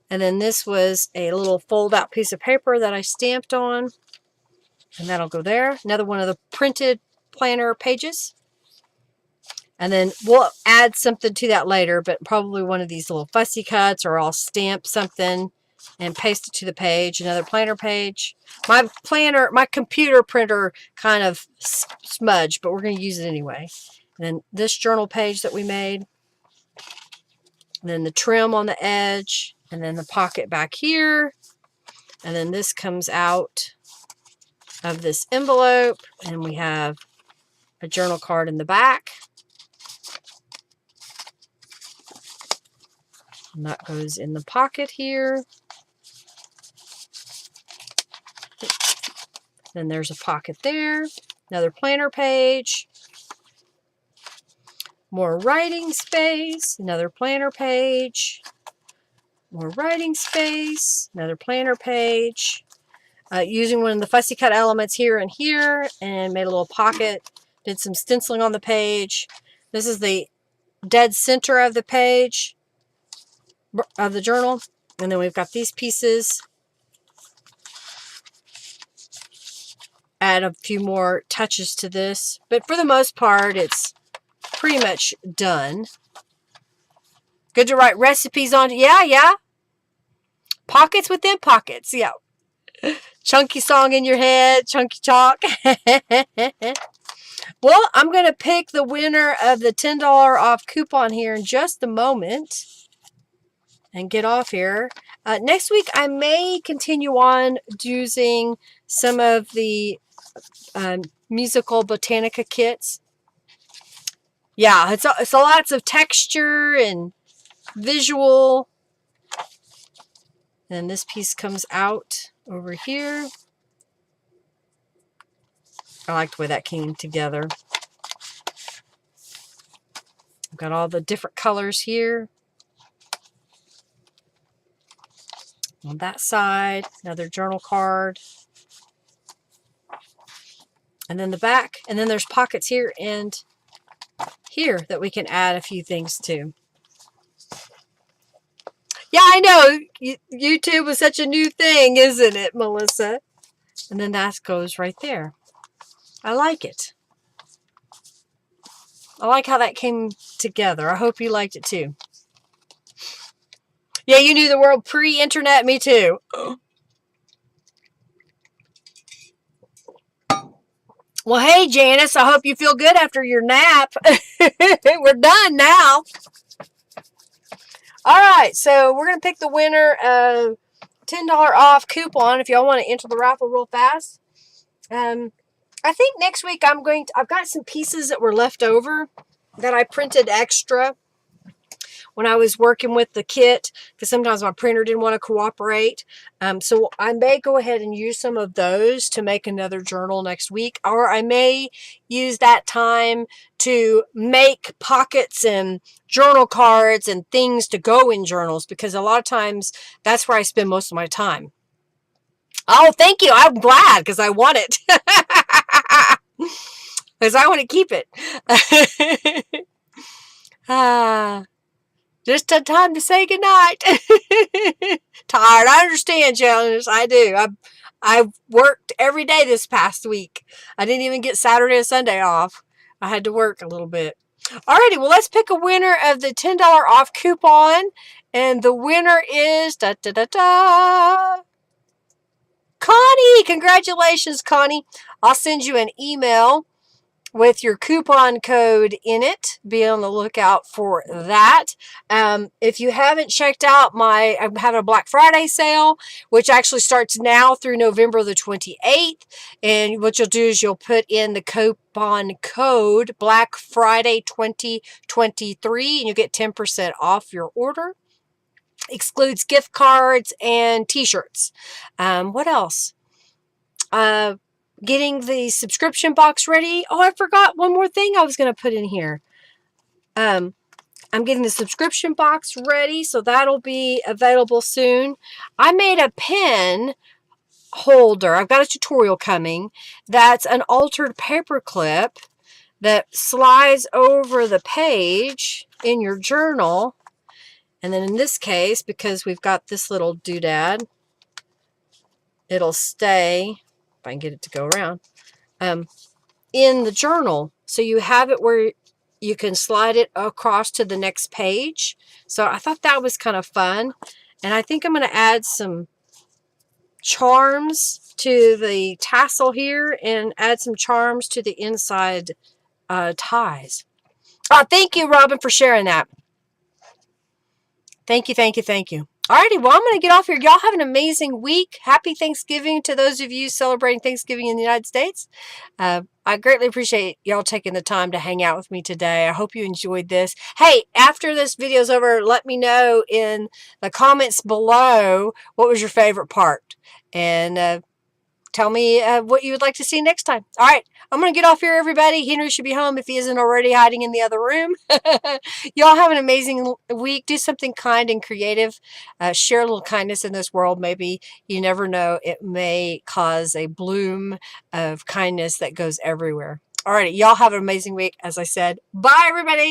And then this was a little fold-out piece of paper that I stamped on. And that'll go there. Another one of the printed planner pages. And then we'll add something to that later, but probably one of these little fussy cuts, or I'll stamp something and paste it to the page. Another planner page. My computer printer kind of smudged, but we're going to use it anyway. And then this journal page that we made. And then the trim on the edge. And then the pocket back here. And then this comes out of this envelope, and we have a journal card in the back, and that goes in the pocket here. Then there's a pocket there, another planner page, more writing space, another planner page, more writing space, another planner page. Using one of the fussy cut elements here and here, and made a little pocket. Did some stenciling on the page. This is the dead center of the page of the journal. And then we've got these pieces. Add a few more touches to this. But for the most part, it's pretty much done. Good to write recipes on. Yeah. Pockets within pockets. Yeah. Chunky song in your head, chunky chalk. Well, I'm going to pick the winner of the $10 off coupon here in just a moment and get off here. Next week, I may continue on using some of the Musical Botanica kits. Yeah, it's lots of texture and visual. And this piece comes out over here. I like the way that came together. I've got all the different colors here. On that side, another journal card. And then the back. And then there's pockets here and here that we can add a few things to. Yeah, I know. YouTube was such a new thing, isn't it, Melissa? And then that goes right there. I like it. I like how that came together. I hope you liked it too. Yeah, you knew the world pre-internet. Me too. Well, hey, Janice. I hope you feel good after your nap. We're done now. All right, so we're going to pick the winner of $10 off coupon if y'all want to enter the raffle real fast. I think next week I've got some pieces that were left over that I printed extra when I was working with the kit, because sometimes my printer didn't want to cooperate. So I may go ahead and use some of those to make another journal next week, or I may use that time to make pockets and journal cards and things to go in journals, because a lot of times that's where I spend most of my time. Oh, thank you. I'm glad, because I want it. Because I want to keep it. Just a time to say goodnight. Tired. I understand, challenges. I do. I worked every day this past week. I didn't even get Saturday and Sunday off. I had to work a little bit. Alrighty, well, let's pick a winner of the $10 off coupon. And the winner is Connie. Congratulations, Connie. I'll send you an email with your coupon code in it. Be on the lookout for that. If you haven't checked out I'm having a Black Friday sale, which actually starts now through November the 28th. And what you'll do is you'll put in the coupon code Black Friday 2023 and you'll get 10% off your order. Excludes gift cards and t-shirts. What else? Getting the subscription box ready. Oh, I forgot one more thing I was going to put in here. I'm getting the subscription box ready, so that'll be available soon. I made a pen holder. I've got a tutorial coming. That's an altered paper clip that slides over the page in your journal. And then in this case, because we've got this little doodad, it'll stay, if I can get it to go around, in the journal. So you have it where you can slide it across to the next page. So I thought that was kind of fun. And I think I'm going to add some charms to the tassel here and add some charms to the inside ties. Oh, thank you, Robin, for sharing that. Thank you, thank you, thank you. Alrighty, well, I'm going to get off here. Y'all have an amazing week. Happy Thanksgiving to those of you celebrating Thanksgiving in the United States. I greatly appreciate y'all taking the time to hang out with me today. I hope you enjoyed this. Hey, after this video's over, let me know in the comments below what was your favorite part. And tell me what you would like to see next time. All right, I'm going to get off here, everybody. Henry should be home if he isn't already hiding in the other room. Y'all have an amazing week. Do something kind and creative. Share a little kindness in this world. Maybe, you never know, it may cause a bloom of kindness that goes everywhere. All right, y'all have an amazing week. As I said, bye, everybody.